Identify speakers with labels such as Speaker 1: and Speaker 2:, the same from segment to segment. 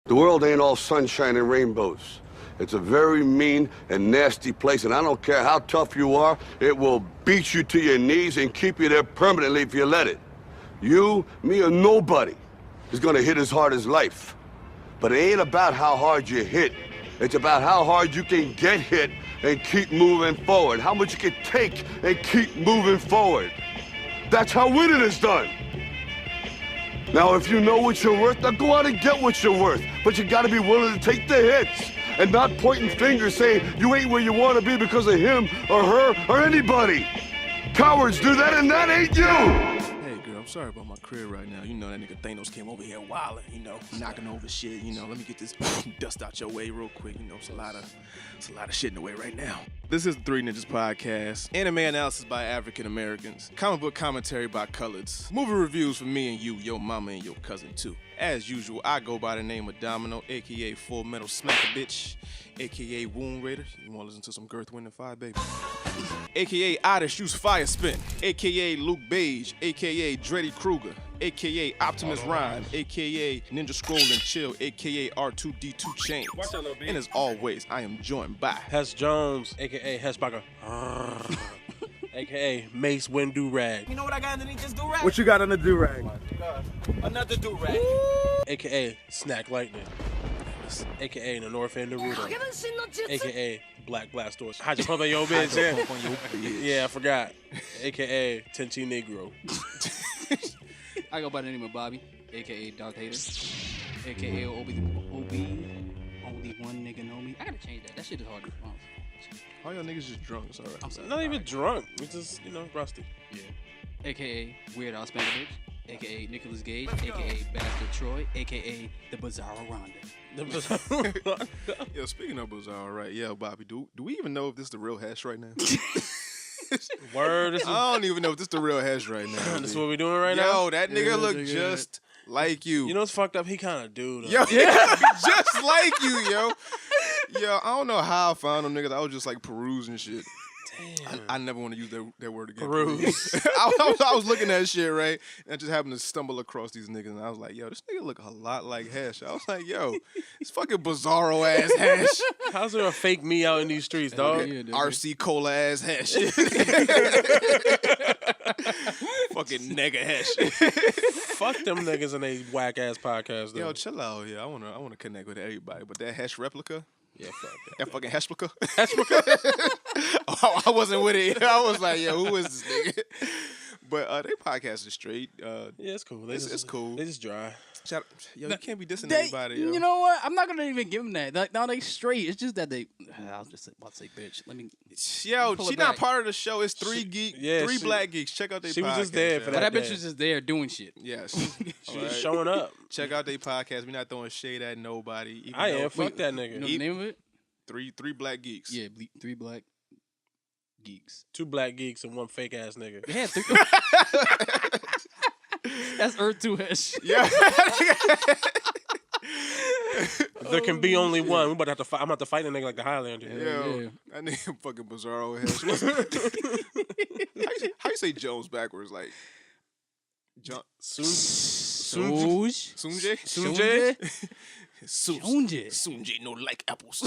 Speaker 1: The world ain't all sunshine and rainbows. It's a very mean and nasty place, and I don't care how tough you are, it will beat you to your knees and keep you there permanently if you let it. You, me, or nobody is gonna hit as hard as life. But it ain't about how hard you hit. It's about how hard you can get hit and keep moving forward. How much you can take and keep moving forward. That's how winning is done. Now, if you know what you're worth, now go out and get what you're worth. But you gotta be willing to take the hits and not pointing fingers saying you ain't where you wanna be because of him or her or anybody. Cowards do that, and that ain't you!
Speaker 2: Hey, girl, I'm sorry about my career right now. You know that nigga Thanos came over here wilding, knocking over shit. Let me get this dust out your way real quick. It's a lot of shit in the way right now. This is the Three Ninjas Podcast. Anime analysis by African Americans. Comic book commentary by coloreds. Movie reviews for me and you, your mama and your cousin too. As usual, I go by the name of Domino, aka Full Metal Smacker Bitch, aka Wound Raider. You wanna listen to some Girth, Wind, and Fire, baby? AKA Oddish Use Fire Spin, AKA Luke Beige, AKA Dreddy Kruger, AKA Optimus Rhyme, AKA Ninja Scroll and Chill, AKA R2D2 Chains. And as always, I am joined by
Speaker 3: Hess Jones, AKA Hessbacher, AKA Mace Wind Do-Rag.
Speaker 4: You know what I got underneath this do-rag?
Speaker 5: What you got on the do-rag?
Speaker 4: Another do-rag.
Speaker 3: AKA Snack Lightning, AKA the North End Naruto, AKA Black Blast Doors. How'd you pump on your bitch? Yeah, I forgot. AKA Tenchi Negro.
Speaker 6: I go by the name of Bobby, aka Darth Hater, aka Obi. Only one nigga know me. I gotta change that. That shit is hard to pronounce.
Speaker 2: all y'all niggas just drunk. It's all right.
Speaker 6: I'm sorry.
Speaker 3: Not even drunk. We're just, rusty.
Speaker 6: Yeah. AKA Weird Al Spankovich, aka Nicolas Gage, aka Bastard Troy, aka the Bizarro Rhonda.
Speaker 2: Yo, speaking of Bizarre, right? Yeah, Bobby, do we even know if this is the real hash right now?
Speaker 3: Word.
Speaker 2: I don't even know if this is the real hash right now.
Speaker 3: This is what we doing right now?
Speaker 2: Yo, that nigga look just like you.
Speaker 3: You know what's fucked up? He kind of do, though.
Speaker 2: Yo, just like you, yo. Yo, I don't know how I found them niggas. I was just like perusing shit.
Speaker 3: Damn.
Speaker 2: I never want to use that word again.
Speaker 3: Peruse.
Speaker 2: I was looking at shit, right? And I just happened to stumble across these niggas. And I was like, yo, this nigga look a lot like Hash. I was like, yo, this fucking bizarro ass Hash.
Speaker 3: How's there a fake me out in these streets, dog?
Speaker 6: Yeah, dude.
Speaker 2: RC Cola ass Hash. Fucking nigga Hash.
Speaker 3: Fuck them niggas in a whack ass podcast, though.
Speaker 2: Yo, chill out here. I wanna connect with everybody. But that Hash replica?
Speaker 3: Yeah, fuck
Speaker 2: That fucking Hashplica? Oh, I wasn't with it. I was like, yo, who is this nigga? But they podcast is straight.
Speaker 3: Yeah, it's cool.
Speaker 2: It's cool.
Speaker 3: They just dry.
Speaker 2: Shout out, yo, you can't be dissing anybody, yo.
Speaker 6: You know what? I'm not gonna even give them that. Like, no, they straight. It's just that they. I was just about to say, bitch. Let me.
Speaker 2: Yo,
Speaker 6: pull
Speaker 2: she
Speaker 6: it
Speaker 2: not
Speaker 6: back.
Speaker 2: part of the show. It's three
Speaker 3: black
Speaker 2: geeks. Check out their podcast.
Speaker 3: She was just there for
Speaker 6: But
Speaker 3: that
Speaker 6: that bitch
Speaker 3: day.
Speaker 6: was just there doing shit.
Speaker 2: Yes.
Speaker 3: She was showing up.
Speaker 2: Check out their podcast. We're not throwing shade at nobody. Even
Speaker 3: I
Speaker 2: though
Speaker 3: am. Fuck that nigga.
Speaker 6: You know the name of it?
Speaker 2: Three black geeks.
Speaker 6: Yeah, three black geeks.
Speaker 3: 2 black geeks and 1 fake ass nigga.
Speaker 6: Yeah, that's Earth 2 Hesh.
Speaker 2: Yeah.
Speaker 3: There can be only one. We about to have to fight. I'm about to fight a nigga like the Highlander.
Speaker 2: Yo,
Speaker 6: Yeah.
Speaker 2: that nigga fucking bizarro ass. How you say Jones backwards? Like John
Speaker 6: Sunje.
Speaker 2: Sunje?
Speaker 6: Sunje.
Speaker 2: Sunje no like apples.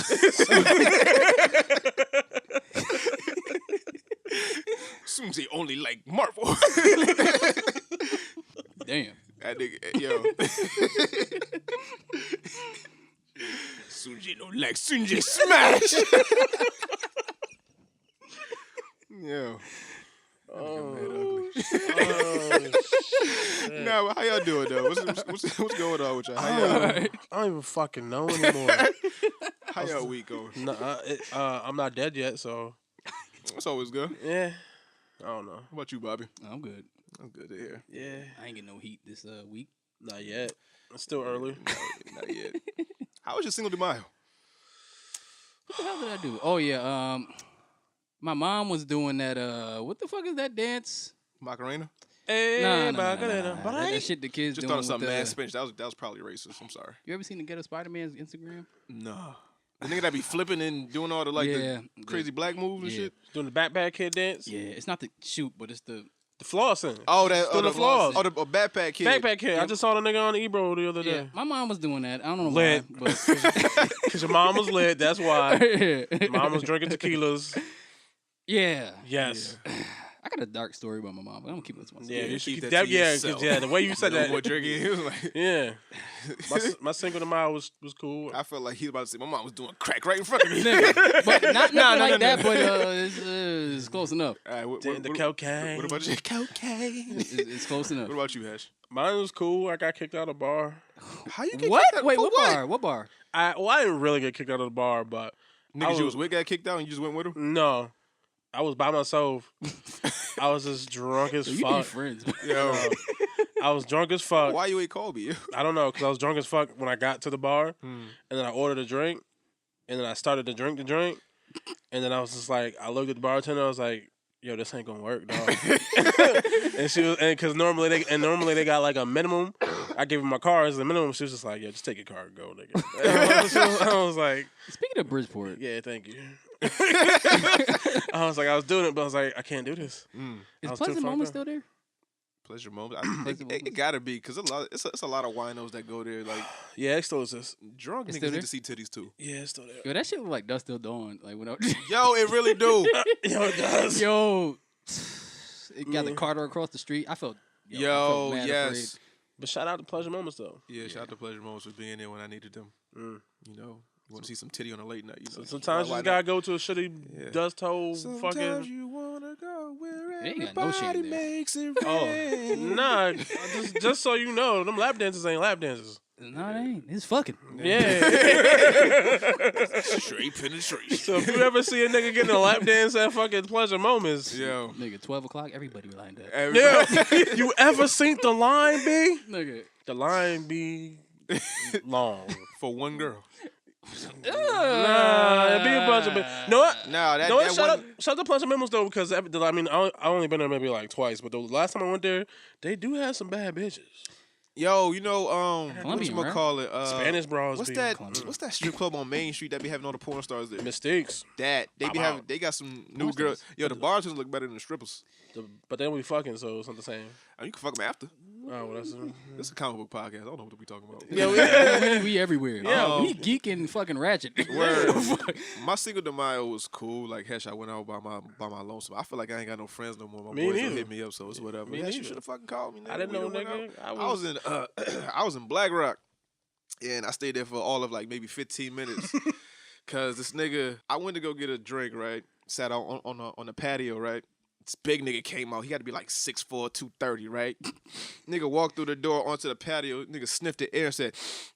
Speaker 2: Sunje only like Marvel.
Speaker 6: Damn.
Speaker 2: That nigga, yo. Sunje no like Sunje smash. Yo.
Speaker 3: Oh,
Speaker 2: Nah, but how y'all doing though? What's going on with y'all? How y'all?
Speaker 6: Alright.
Speaker 3: I don't even fucking know anymore.
Speaker 2: How y'all week going?
Speaker 3: I'm not dead yet, so
Speaker 2: That's always good.
Speaker 3: yeah. I don't know.
Speaker 2: How about you, Bobby?
Speaker 6: I'm good.
Speaker 2: I'm good to hear.
Speaker 3: Yeah,
Speaker 6: I ain't getting no heat this week.
Speaker 3: not yet. It's still early.
Speaker 2: No, not yet. How was your Cinco de Mayo?
Speaker 6: What the hell did I do? Oh yeah, my mom was doing that. What the fuck is that dance?
Speaker 2: Macarena?
Speaker 3: Hey,
Speaker 6: Nah.
Speaker 3: But
Speaker 6: That shit the kids
Speaker 2: Just
Speaker 6: doing.
Speaker 2: thought of something
Speaker 6: with
Speaker 2: mad
Speaker 6: the-
Speaker 2: Spanish. That was probably racist. I'm sorry.
Speaker 6: You ever seen the Ghetto Spider-Man's Instagram?
Speaker 2: No. The nigga that be flipping and doing all the
Speaker 6: Yeah,
Speaker 2: the crazy black moves and
Speaker 6: yeah.
Speaker 2: shit.
Speaker 3: doing the backpack kid dance.
Speaker 6: Yeah, it's not the shoot, but it's the
Speaker 3: The flossing.
Speaker 5: Oh, that
Speaker 3: Still the floss.
Speaker 5: Oh, the backpack kid.
Speaker 3: Backpack kid. I just saw the nigga on Ebro the other day.
Speaker 6: My mom was doing that. I don't know
Speaker 3: Lit.
Speaker 6: why, but
Speaker 3: Because your mom was lit. That's why. Mom was drinking tequilas.
Speaker 6: yeah.
Speaker 3: Yes.
Speaker 6: I got a dark story about my mom, but I'm gonna keep it to myself.
Speaker 3: Yeah, you should
Speaker 5: keep
Speaker 3: keep
Speaker 5: that
Speaker 3: that.
Speaker 5: to
Speaker 3: Yeah,
Speaker 5: yourself.
Speaker 3: yeah. The way you said
Speaker 5: No
Speaker 3: that.
Speaker 5: more drinking. He was like,
Speaker 3: Yeah. My single tomorrow was cool.
Speaker 5: I felt like he was about to say, my mom was doing crack right in front of me.
Speaker 6: Nigga, but not nothing like
Speaker 5: no.
Speaker 6: that. But it's close enough.
Speaker 5: All right, what
Speaker 3: cocaine.
Speaker 5: What about you? Cocaine.
Speaker 6: It's close enough.
Speaker 5: What about you, Hash?
Speaker 3: Mine was cool. I got kicked out of the bar.
Speaker 5: How you get
Speaker 6: What?
Speaker 5: kicked out?
Speaker 6: Wait,
Speaker 5: For
Speaker 6: what bar? What bar?
Speaker 3: I didn't really get kicked out of the bar, but
Speaker 5: Niggas you was with got kicked out and you just went with him?
Speaker 3: no. I was by myself. I was just drunk as
Speaker 6: You need
Speaker 3: fuck.
Speaker 6: friends.
Speaker 5: Yo,
Speaker 3: I was drunk as fuck.
Speaker 5: why you ain't call me?
Speaker 3: I don't know, because I was drunk as fuck when I got to the bar, and then I ordered a drink, and then I started to drink the drink, and then I was just like, I looked at the bartender, I was like, yo, this ain't gonna work, dog. And she was, and because normally they got like a minimum. I gave her my car as the minimum. She was just like, yeah, just take your car and go, nigga. And I was like,
Speaker 6: Speaking of Bridgeport,
Speaker 3: yeah, thank you. I was doing it, but I was like, I can't do this.
Speaker 6: is
Speaker 3: I was too
Speaker 6: Pleasant
Speaker 3: fucked
Speaker 6: Moment
Speaker 3: up.
Speaker 6: still there?
Speaker 5: Pleasure moment. It gotta be because it's a lot of winos that go there. Like
Speaker 3: Yeah, it still exists.
Speaker 5: drunk
Speaker 6: It's
Speaker 5: niggas
Speaker 6: still
Speaker 5: need
Speaker 6: there?
Speaker 5: to see titties too.
Speaker 3: Yeah, it's still there.
Speaker 6: Yo, that shit look like Dust Till Dawn. Like when I,
Speaker 5: Yo, it really do.
Speaker 3: Yo, it does.
Speaker 6: yo, it got the Carter across the street. I felt I felt mad
Speaker 5: yes.
Speaker 3: But shout out to Pleasure Moments, though.
Speaker 5: Yeah, shout out to Pleasure Moments for being there when I needed them. You know, you want to see some titty on a late night. You know,
Speaker 3: Sometimes you
Speaker 5: why
Speaker 3: just gotta go to a shitty
Speaker 5: Yeah.
Speaker 3: dust hole
Speaker 5: Sometimes
Speaker 3: fucking.
Speaker 5: you wanna go where
Speaker 6: They ain't got no shade
Speaker 5: everybody
Speaker 6: there.
Speaker 5: makes it
Speaker 3: Oh,
Speaker 5: rain.
Speaker 3: nah. Just so you know, them lap dances ain't lap dances.
Speaker 6: No, it ain't. It's fucking.
Speaker 3: Yeah.
Speaker 5: Straight penetration.
Speaker 3: So if you ever see a nigga getting a lap dance at fucking Pleasure Moments,
Speaker 5: Yo.
Speaker 6: Nigga, 12 o'clock, everybody lined up.
Speaker 3: yeah, you ever seen the line be?
Speaker 6: Nigga.
Speaker 3: The line be long.
Speaker 5: For one girl.
Speaker 3: Nah, it be a bunch of. Know what?
Speaker 5: Nah, that,
Speaker 3: No,
Speaker 5: that
Speaker 3: shout
Speaker 5: wasn't...
Speaker 3: out to Pleasure Moments though, because I mean I only been there maybe like twice, but the last time I went there, they do have some bad bitches.
Speaker 5: Yo, you know,
Speaker 6: Colombian,
Speaker 5: what
Speaker 6: right?
Speaker 5: call it?
Speaker 3: Spanish bras.
Speaker 5: What's
Speaker 3: be
Speaker 5: that?
Speaker 3: Colombian.
Speaker 5: What's that strip club on Main Street that be having all the porn stars there?
Speaker 3: Mistakes?
Speaker 5: That they be
Speaker 3: Wow.
Speaker 5: having. They got some new girls. Yo, the bartenders look better than the strippers.
Speaker 3: But then we fucking, so it's not the same.
Speaker 5: I mean, you can fuck them after.
Speaker 3: Oh, well, that's.
Speaker 5: This is a comic book podcast. I don't know what we talking about.
Speaker 3: Yeah,
Speaker 6: we everywhere.
Speaker 3: Yeah.
Speaker 6: We geeking fucking ratchet.
Speaker 5: Word. My Cinco de Mayo was cool. Like, hesh, I went out by my lonesome. I feel like I ain't got no friends no more. My
Speaker 3: Me
Speaker 5: boys don't
Speaker 3: neither.
Speaker 5: hit me up, so it's whatever.
Speaker 3: Me
Speaker 5: Hesh, you
Speaker 3: neither.
Speaker 5: should have fucking called me. Nigga.
Speaker 3: I didn't
Speaker 5: We
Speaker 3: know,
Speaker 5: done went
Speaker 3: nigga.
Speaker 5: out. I was in I was in Black Rock, and I stayed there for all of like maybe 15 minutes. Cause this nigga, I went to go get a drink, right? Sat out on the patio, right? This big nigga came out. He had to be like 6'4", 230, right? Nigga walked through the door onto the patio. Nigga sniffed the air and said,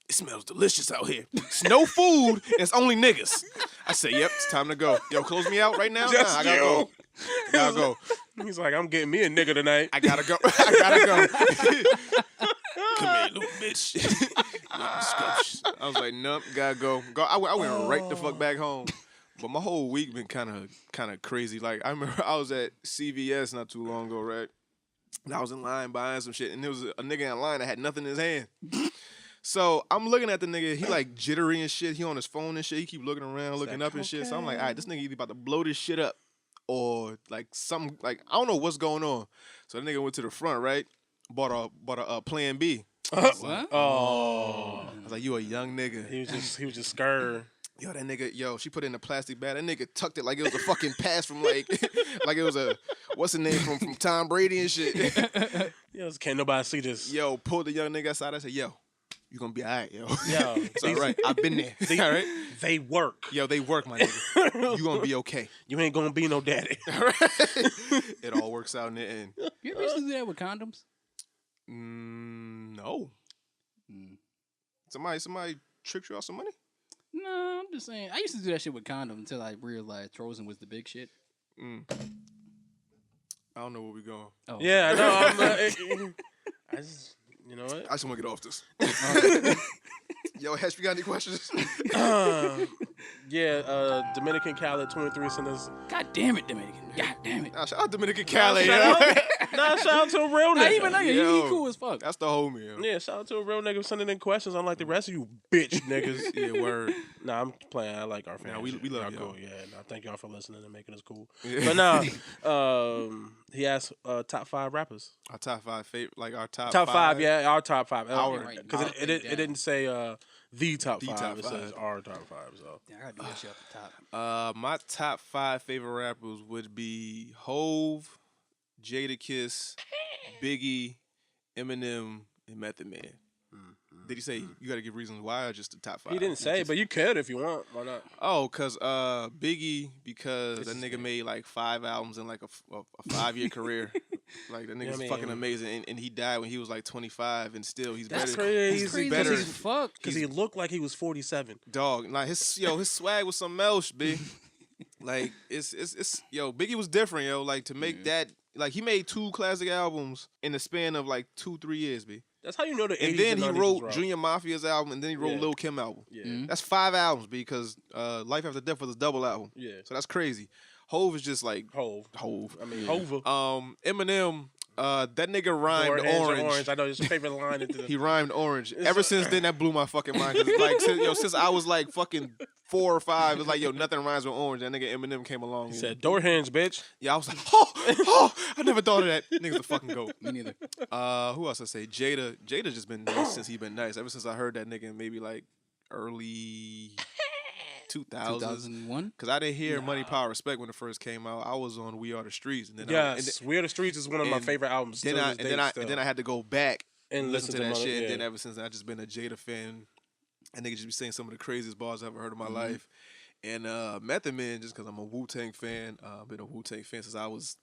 Speaker 5: "It smells delicious out here. It's no food. And it's only niggas." I said, "Yep, it's time to go. Yo, close me out right now.
Speaker 3: Just
Speaker 5: Nah, I gotta
Speaker 3: you.
Speaker 5: go. I gotta go.
Speaker 3: He's like, I'm getting me a nigga tonight.
Speaker 5: I gotta go. I gotta go." Come here, little bitch. Little scrumptious. I was like, nope, gotta go. I went right the fuck back home. But my whole week been kind of crazy. Like, I remember I was at CVS not too long ago, right? And I was in line buying some shit, and there was a nigga in line that had nothing in his hand. So I'm looking at the nigga. He like jittery and shit. He on his phone and shit. He keep looking around, looking up and shit. So I'm like, all right, this nigga either about to blow this shit up or like something. Like, I don't know what's going on. So the nigga went to the front, right? Bought a Plan B.
Speaker 6: What?
Speaker 3: Oh,
Speaker 5: I was like, you a young nigga.
Speaker 3: he was just scared.
Speaker 5: Yo, that nigga, she put it in a plastic bag. That nigga tucked it like it was a fucking pass from like like it was a, what's the name from Tom Brady and shit.
Speaker 3: Yo, can't nobody see this.
Speaker 5: Yo, pulled the young nigga aside. I said, yo, you gonna be all right, yo.
Speaker 3: Yo,
Speaker 5: It's all right. I've been there. All right?
Speaker 3: They work.
Speaker 5: Yo, they work, my nigga. You gonna be okay.
Speaker 3: You ain't gonna be no daddy.
Speaker 5: All right? It all works out in the end.
Speaker 6: You ever used to do that with condoms?
Speaker 5: No.
Speaker 6: Mm.
Speaker 5: Somebody tricked you out some money?
Speaker 6: No, I'm just saying. I used to do that shit with condoms until I realized Trojan was the big shit.
Speaker 5: I don't know where we going.
Speaker 6: Oh,
Speaker 3: Yeah, I know. I just, you know what?
Speaker 5: I just want to get off this. Yo, Hesh, you got any questions?
Speaker 3: Yeah, Dominican Khaled, 23 Centers.
Speaker 6: God damn it, Dominican. God damn it.
Speaker 5: Nah, shout out Dominican Khaled.
Speaker 3: Shout out to a real
Speaker 6: Not
Speaker 3: nigga.
Speaker 6: even nigga.
Speaker 5: Yo.
Speaker 6: He cool as fuck.
Speaker 5: That's the homie. Yo.
Speaker 3: Yeah, shout out to a real nigga sending in questions, unlike the rest of you bitch niggas.
Speaker 5: Yeah, word.
Speaker 3: Nah, I'm playing. I like our fans.
Speaker 5: Nah, we love
Speaker 3: y'all.
Speaker 5: y'all.
Speaker 3: Cool. Yeah, nah, thank y'all for listening and making us cool.
Speaker 5: Yeah.
Speaker 3: But nah, he asked top 5 rappers.
Speaker 5: Our top 5 favorite, like our top
Speaker 3: Five, yeah, our top 5. Because
Speaker 6: Our-
Speaker 3: it didn't say the top
Speaker 5: The
Speaker 3: 5.
Speaker 5: top
Speaker 3: It says
Speaker 5: 5.
Speaker 3: our top 5. So
Speaker 6: Yeah, I gotta do that shit off the top.
Speaker 5: My top 5 favorite rappers would be Hove, Jadakiss, Biggie, Eminem, and Method Man. Did he say you got to give reasons why or just the top 5?
Speaker 3: he didn't say, but you could if you want. Why not?
Speaker 5: Oh, cause Biggie, because that nigga made like 5 albums in like a 5-year career. Like that nigga's fucking amazing, and he died when he was like 25, and still he's
Speaker 3: That's
Speaker 5: better.
Speaker 3: crazy.
Speaker 6: That's crazy
Speaker 5: better.
Speaker 6: as fuck.
Speaker 3: Because he looked like he was 47.
Speaker 5: Dog, like his swag was something else, b. Like it's Biggie was different, yo. Like to make that, like he made 2 classic albums in the span of like 2-3 years, b.
Speaker 3: That's how you know the 80s
Speaker 5: And then he
Speaker 3: and 90s
Speaker 5: wrote
Speaker 3: was rough.
Speaker 5: Junior Mafia's album, and then he wrote
Speaker 3: Yeah.
Speaker 5: Lil Kim album.
Speaker 3: Yeah.
Speaker 5: That's 5 albums because Life After Death was his double album.
Speaker 3: Yeah.
Speaker 5: So that's crazy. Hove is just like
Speaker 3: Hove.
Speaker 5: Hove.
Speaker 3: I mean, Hova.
Speaker 5: Eminem, that nigga rhymed orange.
Speaker 3: I know his favorite line.
Speaker 5: He rhymed orange. Ever since then, that blew my fucking mind. 'Cause, like, since I was like fucking 4 or 5, it's like, yo, nothing rhymes with orange. That nigga Eminem came along.
Speaker 3: He said, door hinge, bitch.
Speaker 5: Yeah, I was like, oh, I never thought of that. Nigga's a fucking goat.
Speaker 6: Me neither.
Speaker 5: Who else I say? Jada just been nice since he been nice. Ever since I heard that nigga in maybe like early 2000s.
Speaker 6: 2001.
Speaker 5: Because I didn't hear Money, Power, Respect when it first came out. I was on We Are the Streets. And then
Speaker 3: Yes, We Are the Streets is one of my
Speaker 5: and
Speaker 3: favorite albums.
Speaker 5: then I had to go back
Speaker 3: and
Speaker 5: listen to that shit.
Speaker 3: Yeah.
Speaker 5: And then ever since then, I just been a Jada fan. And nigga just be saying some of the craziest bars I've ever heard in my life. And Method Man, just because I'm a Wu-Tang fan. I've been a Wu-Tang fan since I was,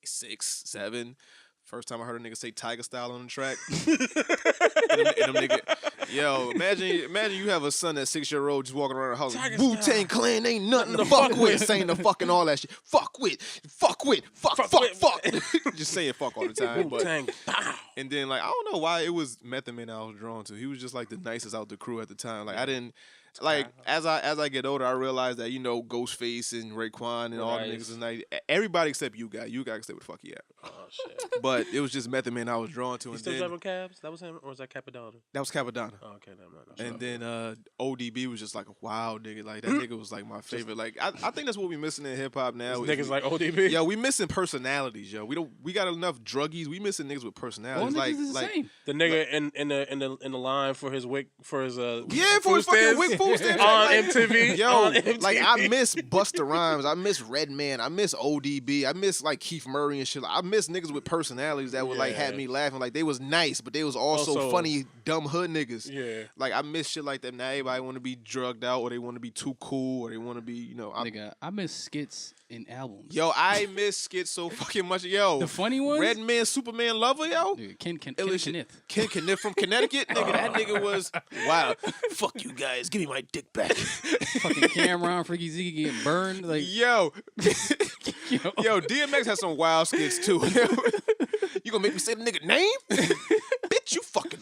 Speaker 5: 6, 7. First time I heard a nigga say Tiger Style on the track. and them nigga, yo, imagine you have a son that's 6-year-old just walking around the house.
Speaker 3: Tiger
Speaker 5: Wu-Tang Clan ain't nothing to fuck with. Saying the fucking all that shit. Fuck. Just saying fuck all the time. But,
Speaker 3: Wu-Tang, pow.
Speaker 5: and then like I don't know why it was Method Man I was drawn to. He was just like the nicest out the crew at the time. Like I didn't like as I get older, I realized that Ghostface and Raekwon and all the
Speaker 3: Right.
Speaker 5: niggas is nice. Everybody except you guys. You guys can stay with the fuck you at.
Speaker 3: Oh, shit.
Speaker 5: But it was just Method Man I was drawn to.
Speaker 3: He
Speaker 5: And
Speaker 3: still
Speaker 5: then
Speaker 3: driving cabs? That was him? Or was that Capadonna?
Speaker 5: that was Capadonna.
Speaker 3: Oh, okay. No.
Speaker 5: And then ODB was just like a wild nigga. Like that nigga was like my favorite. Like I think that's what we missing in hip hop now.
Speaker 3: Niggas like ODB?
Speaker 5: Yo, we missing personalities, yo. We got enough druggies. We missing niggas with
Speaker 6: All
Speaker 5: personalities.
Speaker 6: niggas is the same.
Speaker 3: The nigga in the line for his wick for his
Speaker 5: Yeah, for his fucking Wick food stamps.
Speaker 3: on
Speaker 5: Like,
Speaker 3: MTV.
Speaker 5: Yo,
Speaker 3: on MTV.
Speaker 5: like I miss Busta Rhymes, I miss Redman, I miss ODB, I miss like Keith Murray and shit. I miss niggas with personalities that would like have me laughing. Like they was nice, but they was also funny, dumb hood niggas.
Speaker 3: Yeah.
Speaker 5: Like I miss shit like that. Now everybody want to be drugged out, or they want to be too cool, or they want to be,
Speaker 6: Nigga, I miss skits in albums.
Speaker 5: Yo, I miss skits so fucking much. Yo,
Speaker 6: The funny ones?
Speaker 5: Redman, Superman lover, yo.
Speaker 6: Dude, Ken
Speaker 5: Illich-
Speaker 6: Kenneth.
Speaker 5: Ken Kenneth from Connecticut, nigga. That nigga was wow. Fuck you guys, give me my dick back.
Speaker 6: Fucking Cameron, Freaky Ziggy getting burned. Like,
Speaker 5: Yo,
Speaker 6: yo.
Speaker 5: yo, DMX has some wild skits too. You gonna make me say the nigga name? Bitch, you fucking.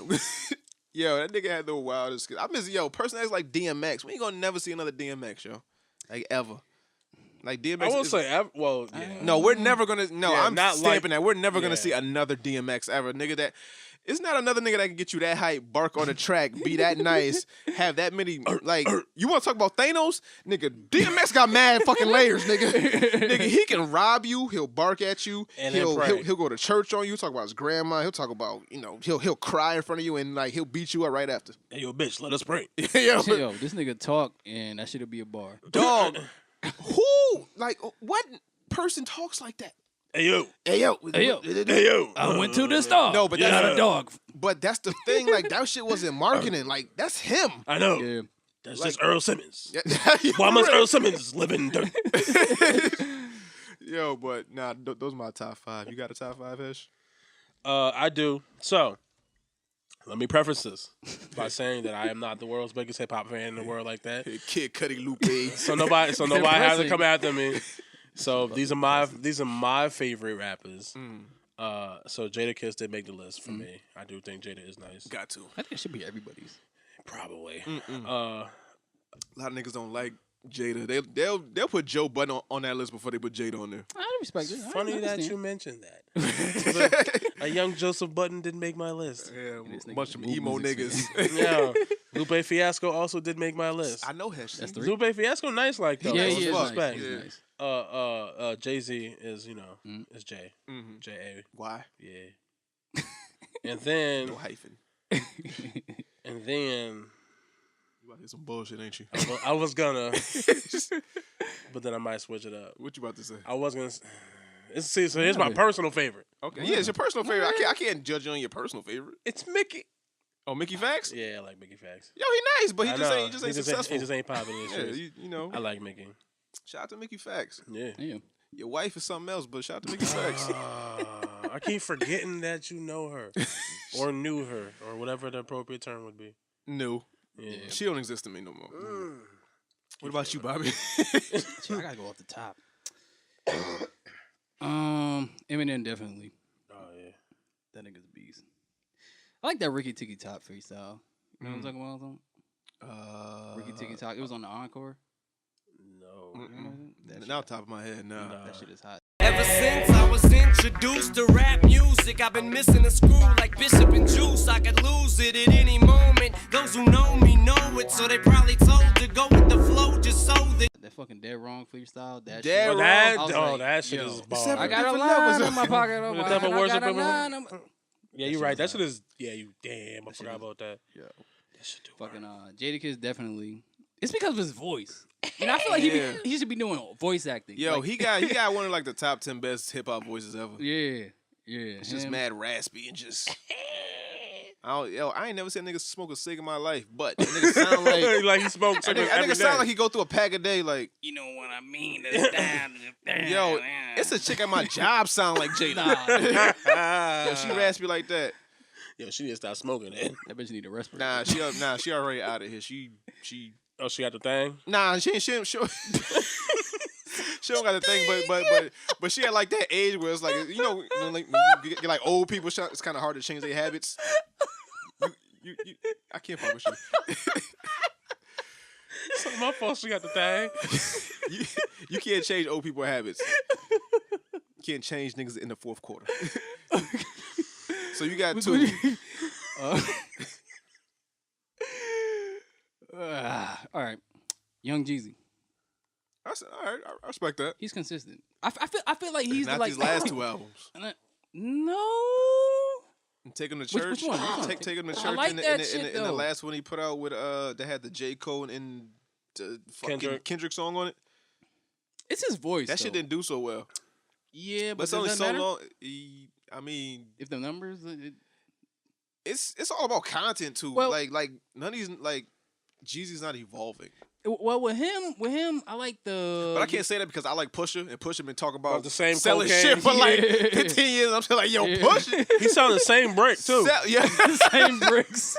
Speaker 5: Yo, that nigga had the wildest skits. I miss personalities like DMX. We ain't gonna never see another DMX, yo. Like ever. Like DMX.
Speaker 3: I won't say ever. Well, yeah.
Speaker 5: No, we're never gonna. No,
Speaker 3: Yeah,
Speaker 5: I'm
Speaker 3: not
Speaker 5: stamping
Speaker 3: like-
Speaker 5: that. We're never
Speaker 3: yeah.
Speaker 5: gonna see another DMX ever, nigga. That it's not another nigga that can get you that hype, bark on the track, be that nice, have that many. Like you want to talk about Thanos, nigga? DMX got mad fucking layers, nigga. Nigga, he can rob you. He'll bark at you.
Speaker 3: And
Speaker 5: he'll
Speaker 3: then pray.
Speaker 5: he'll go to church on you. Talk about his grandma. He'll talk about he'll cry in front of you and like he'll beat you up right after.
Speaker 3: Hey, yo, bitch, let us pray.
Speaker 5: Yo,
Speaker 6: Yo, this nigga talk and that shit'll be a bar.
Speaker 5: dog. Who like what person talks like that?
Speaker 3: Hey, yo.
Speaker 5: Hey yo,
Speaker 6: Hey, yo.
Speaker 3: Hey, yo.
Speaker 6: I went to the store.
Speaker 5: No, but
Speaker 6: got
Speaker 5: that's
Speaker 6: a dog.
Speaker 5: But that's the thing, like that shit wasn't marketing. Like that's him.
Speaker 3: I know.
Speaker 6: Yeah.
Speaker 3: That's just Earl Simmons.
Speaker 5: Yeah.
Speaker 3: Why must Earl Simmons live in dirt?
Speaker 5: Yo, but nah, those are my top 5. You got a top 5, Hesh?
Speaker 3: I do. So, let me preface this by saying that I am not the world's biggest hip hop fan in the world like that.
Speaker 5: Kid Cudi, Lupe.
Speaker 3: So nobody has to
Speaker 6: Depressing.
Speaker 3: come after me. So these are my favorite rappers. So Jadakiss did make the list for me. I do think Jada is nice.
Speaker 5: Got to.
Speaker 6: I think it should be everybody's.
Speaker 3: Probably.
Speaker 5: A lot of niggas don't like Jada. They'll put Joe Budden on that list before they put Jada on there.
Speaker 6: I respect it.
Speaker 3: Funny
Speaker 6: I
Speaker 3: that
Speaker 6: understand.
Speaker 3: you mentioned that. A young Joseph Button didn't make my list.
Speaker 5: Yeah,
Speaker 6: this
Speaker 5: a
Speaker 6: nigga
Speaker 5: bunch of
Speaker 6: Lupe
Speaker 5: emo
Speaker 6: Music's
Speaker 5: niggas.
Speaker 3: Yeah, Lupe Fiasco also did make my list.
Speaker 5: I know that shit.
Speaker 6: That's three.
Speaker 3: Lupe Fiasco nice like though.
Speaker 6: Yeah,
Speaker 5: nice
Speaker 6: he
Speaker 5: as
Speaker 6: is
Speaker 5: fuck.
Speaker 6: nice.
Speaker 3: Respect.
Speaker 6: He's nice.
Speaker 3: Jay-Z is,
Speaker 6: Mm.
Speaker 3: is J.
Speaker 5: Mm-hmm.
Speaker 3: J-A.
Speaker 5: Why?
Speaker 3: Yeah. And then,
Speaker 5: No hyphen.
Speaker 3: and then,
Speaker 5: You about to get some bullshit, ain't you?
Speaker 3: I was gonna, but then I might switch it up.
Speaker 5: What you about to say?
Speaker 3: I was gonna, so here's my personal favorite.
Speaker 5: Okay, yeah, it's your personal favorite. I can't judge you on your personal favorite.
Speaker 3: It's Mickey.
Speaker 5: Oh, Mickey Fax?
Speaker 3: Yeah, I like Mickey Facts.
Speaker 5: Yo, he nice, but he
Speaker 3: I
Speaker 5: just
Speaker 3: know.
Speaker 5: ain't successful.
Speaker 3: He just ain't popping in
Speaker 5: yeah,
Speaker 3: shit.
Speaker 5: you know.
Speaker 3: I like Mickey.
Speaker 5: Shout out to Mickey Fax.
Speaker 3: Yeah.
Speaker 6: Yeah.
Speaker 5: Your wife is something else, but shout out to Mickey Fax.
Speaker 3: I keep forgetting that you know her, or knew her, or whatever the appropriate term would be.
Speaker 5: No.
Speaker 3: Yeah.
Speaker 5: She don't exist to me no more. What about you, Bobby?
Speaker 6: Shit, I gotta go off the top. Eminem definitely.
Speaker 3: Oh yeah.
Speaker 6: That nigga's a beast. I like that Ricky Tiki Top freestyle. You know what I'm talking about? Ricky Tiki Top. It was on the Encore.
Speaker 3: No.
Speaker 5: Now top of my head, no.
Speaker 6: That shit is hot.
Speaker 4: Ever since I was introduced to rap music, I've been missing a screw like Bishop and Juice. I could lose it at any moment. Those who know me know it, so they probably told to go with the flow just so that.
Speaker 6: That fucking Dead Wrong freestyle. That
Speaker 5: Dead
Speaker 6: shit.
Speaker 5: Wrong?
Speaker 6: I was like,
Speaker 3: That shit
Speaker 6: yo,
Speaker 3: is ball.
Speaker 5: seven
Speaker 6: I got a
Speaker 5: different
Speaker 6: line
Speaker 5: levels.
Speaker 6: in my pocket. Oh
Speaker 3: With the
Speaker 6: my
Speaker 3: devil
Speaker 6: God, I got a
Speaker 3: worshiping
Speaker 6: line.
Speaker 3: Yeah, you're right. That shit is. Yeah, you damn. I forgot about that.
Speaker 5: Yeah.
Speaker 3: That shit do
Speaker 6: Fucking Jadakiss definitely. It's because of his voice. And I feel like he should be doing voice acting.
Speaker 5: Yo,
Speaker 6: Like,
Speaker 5: he got one of like the top 10 best hip hop voices ever.
Speaker 6: yeah.
Speaker 5: It's just
Speaker 6: him.
Speaker 5: mad raspy and just. I ain't never seen a nigga smoke a cig in my life, but that nigga sound like.
Speaker 3: like he smoked
Speaker 5: That
Speaker 3: cigarettes
Speaker 5: nigga
Speaker 3: every
Speaker 5: sound
Speaker 3: day.
Speaker 5: like he go through a pack a day. Like,
Speaker 6: You know what I mean? It's
Speaker 5: yo, it's a chick at my job sound like Jada. Yo, she raspy like that.
Speaker 3: Yo, she need to stop smoking it.
Speaker 6: That bitch need a respirator.
Speaker 5: She already out of here. She.
Speaker 3: Oh, she got the thing.
Speaker 5: Nah, she don't got the thing, but she had like that age where it's like like when you get like old people, it's kind of hard to change their habits. You I can't fuck with you.
Speaker 3: So my fault. She got the thing.
Speaker 5: You can't change old people habits. You can't change niggas in the fourth quarter. So you got two.
Speaker 6: All right. Young Jeezy.
Speaker 5: I said, all right, I respect that.
Speaker 6: He's consistent. I feel like he's
Speaker 5: Not
Speaker 6: like
Speaker 5: these last two albums.
Speaker 6: No.
Speaker 5: Take him to
Speaker 6: Which
Speaker 5: church.
Speaker 6: one? Which one?
Speaker 5: Take him to church.
Speaker 6: I like
Speaker 5: in
Speaker 6: that
Speaker 5: the,
Speaker 6: shit,
Speaker 5: in the
Speaker 6: though.
Speaker 5: last one he put out with they had the J. Cole and the fucking Kendrick song on it.
Speaker 6: It's his voice.
Speaker 5: That shit
Speaker 6: though.
Speaker 5: didn't do so well.
Speaker 6: Yeah,
Speaker 5: But
Speaker 6: but
Speaker 5: it's only
Speaker 6: does
Speaker 5: so
Speaker 6: that matter?
Speaker 5: long. I mean,
Speaker 6: If the numbers,
Speaker 5: it's all about content too.
Speaker 6: Well-
Speaker 5: like none of these like Jeezy's not evolving.
Speaker 6: well, with him, I like the.
Speaker 5: But I can't say that because I like Pusha, and Pusha been talking about
Speaker 3: the same
Speaker 5: selling
Speaker 3: cocaine.
Speaker 5: shit for like
Speaker 6: Yeah.
Speaker 5: 15 years. I'm saying like, yo,
Speaker 6: Yeah.
Speaker 5: Pusha,
Speaker 3: He selling the same brick too.
Speaker 5: yeah,
Speaker 6: same bricks.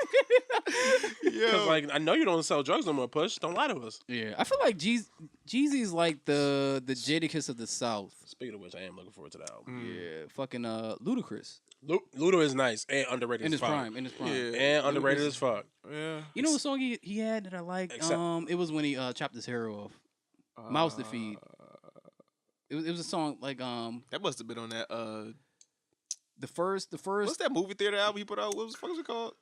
Speaker 3: Cause
Speaker 5: yo.
Speaker 3: like I know you don't sell drugs no more. Push. Don't lie to us.
Speaker 6: Yeah, I feel like Jeezy's like the Jadakiss of the South.
Speaker 3: Speaking of which, I am looking forward to the album.
Speaker 6: Yeah, fucking Ludacris
Speaker 3: Ludo is nice and underrated
Speaker 6: in
Speaker 3: as
Speaker 6: his
Speaker 3: fuck.
Speaker 6: prime. In his prime.
Speaker 5: Yeah.
Speaker 3: And underrated
Speaker 6: Ludacris-
Speaker 3: as fuck.
Speaker 5: Yeah.
Speaker 6: You know what song he had that I like?
Speaker 3: Except-
Speaker 6: It was when he chopped his hair off. Mouse to feed. It was a song like
Speaker 5: That must have been on that.
Speaker 6: the first.
Speaker 5: What's that movie theater album he put out? What the fuck was it called?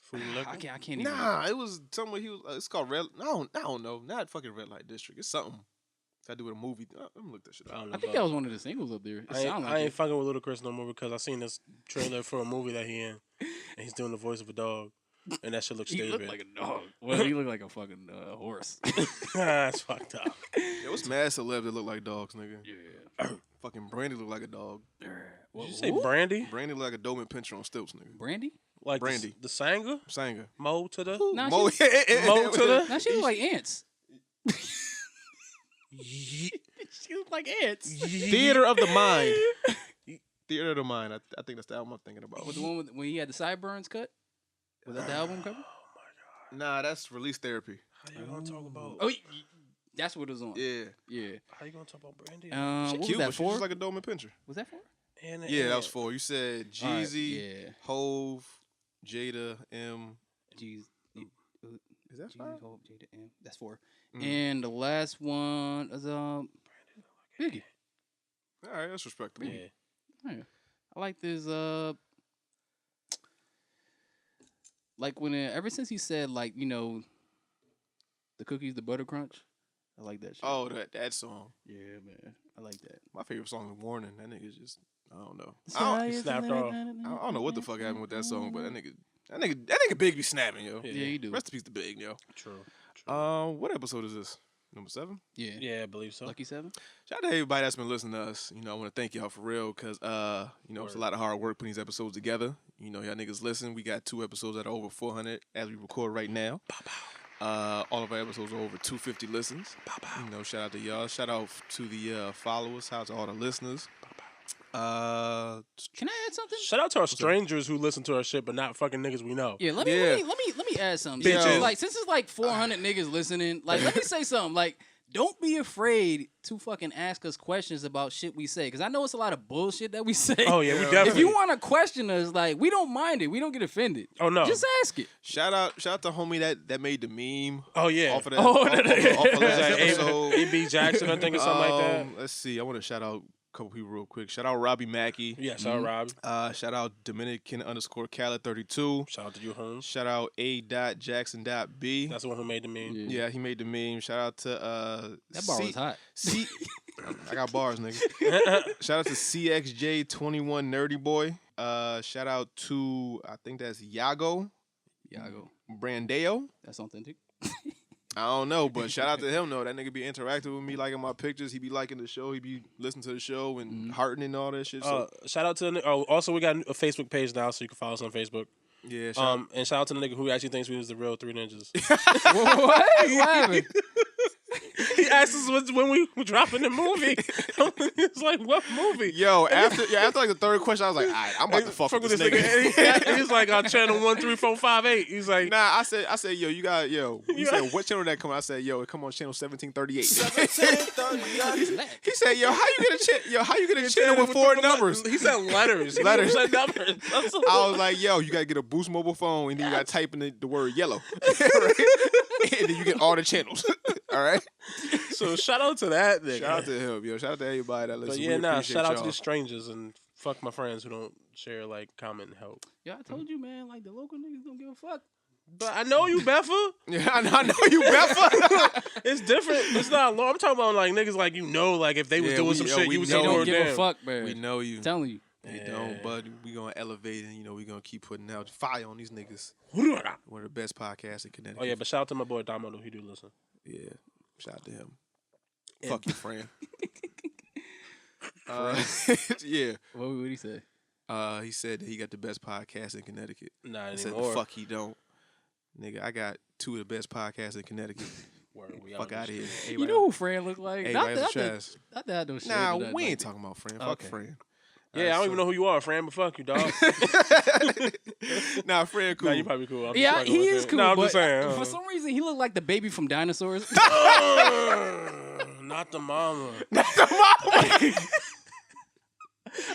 Speaker 3: Food and Liquor.
Speaker 6: I can't even.
Speaker 5: Nah, it was somewhere he was. It's called Red. No, I don't know. Not fucking Red Light District. It's something. Got to do with a movie. Let me look that shit
Speaker 3: I
Speaker 5: up.
Speaker 3: don't know.
Speaker 6: I think that was one of the singles up there. It
Speaker 3: I ain't,
Speaker 6: sound
Speaker 3: I
Speaker 6: like
Speaker 3: ain't
Speaker 6: it.
Speaker 3: fucking with Ludacris no more because I seen this trailer for a movie that he in, and he's doing the voice of a dog, and that shit looks
Speaker 6: He
Speaker 3: stupid.
Speaker 6: looked like a dog. Well, he looked like a fucking horse.
Speaker 3: That's fucked up.
Speaker 5: Yo, it's mad celebs that look like dogs, nigga.
Speaker 6: Yeah.
Speaker 5: Fucking Brandy look like a dog.
Speaker 3: Did you say Brandy?
Speaker 5: Brandy look like a Doberman Pinscher on stilts, nigga.
Speaker 6: Brandy?
Speaker 3: Like
Speaker 5: Brandy.
Speaker 3: the singer?
Speaker 5: Singer.
Speaker 3: Mo to the
Speaker 6: Nah,
Speaker 5: Mo,
Speaker 6: she,
Speaker 3: Mo to the.
Speaker 6: nah, she look like ants. She look like ants.
Speaker 5: Theater of the Mind. Theater of the Mind. I think that's the album I'm thinking about.
Speaker 6: Was the one when he had the sideburns cut? Was that the album cover?
Speaker 5: Nah, that's Release Therapy.
Speaker 3: How you gonna talk about?
Speaker 6: Oh, that's what it was on.
Speaker 5: Yeah.
Speaker 6: Yeah.
Speaker 3: How you gonna talk about Brandy?
Speaker 5: She
Speaker 6: What was
Speaker 5: cute,
Speaker 6: that
Speaker 5: but she's
Speaker 6: for?
Speaker 5: just like a Doberman Pinscher.
Speaker 6: Was that for?
Speaker 5: Yeah, that was 4. You said
Speaker 6: All right,
Speaker 5: Jeezy,
Speaker 6: yeah.
Speaker 5: Hove, Jada, M.
Speaker 6: Jeez.
Speaker 5: Is that
Speaker 6: G,
Speaker 5: 5?
Speaker 6: Hope, J to M. That's 4. And the last one is Biggie.
Speaker 5: All right, that's respectable.
Speaker 3: Yeah.
Speaker 6: Yeah. I like this. Like when ever since he said like the cookies, the butter crunch. I like that shit.
Speaker 5: Oh, that song.
Speaker 6: Yeah, man. I like that.
Speaker 5: My favorite song is Warning. That nigga's just, I don't know.
Speaker 3: He snapped off.
Speaker 5: I don't know what the fuck happened with that song, but that nigga Big be snapping, yo.
Speaker 6: Yeah, he do.
Speaker 5: Rest in peace to Big, yo.
Speaker 3: True.
Speaker 5: What episode is this? Number 7?
Speaker 6: Yeah.
Speaker 3: Yeah, I believe so.
Speaker 6: Lucky 7.
Speaker 5: Shout out to everybody that's been listening to us. I want to thank y'all for real, because it's a lot of hard work putting these episodes together. Y'all niggas listen. We got 2 episodes that are over 400 as we record right now. All of our episodes are over 250 listens. Shout out to y'all. Shout out to the followers. Shout out to all the listeners.
Speaker 6: Can I add something?
Speaker 3: Shout out to our strangers who listen to our shit, but not fucking niggas we know.
Speaker 6: Yeah, let me add something.
Speaker 3: Bitches.
Speaker 6: Like since it's like 400 niggas listening, like let me say something. Like don't be afraid to fucking ask us questions about shit we say, because I know it's a lot of bullshit that we say.
Speaker 3: Oh yeah, we definitely.
Speaker 6: If you want to question us, like we don't mind it. We don't get offended.
Speaker 3: Oh no,
Speaker 6: just ask it.
Speaker 5: Shout out to homie that made the meme.
Speaker 3: Oh yeah,
Speaker 5: off of that.
Speaker 6: Oh,
Speaker 5: off of last episode.
Speaker 3: A.B. Jackson, I think, or something like that.
Speaker 5: Let's see. I want to shout out a couple people real quick. Shout out Robbie Mackey.
Speaker 3: Yeah, shout out Rob.
Speaker 5: Shout out Dominican_Khaled32.
Speaker 3: Shout out to you, Holmes.
Speaker 5: Shout out A.Jackson.B.
Speaker 3: That's the one who made the meme.
Speaker 5: Yeah, he made the meme. Shout out to
Speaker 6: That bar was hot.
Speaker 5: I got bars, nigga. Shout out to CXJ21 Nerdy Boy. Shout out to, I think that's Yago Brandeo.
Speaker 6: That's authentic.
Speaker 5: I don't know, but shout out to him though. That nigga be interacting with me, liking my pictures. He be liking the show. He be listening to the show and hearting and all that shit. So
Speaker 3: Shout out to the also we got a Facebook page now, so you can follow us on Facebook.
Speaker 5: yeah,
Speaker 3: And shout out to the nigga who actually thinks we was the real 3 Ninjas.
Speaker 6: What happened?
Speaker 3: He asked us when we were dropping the movie. It's like, what movie?
Speaker 5: yo, after like the third question, I was like, all right, I'm about to fuck with this nigga.
Speaker 3: He's like on channel 1, 3, 4, 5, 8. He's like,
Speaker 5: Nah, I said, yo, you said what channel that come on? I said, yo, it come on channel 1738. He said, yo, how you get a channel with 4 numbers?
Speaker 3: He said letters.
Speaker 5: Letters.
Speaker 3: He said numbers.
Speaker 5: I was like, yo, you gotta get a Boost mobile phone and then you gotta type in the word yellow. Right? And then you get all the channels. All right?
Speaker 3: So shout out to that nigga.
Speaker 5: Shout out to him, yo. Shout out to everybody that listens.
Speaker 3: But yeah, shout out to the strangers and fuck my friends who don't share, like, comment, and help.
Speaker 6: Yeah, I told you, man. Like the local niggas don't give a fuck.
Speaker 3: But I know you, Beffa.
Speaker 5: Yeah, I know you, Beffa.
Speaker 3: It's different. It's not long. I'm talking about like niggas like like if they was doing some shit, you would
Speaker 6: They
Speaker 3: say,
Speaker 6: don't give a fuck, man.
Speaker 5: We know you.
Speaker 6: I'm telling you.
Speaker 5: They don't, but we gonna elevate and we gonna keep putting out fire on these niggas. One of the best podcasts in Connecticut.
Speaker 3: Oh yeah, but shout out to my boy Damo, he do listen.
Speaker 5: Yeah, shout out to him. Fuck you, friend. Yeah.
Speaker 6: What would he say?
Speaker 5: He said that he got the best podcast in Connecticut.
Speaker 3: Not
Speaker 5: I said,
Speaker 3: anymore.
Speaker 5: the fuck he don't. Nigga, I got 2 of the best podcasts in Connecticut. Fuck out of here.
Speaker 6: You know who Fran look like?
Speaker 5: Hey,
Speaker 6: Not
Speaker 5: right
Speaker 6: that I don't shit.
Speaker 5: Nah, we ain't talking about Fran. Fuck
Speaker 6: Okay.
Speaker 5: Fran.
Speaker 3: Yeah, I don't even know who you are, Fran, but fuck you, dog.
Speaker 5: Nah, Fran cool.
Speaker 3: Nah, you probably cool. I'm just
Speaker 6: Yeah,
Speaker 3: fucking
Speaker 6: he
Speaker 3: with
Speaker 6: is
Speaker 3: it.
Speaker 6: cool.
Speaker 3: No, I'm
Speaker 6: but
Speaker 3: just saying.
Speaker 6: for some reason, he looked like the baby from Dinosaurs.
Speaker 3: Not the mama.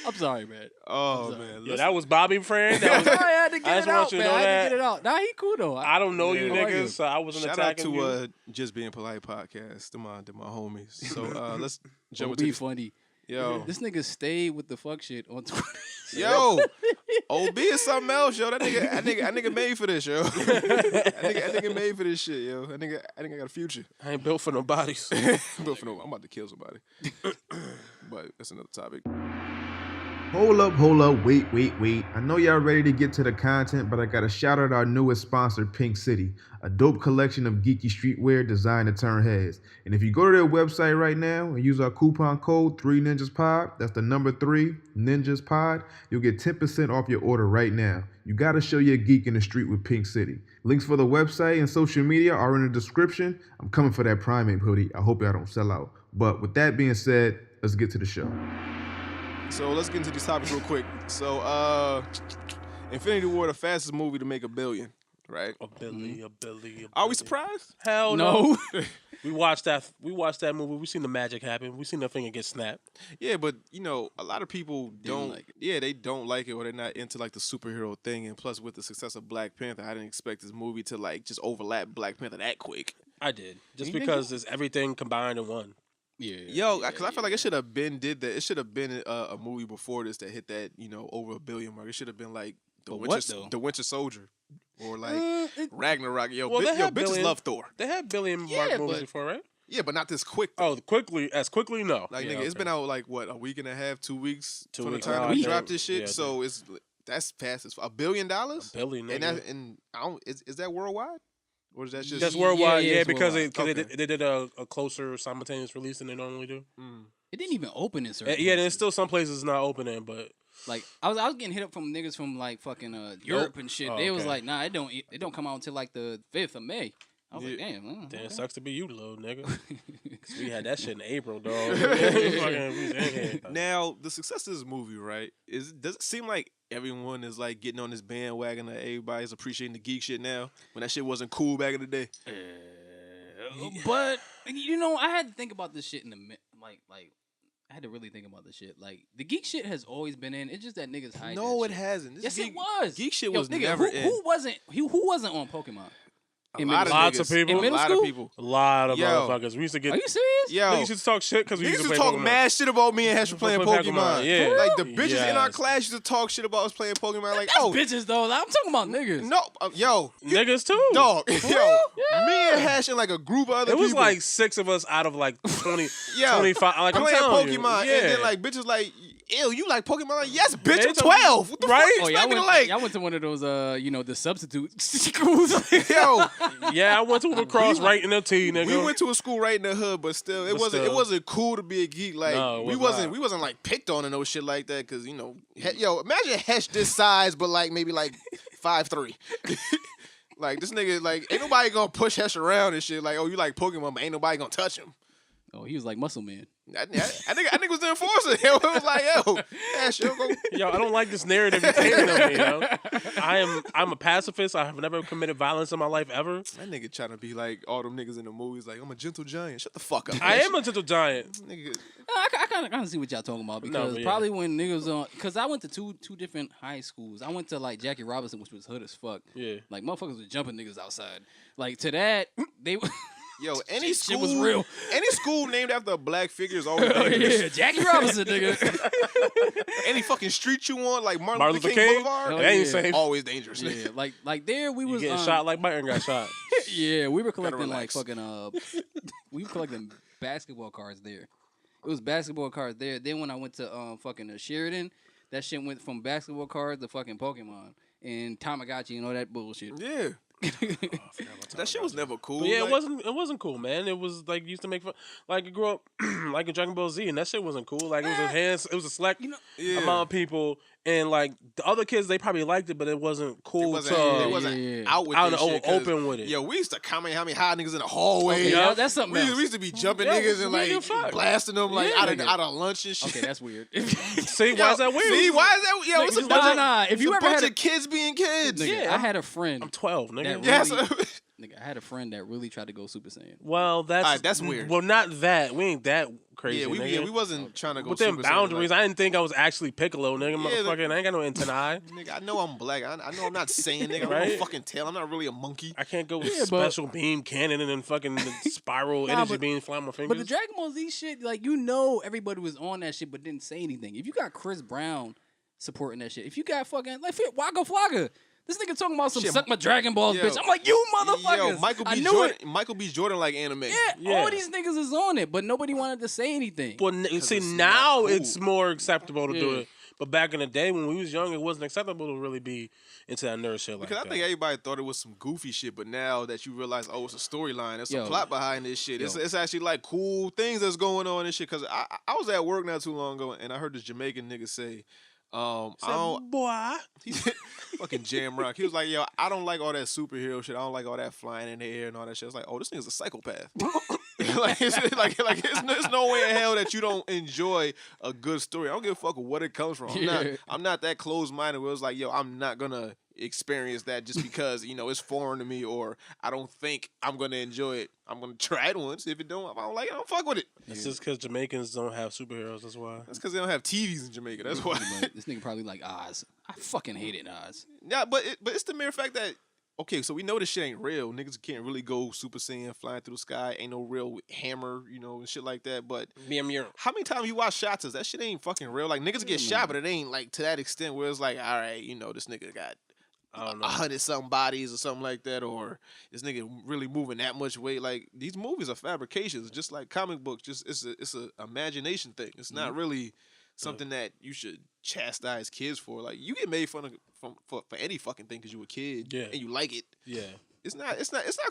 Speaker 6: I'm sorry, man.
Speaker 5: Oh, man.
Speaker 3: Yeah, that was Bobby, Fran. That was,
Speaker 6: I had to
Speaker 3: I
Speaker 6: get
Speaker 3: just
Speaker 6: it
Speaker 3: want
Speaker 6: out,
Speaker 3: you to
Speaker 6: man.
Speaker 3: know
Speaker 6: I had
Speaker 3: that.
Speaker 6: to get it out. Nah, he cool though.
Speaker 3: I don't know you
Speaker 5: Yeah.
Speaker 3: niggas, so I wasn't
Speaker 5: Shout out
Speaker 3: attacking
Speaker 5: to
Speaker 3: you.
Speaker 5: Just Being Polite podcast. To my homies. So let's jump
Speaker 6: Don't be
Speaker 5: into
Speaker 6: funny.
Speaker 5: yo.
Speaker 6: This nigga stayed with the fuck shit on Twitter.
Speaker 5: Yo, OB is something else, yo. That nigga made for this, yo. that nigga made for this shit, yo. That nigga got a future.
Speaker 3: I ain't built for no bodies.
Speaker 5: I'm about to kill somebody. But that's another topic.
Speaker 7: Hold up, wait. I know y'all ready to get to the content, but I gotta shout out our newest sponsor, Pink City, a dope collection of geeky streetwear designed to turn heads. And if you go to their website right now and use our coupon code 3NinjasPod, that's the number 3, NinjasPod, you'll get 10% off your order right now. You gotta show your geek in the street with Pink City. Links for the website and social media are in the description. I'm coming for that Primate hoodie. I hope y'all don't sell out. But with that being said, let's get to the show.
Speaker 5: So let's get into these topics real quick. So Infinity War, the fastest movie to make $1 billion, right?
Speaker 3: A billy.
Speaker 5: Are we surprised?
Speaker 3: Hell no. We watched that movie. We seen the magic happen. We seen the finger get snapped.
Speaker 5: Yeah, but you know, a lot of people don't
Speaker 6: like it.
Speaker 5: Yeah, they don't like it, or they're not into like the superhero thing. And plus, with the success of Black Panther, I didn't expect this movie to like just overlap Black Panther that quick.
Speaker 3: I did just
Speaker 6: You think
Speaker 3: because
Speaker 6: so?
Speaker 3: it's everything combined in one.
Speaker 6: Yeah.
Speaker 5: Yo, because I feel like it should have been did that. It should have been a movie before this that hit that over $1 billion mark. It should have been like
Speaker 6: But what, though?
Speaker 5: the Winter Soldier, or like
Speaker 3: It-
Speaker 5: Ragnarok. Yo,
Speaker 3: Well, they had
Speaker 5: bitches
Speaker 3: billion-
Speaker 5: love Thor.
Speaker 3: They had billion mark
Speaker 6: Yeah,
Speaker 3: movies
Speaker 6: but-
Speaker 3: before, right?
Speaker 5: Yeah, but not this quick.
Speaker 3: Oh, quickly no.
Speaker 5: Like
Speaker 3: Yeah,
Speaker 5: nigga, it's
Speaker 3: okay.
Speaker 5: been out like what, a week and a half, 2 weeks
Speaker 3: 2
Speaker 5: from
Speaker 3: weeks.
Speaker 5: the time
Speaker 3: Oh,
Speaker 5: that we
Speaker 3: I
Speaker 5: dropped
Speaker 3: think-
Speaker 5: this shit.
Speaker 3: yeah, I
Speaker 5: So that's fast as $1 billion.
Speaker 3: A billion,
Speaker 5: and
Speaker 3: nigga.
Speaker 5: I don't is that worldwide, or is that just
Speaker 3: That's worldwide,
Speaker 6: yeah,
Speaker 3: yeah,
Speaker 6: it's
Speaker 3: because
Speaker 6: worldwide.
Speaker 3: they did a closer simultaneous release than they normally do.
Speaker 6: It didn't even open in certain
Speaker 3: Yeah, there's
Speaker 6: places.
Speaker 3: still some places not opening, but
Speaker 6: Like I was getting hit up from niggas from like fucking Europe and shit.
Speaker 3: Oh,
Speaker 6: They was
Speaker 3: okay.
Speaker 6: like, nah, it don't come out until like the 5th of May. I was like, damn.
Speaker 3: damn, it sucks to be you, little nigga. 'Cause we had that shit in April, dog. Fucking, we was in here.
Speaker 5: Now the success of this movie, right? Does it seem like everyone is like getting on this bandwagon that everybody's appreciating the geek shit now when that shit wasn't cool back in the day?
Speaker 6: But I had to think about this shit in the like I had to really think about this shit. Like the geek shit has always been in. It's just that niggas hide.
Speaker 5: No,
Speaker 6: that
Speaker 5: it
Speaker 6: shit.
Speaker 5: hasn't. This
Speaker 6: Yes,
Speaker 5: geek,
Speaker 6: it was.
Speaker 5: Geek shit
Speaker 6: Yo,
Speaker 5: was
Speaker 6: nigga,
Speaker 5: never
Speaker 6: who,
Speaker 5: in.
Speaker 6: who wasn't on Pokemon? In
Speaker 5: lot
Speaker 6: middle
Speaker 3: Lots
Speaker 5: niggas.
Speaker 3: of people.
Speaker 6: In middle
Speaker 5: A lot
Speaker 6: school?
Speaker 5: of people.
Speaker 3: A lot of
Speaker 5: Yo.
Speaker 3: motherfuckers. We used to get
Speaker 6: Are you serious?
Speaker 5: Yo,
Speaker 3: niggas used to talk shit because we
Speaker 5: niggas
Speaker 3: used
Speaker 5: used
Speaker 3: to
Speaker 5: to
Speaker 3: play
Speaker 5: talk
Speaker 3: Pokemon.
Speaker 5: mad shit about me and Hash for playing Pokemon.
Speaker 3: Yeah.
Speaker 5: Like the bitches in our
Speaker 3: Yes.
Speaker 5: class used to talk shit about us playing Pokemon. Like,
Speaker 6: That's
Speaker 5: oh,
Speaker 6: bitches though. I'm talking about niggas.
Speaker 5: no, yo,
Speaker 3: Niggas too.
Speaker 5: dog, yo, me and Hash and like a group of other
Speaker 3: It was
Speaker 5: people.
Speaker 3: like 6 of us out of like 20,
Speaker 5: Yo,
Speaker 3: 25. Like I'm
Speaker 5: playing
Speaker 3: telling
Speaker 5: Pokemon,
Speaker 3: you. Yeah.
Speaker 5: and then like bitches like, ew, you like Pokemon? Like, yes, bitch,
Speaker 3: Yeah,
Speaker 5: I'm 12. What the
Speaker 3: right?
Speaker 5: fuck you
Speaker 6: Oh,
Speaker 5: expect me to
Speaker 6: y'all
Speaker 5: like?
Speaker 6: went to one of those, the substitute schools.
Speaker 5: Yo,
Speaker 3: yeah, I went to a cross right in the T, nigga.
Speaker 5: we went to a school right in the hood, but still, it wasn't cool to be a geek. Like
Speaker 3: No, it
Speaker 5: we
Speaker 3: was
Speaker 5: wasn't
Speaker 3: not.
Speaker 5: we wasn't like picked on and no shit like that. Cause yo, imagine Hesh this size, but like maybe like 5'3". Like this nigga, like ain't nobody gonna push Hesh around and shit. Like, oh, you like Pokemon, but ain't nobody gonna touch him.
Speaker 6: Oh, he was like Muscle Man.
Speaker 5: I think was the enforcer. It was like, yo, Hesh, yo, go.
Speaker 3: Yo, I don't like this narrative you're taking of me, yo. I'm a pacifist. I have never committed violence in my life ever.
Speaker 5: That nigga trying to be like all them niggas in the movies. Like, I'm a gentle giant. Shut the fuck up.
Speaker 3: I
Speaker 5: Hesh.
Speaker 3: am a gentle giant.
Speaker 5: Nigga.
Speaker 6: I kind of see what y'all talking about because
Speaker 3: but yeah.
Speaker 6: probably when niggas on, because I went to two different high schools. I went to like Jackie Robinson, which was hood as fuck.
Speaker 3: Yeah.
Speaker 6: Like motherfuckers was jumping niggas outside. Like to that they.
Speaker 5: Yo, any
Speaker 6: Shit
Speaker 5: school
Speaker 6: was real.
Speaker 5: Any school named after a black figure is always
Speaker 6: Oh,
Speaker 5: dangerous.
Speaker 6: yeah, Jackie Robinson, nigga.
Speaker 5: Any fucking street you want, like Martin
Speaker 3: Martin
Speaker 5: Luther
Speaker 3: Luther
Speaker 5: King
Speaker 3: King?
Speaker 5: Boulevard,
Speaker 6: Hell
Speaker 3: That ain't
Speaker 6: yeah.
Speaker 3: safe.
Speaker 5: always dangerous.
Speaker 6: Yeah, like there we
Speaker 3: You
Speaker 6: was
Speaker 3: getting shot like Martin got shot.
Speaker 6: Yeah, we were collecting like
Speaker 5: relax.
Speaker 6: fucking we were collecting basketball cards there. It was basketball cards there. Then when I went to fucking Sheridan, that shit went from basketball cards to fucking Pokemon and Tamagotchi and all that bullshit.
Speaker 5: Yeah, that shit was never cool.
Speaker 3: But yeah,
Speaker 5: like,
Speaker 3: it wasn't cool, man. It was like used to make fun. Like you grew up like in Dragon Ball Z, and that shit wasn't cool. Like it was a select
Speaker 5: Yeah.
Speaker 3: amount of people, and like the other kids, they probably liked it, but it wasn't cool
Speaker 5: it wasn't
Speaker 6: yeah.
Speaker 5: out with
Speaker 3: out
Speaker 5: this
Speaker 3: in the
Speaker 5: shit, 'cause,
Speaker 3: open with it.
Speaker 5: Yo, we used to Kamehameha niggas in the hallway.
Speaker 6: Okay,
Speaker 3: Yeah.
Speaker 6: yeah, that's something else.
Speaker 5: We used to be jumping
Speaker 3: Yeah,
Speaker 5: niggas and
Speaker 3: we give a
Speaker 5: like
Speaker 3: fuck.
Speaker 5: blasting them like
Speaker 6: Yeah,
Speaker 5: out of
Speaker 6: nigga.
Speaker 5: lunch and shit.
Speaker 6: Okay, that's weird.
Speaker 3: See, why is that weird?
Speaker 5: See, why is that? Yo, it's a
Speaker 6: Nah,
Speaker 5: bunch of
Speaker 6: nah, if
Speaker 5: it's
Speaker 6: you
Speaker 5: a
Speaker 6: ever
Speaker 5: bunch
Speaker 6: had a-
Speaker 5: of kids being kids.
Speaker 6: Nigga,
Speaker 3: Yeah,
Speaker 6: I had a friend.
Speaker 3: I'm 12, nigga.
Speaker 6: That
Speaker 5: Yes.
Speaker 6: really- Nigga, I had a friend that really tried to go Super Saiyan.
Speaker 3: Well, that's
Speaker 5: Alright, that's weird.
Speaker 3: Well, not that. We ain't that crazy.
Speaker 5: Yeah,
Speaker 3: nigga.
Speaker 5: we wasn't trying to go
Speaker 3: Within
Speaker 5: Super Saiyan,
Speaker 3: boundaries.
Speaker 5: like-
Speaker 3: I didn't think I was actually Piccolo, nigga.
Speaker 5: Yeah,
Speaker 3: Motherfucker, I ain't got no antennae.
Speaker 5: Nigga, I know I'm black. I know I'm not saying nigga. I'm
Speaker 3: Right?
Speaker 5: no fucking tail. I'm not really a monkey.
Speaker 3: I can't go with
Speaker 6: Yeah, but-
Speaker 3: special beam cannon and then fucking the spiral
Speaker 6: Nah,
Speaker 3: energy
Speaker 6: but-
Speaker 3: beam flying my fingers.
Speaker 6: But the Dragon Ball Z shit, like everybody was on that shit, but didn't say anything. If you got Chris Brown supporting that shit, if you got fucking like Waka Flocka, this nigga talking about some
Speaker 5: Shit,
Speaker 6: suck my Dragon Balls,
Speaker 5: yo,
Speaker 6: bitch. I'm like, you motherfuckers.
Speaker 5: Yo, Michael
Speaker 6: I
Speaker 5: B.
Speaker 6: knew
Speaker 5: Jordan.
Speaker 6: it.
Speaker 5: Michael B. Jordan like anime.
Speaker 6: Yeah, all these niggas is on it, but nobody wanted to say anything.
Speaker 3: Well, see,
Speaker 5: it's
Speaker 3: now
Speaker 5: not cool.
Speaker 3: it's more acceptable to do
Speaker 6: Yeah.
Speaker 3: it. But back in the day when we was young, it wasn't acceptable to really be into that nerd shit like
Speaker 5: Because I
Speaker 3: that.
Speaker 5: think everybody thought it was some goofy shit, but now that you realize, oh, it's a storyline, there's some
Speaker 6: Yo.
Speaker 5: plot behind this shit.
Speaker 6: Yo.
Speaker 5: It's actually like cool things that's going on and shit. Because I was at work not too long ago, and I heard this Jamaican nigga say, I don't,
Speaker 3: boy.
Speaker 5: he said, fucking Jam Rock. He was like, yo, I don't like all that superhero shit. I don't like all that flying in the air and all that shit. It's like, oh, this nigga's a psychopath. like, there's no way in hell that you don't enjoy a good story. I don't give a fuck what it comes from.
Speaker 6: Yeah.
Speaker 5: I'm not that closed minded where it's like, yo, I'm not gonna experience that just because it's foreign to me, or I don't think I'm gonna enjoy it. I'm gonna try it once. If I don't like it, I don't fuck with it.
Speaker 3: It's just because Jamaicans don't have superheroes. That's why.
Speaker 5: That's because they don't have TVs in Jamaica. That's why.
Speaker 6: This nigga probably like Oz. I fucking hated Oz.
Speaker 5: Yeah, but it's the mere fact that okay, so we know this shit ain't real. Niggas can't really go Super Saiyan flying through the sky. Ain't no real hammer, and shit like that. But how many times you watch shots? That shit ain't fucking real. Like niggas get shot, but it ain't like to that extent where it's like, all right, this nigga got 100-something bodies or something like that, or this nigga really moving that much weight. Like these movies are fabrications, just like comic books. Just it's a imagination thing. It's not really something that you should chastise kids for. Like you get made fun of for any fucking thing because you a kid and you like it.
Speaker 3: Yeah,
Speaker 5: it's not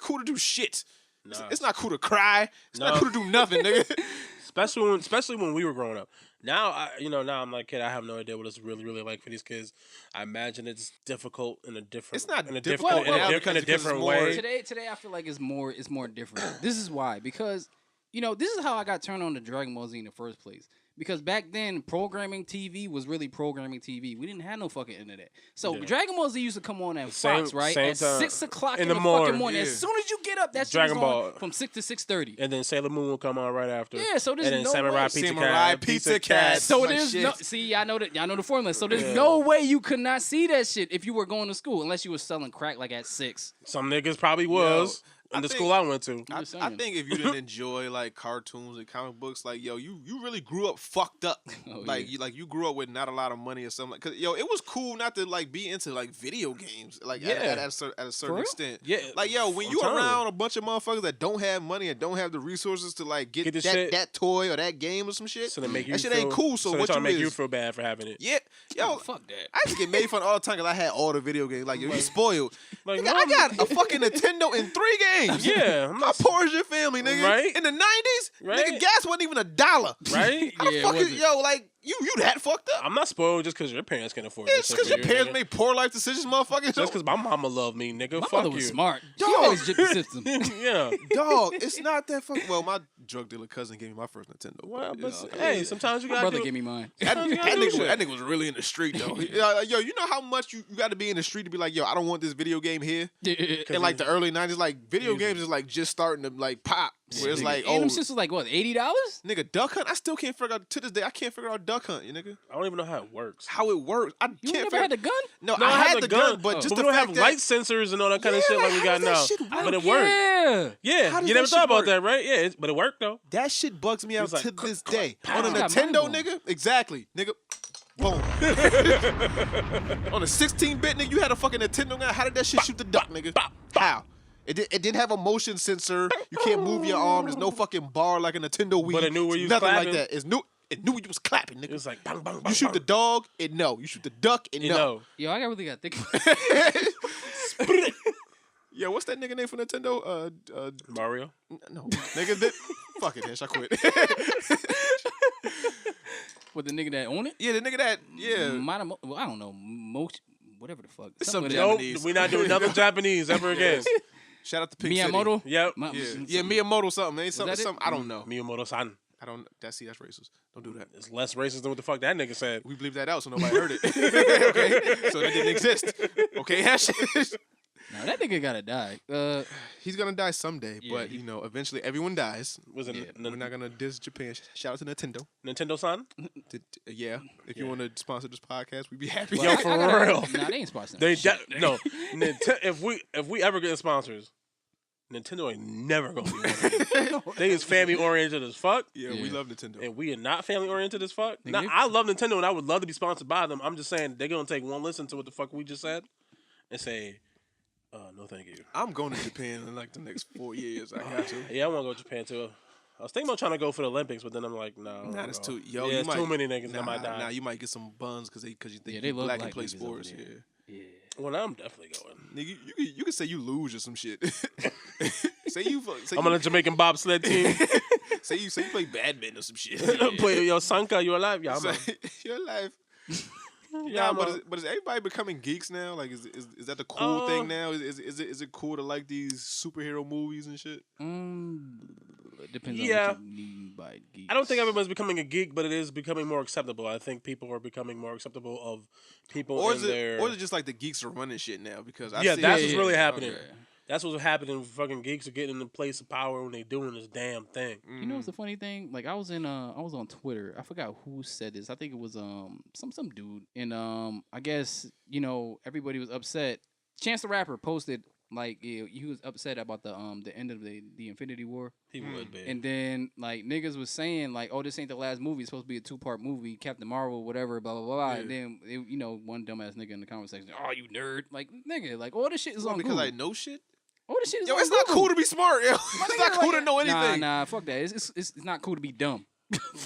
Speaker 5: cool to do shit. Nah. It's not cool to cry. It's not cool to do nothing, nigga.
Speaker 3: Especially when we were growing up. Now now I'm like, kid, I have no idea what it's really, really like for these kids. I imagine it's difficult in a different.
Speaker 5: It's not
Speaker 3: in a
Speaker 5: difficult
Speaker 3: in a different way.
Speaker 6: Today I feel like it's more different. This is why, because this is how I got turned on to Dragon Ball Z in the first place. Because back then, programming TV was really programming TV. We didn't have no fucking internet. So Dragon Ball Z used to come on at Fox, right? At 6 o'clock in the fucking morning. Yeah. As soon as you get up, that's Dragon Ball from 6 to 6:30.
Speaker 3: And then Sailor Moon will come on right after.
Speaker 6: Yeah, so there's
Speaker 3: and then
Speaker 6: no
Speaker 3: Samurai
Speaker 6: way.
Speaker 3: Pizza Cat.
Speaker 6: So there's no. See, y'all know the formula. So there's no way you could not see that shit if you were going to school, unless you were selling crack like at 6.
Speaker 3: Some niggas probably was. In the school I went to.
Speaker 5: I think if you didn't enjoy like cartoons and comic books, like you really grew up fucked up. You grew up with not a lot of money or something. Cause it was cool not to like be into like video games at a certain extent.
Speaker 3: Yeah,
Speaker 5: like when you around a bunch of motherfuckers that don't have money and don't have the resources to like get that toy or that game or some shit,
Speaker 3: so that
Speaker 5: shit ain't cool. So what you
Speaker 3: make you feel bad for having it?
Speaker 5: Yeah,
Speaker 6: fuck that.
Speaker 5: I used to get made fun all the time because I had all the video games. Like you spoiled. Like nigga, I got a fucking Nintendo in 3 games.
Speaker 3: Yeah,
Speaker 5: how poor is your family, nigga?
Speaker 3: Right?
Speaker 5: In the 90s,
Speaker 3: right?
Speaker 5: Nigga, gas wasn't even $1.
Speaker 3: Right?
Speaker 5: How the fuck is you that fucked up?
Speaker 3: I'm not spoiled just because your parents can afford it.
Speaker 5: It's because your parents make poor life decisions, motherfucker.
Speaker 3: Just because my mama loved me, nigga.
Speaker 6: My
Speaker 3: fuck
Speaker 6: mother
Speaker 3: you.
Speaker 6: was smart. She always jipped the system.
Speaker 3: Yeah.
Speaker 5: Dog, it's not that fucking. Well, my drug dealer cousin gave me my first Nintendo.
Speaker 3: Well, but hey, sometimes you got
Speaker 6: to. My brother gave me mine.
Speaker 5: That nigga was really in the street, though. You know how much you got to be in the street to be like, I don't want this video game here? In like the early 90s, like video games is like just starting to like pop. Where it's like,
Speaker 6: and them shits was like, what, $80?
Speaker 5: Nigga, Duck Hunt? I still can't figure out, to this day, I can't figure out Duck Hunt, you nigga.
Speaker 3: I don't even know how it works.
Speaker 5: How it works.
Speaker 6: You never had the gun?
Speaker 5: No, I had the gun, but just
Speaker 3: we don't have light sensors and all that kind of shit like we got now. But it worked. Yeah, you never thought about that, right? Yeah, but it worked, though.
Speaker 5: That shit bugs me out to this day. On a Nintendo, nigga? Exactly, nigga. Boom. On a 16-bit, nigga, you had a fucking Nintendo gun. How did that shit shoot the duck, nigga? How? It didn't have a motion sensor. You can't move your arm. There's no fucking bar like a Nintendo Wii.
Speaker 3: But it knew where you was
Speaker 5: nothing
Speaker 3: clapping.
Speaker 5: like that. It knew you was clapping, nigga.
Speaker 3: It was like bang, bang, bang.
Speaker 5: You shoot the dog, it know. You shoot the duck, it know.
Speaker 6: Yo, I really got to think about it.
Speaker 5: Yo, what's that nigga name for Nintendo?
Speaker 3: Mario?
Speaker 5: No, nigga. Fuck it, Ash. I quit.
Speaker 6: With the nigga that own it?
Speaker 5: Yeah, the nigga that,
Speaker 6: Well, I don't know. Whatever the fuck.
Speaker 5: Some
Speaker 3: Japanese. We're not doing nothing Japanese ever again.
Speaker 5: Shout out to Pink
Speaker 6: Miyamoto?
Speaker 5: City.
Speaker 3: Yep.
Speaker 5: Yeah, Miyamoto something. Ain't something. I don't know.
Speaker 3: Miyamoto-san.
Speaker 5: I don't. That's racist. Don't do that.
Speaker 3: It's less racist than what the fuck that nigga said.
Speaker 5: We bleeped that out so nobody heard it. Okay, so that didn't exist. Okay, Ash.
Speaker 6: No, that nigga gotta die.
Speaker 5: He's gonna die someday, but eventually everyone dies.
Speaker 3: We're
Speaker 5: not gonna diss Japan. Shout out to Nintendo.
Speaker 3: Nintendo-san?
Speaker 5: Yeah, if you want to sponsor this podcast, we'd be happy.
Speaker 3: Yo, for real.
Speaker 6: Nah, they ain't sponsoring.
Speaker 3: No, if we ever get sponsors, Nintendo ain't never gonna be one of them. They is family oriented as fuck.
Speaker 5: Yeah, we love Nintendo,
Speaker 3: and we are not family oriented as fuck. Now, I love Nintendo, and I would love to be sponsored by them. I'm just saying they're gonna take one listen to what the fuck we just said and say, no, thank you.
Speaker 5: I'm going to Japan in like the next 4 years. I got to.
Speaker 3: Yeah, I want to go to Japan too. I was thinking about trying to go for the Olympics, but then I'm like, no.
Speaker 5: Nah, that's too. Yo,
Speaker 3: yeah, it's too many niggas that might die.
Speaker 5: Nah, you might get some buns because you think
Speaker 6: they
Speaker 5: you
Speaker 6: look
Speaker 5: black
Speaker 6: like
Speaker 5: and play
Speaker 6: niggas
Speaker 5: sports.
Speaker 6: over there.
Speaker 5: Yeah.
Speaker 3: Well, I'm definitely going.
Speaker 5: Nigga, you could say you lose or some shit. say
Speaker 3: I'm on a Jamaican bobsled team.
Speaker 5: say you play badminton or some shit.
Speaker 3: Play your Sanka, you alive? Yeah, I'm
Speaker 5: you're alive.
Speaker 3: Yeah,
Speaker 5: but is everybody becoming geeks now? Like, is that the cool thing now? Is it cool to like these superhero movies and shit?
Speaker 6: It depends on what you by geeks.
Speaker 3: I don't think everyone's becoming a geek, but it is becoming more acceptable. I think people are becoming more acceptable of people
Speaker 5: Or
Speaker 3: in their...
Speaker 5: or is it just like the geeks are running shit now? Because
Speaker 3: that's what's really happening. Okay. That's what's happening. Fucking geeks are getting in the place of power when they doing this damn thing.
Speaker 6: You know what's the funny thing? Like I was on Twitter. I forgot who said this. I think it was some dude. And I guess everybody was upset. Chance the Rapper posted like he was upset about the end of the Infinity War.
Speaker 3: He would be.
Speaker 6: And then like niggas was saying like, oh, this ain't the last movie. It's supposed to be a 2-part movie. Captain Marvel, whatever, blah blah blah. Yeah. And then one dumbass nigga in the comment section, oh, you nerd, like nigga, like all this shit is on
Speaker 5: because
Speaker 6: Google.
Speaker 5: I know shit.
Speaker 6: All this shit is
Speaker 5: yo,
Speaker 6: on
Speaker 5: it's
Speaker 6: Google.
Speaker 5: not cool to be smart, yo. It's not cool to know anything.
Speaker 6: Nah, fuck that. It's not cool to be dumb.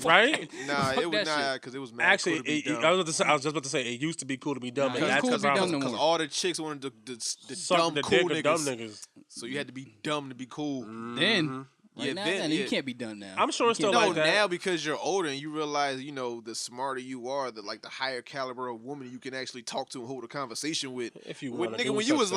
Speaker 3: Right?
Speaker 5: Nah, it was not because it was mad.
Speaker 3: Actually,
Speaker 5: cool to be dumb.
Speaker 3: I was just about to say it used to be cool to be dumb.
Speaker 6: Nah,
Speaker 3: That's
Speaker 6: cool
Speaker 3: the problem.
Speaker 6: because
Speaker 5: all the chicks wanted the
Speaker 3: Suck
Speaker 5: dumb
Speaker 3: the
Speaker 5: cool
Speaker 3: dick of dumb niggas.
Speaker 5: So you had to be dumb to be cool.
Speaker 6: Then. Right now, you can't be done now.
Speaker 3: I'm sure it's still like that.
Speaker 5: Now because you're older and you realize, the smarter you are, the higher caliber of woman you can actually talk to and hold a conversation with.
Speaker 3: If you want
Speaker 5: nigga, when you was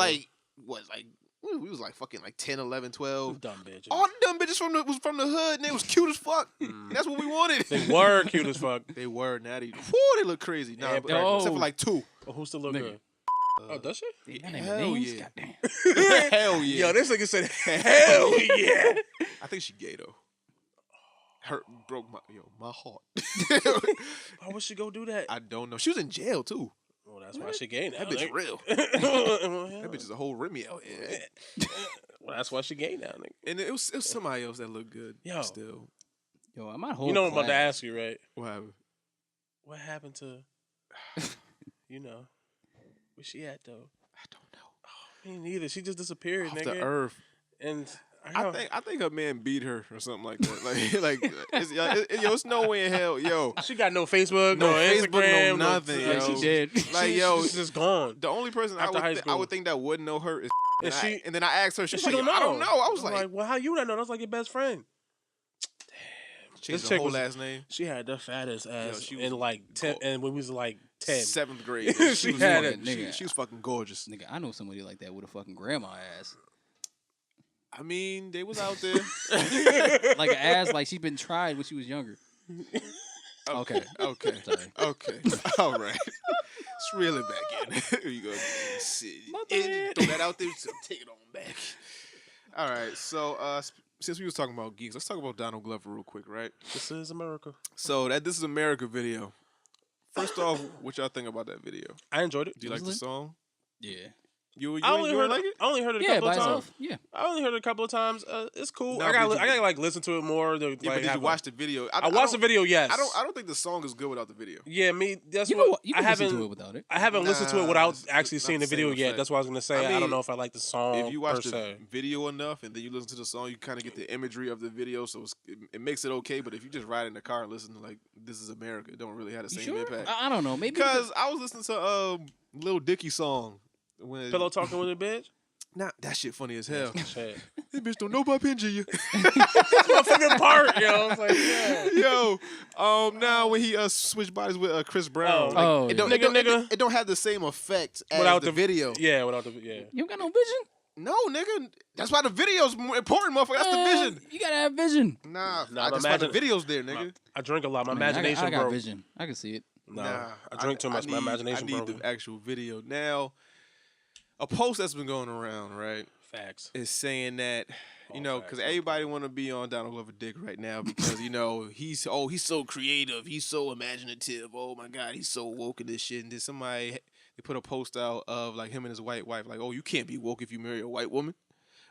Speaker 5: we was like fucking 10, 11, 12.
Speaker 3: Dumb bitches.
Speaker 5: All the dumb bitches was from the hood and they was cute as fuck. And that's what we wanted.
Speaker 3: They were cute as fuck.
Speaker 5: They were natty. Whoo, they look crazy. Nah, but, except for 2.
Speaker 3: Oh, who still look good? Oh, does she?
Speaker 6: Yeah,
Speaker 5: hell yeah.
Speaker 6: Goddamn.
Speaker 5: Hell yeah.
Speaker 3: Yo, this nigga said hell yeah.
Speaker 5: I think she gay though. Hurt broke my heart.
Speaker 3: Why would she go do that?
Speaker 5: I don't know. She was in jail too.
Speaker 3: Well, that's why she gay now.
Speaker 5: That bitch real. That bitch is a whole Remy out here.
Speaker 3: Well, that's why she gay now, nigga.
Speaker 5: And it was somebody else that looked good.
Speaker 3: Yo.
Speaker 5: Still.
Speaker 6: Yo, I might hold.
Speaker 3: You know what I'm about to ask you, right?
Speaker 5: What happened?
Speaker 3: What happened to, where she at though?
Speaker 5: I don't know.
Speaker 3: Oh, me neither. She just disappeared,
Speaker 5: Off
Speaker 3: nigga.
Speaker 5: the earth.
Speaker 3: And
Speaker 5: I think her man beat her or something like that. It's no way in hell, yo.
Speaker 3: She got no Facebook,
Speaker 5: no
Speaker 3: Instagram,
Speaker 5: no nothing.
Speaker 3: No,
Speaker 5: yo.
Speaker 6: She did.
Speaker 3: She's just gone.
Speaker 5: The only person I would think that would know her is. And then I asked her, she's like,
Speaker 3: don't know.
Speaker 5: I don't know. I was like,
Speaker 3: well, how you not know? That's like your best friend.
Speaker 5: Changed her whole last name.
Speaker 3: She had the fattest ass
Speaker 5: she was
Speaker 3: in 10, and when we was 10.
Speaker 5: 7th grade.
Speaker 3: She had it.
Speaker 5: She was fucking gorgeous.
Speaker 6: Nigga, I know somebody like that with a fucking grandma ass.
Speaker 5: I mean, they was out there.
Speaker 6: Like an ass like she been tried when she was younger. Okay.
Speaker 5: Sorry. Okay. All right. Let's reel it back in. Here you go. Throw that out there. So take it on back. All right. So, since we was talking about geeks, let's talk about Donald Glover real quick, right?
Speaker 3: This is America.
Speaker 5: So, This Is America video. First off, what y'all think about that video?
Speaker 3: I enjoyed it.
Speaker 5: Do you like the song?
Speaker 6: Yeah.
Speaker 3: I only heard it a couple of times.
Speaker 6: Yeah.
Speaker 3: I only heard it a couple of times. It's cool.
Speaker 5: Now,
Speaker 3: I gotta listen to it more. But
Speaker 5: did you watch the video?
Speaker 3: I watched the video. Yes.
Speaker 5: I don't think the song is good without the video.
Speaker 3: Yeah, me. That's
Speaker 6: you
Speaker 3: what
Speaker 6: you
Speaker 3: I haven't.
Speaker 6: Listen to it without it.
Speaker 3: I haven't listened to it without actually
Speaker 5: not
Speaker 3: seeing the video yet.
Speaker 5: effect.
Speaker 3: That's what I was gonna say. I don't know if I like the song.
Speaker 5: If you watch
Speaker 3: per
Speaker 5: the
Speaker 3: se.
Speaker 5: video enough and then you listen to the song, you kind of get the imagery of the video, so it makes it okay. But if you just ride in the car and listen to This Is America, it don't really have the same impact.
Speaker 6: I don't know. Maybe
Speaker 5: because I was listening to Lil Dicky song. When
Speaker 3: Pillow talking with a bitch?
Speaker 5: Nah, that shit funny as hell.
Speaker 3: Shit.
Speaker 5: That bitch don't know about Pinja.
Speaker 3: That's my favorite part, yo. It's like, yeah.
Speaker 5: Yo, now when he switched bodies with Chris Brown,
Speaker 3: it
Speaker 5: don't have the same effect as
Speaker 3: without
Speaker 5: the video.
Speaker 3: Yeah, without the yeah.
Speaker 6: You don't got no vision?
Speaker 5: No, nigga. That's why the video's more important, motherfucker. That's the vision.
Speaker 6: You gotta have vision.
Speaker 5: Nah, that's why the video's there, nigga.
Speaker 3: I drink a lot. My imagination
Speaker 6: I got
Speaker 3: broke.
Speaker 6: vision. I can see it.
Speaker 3: Nah, I drink too much. My imagination broke.
Speaker 5: I need the actual video. Now, a post that's been going around, right?
Speaker 3: Facts.
Speaker 5: Is saying that, because everybody want to be on Donald Glover dick right now because, he's so creative. He's so imaginative. Oh, my God, he's so woke in this shit. And then they put a post out of, him and his white wife, oh, you can't be woke if you marry a white woman.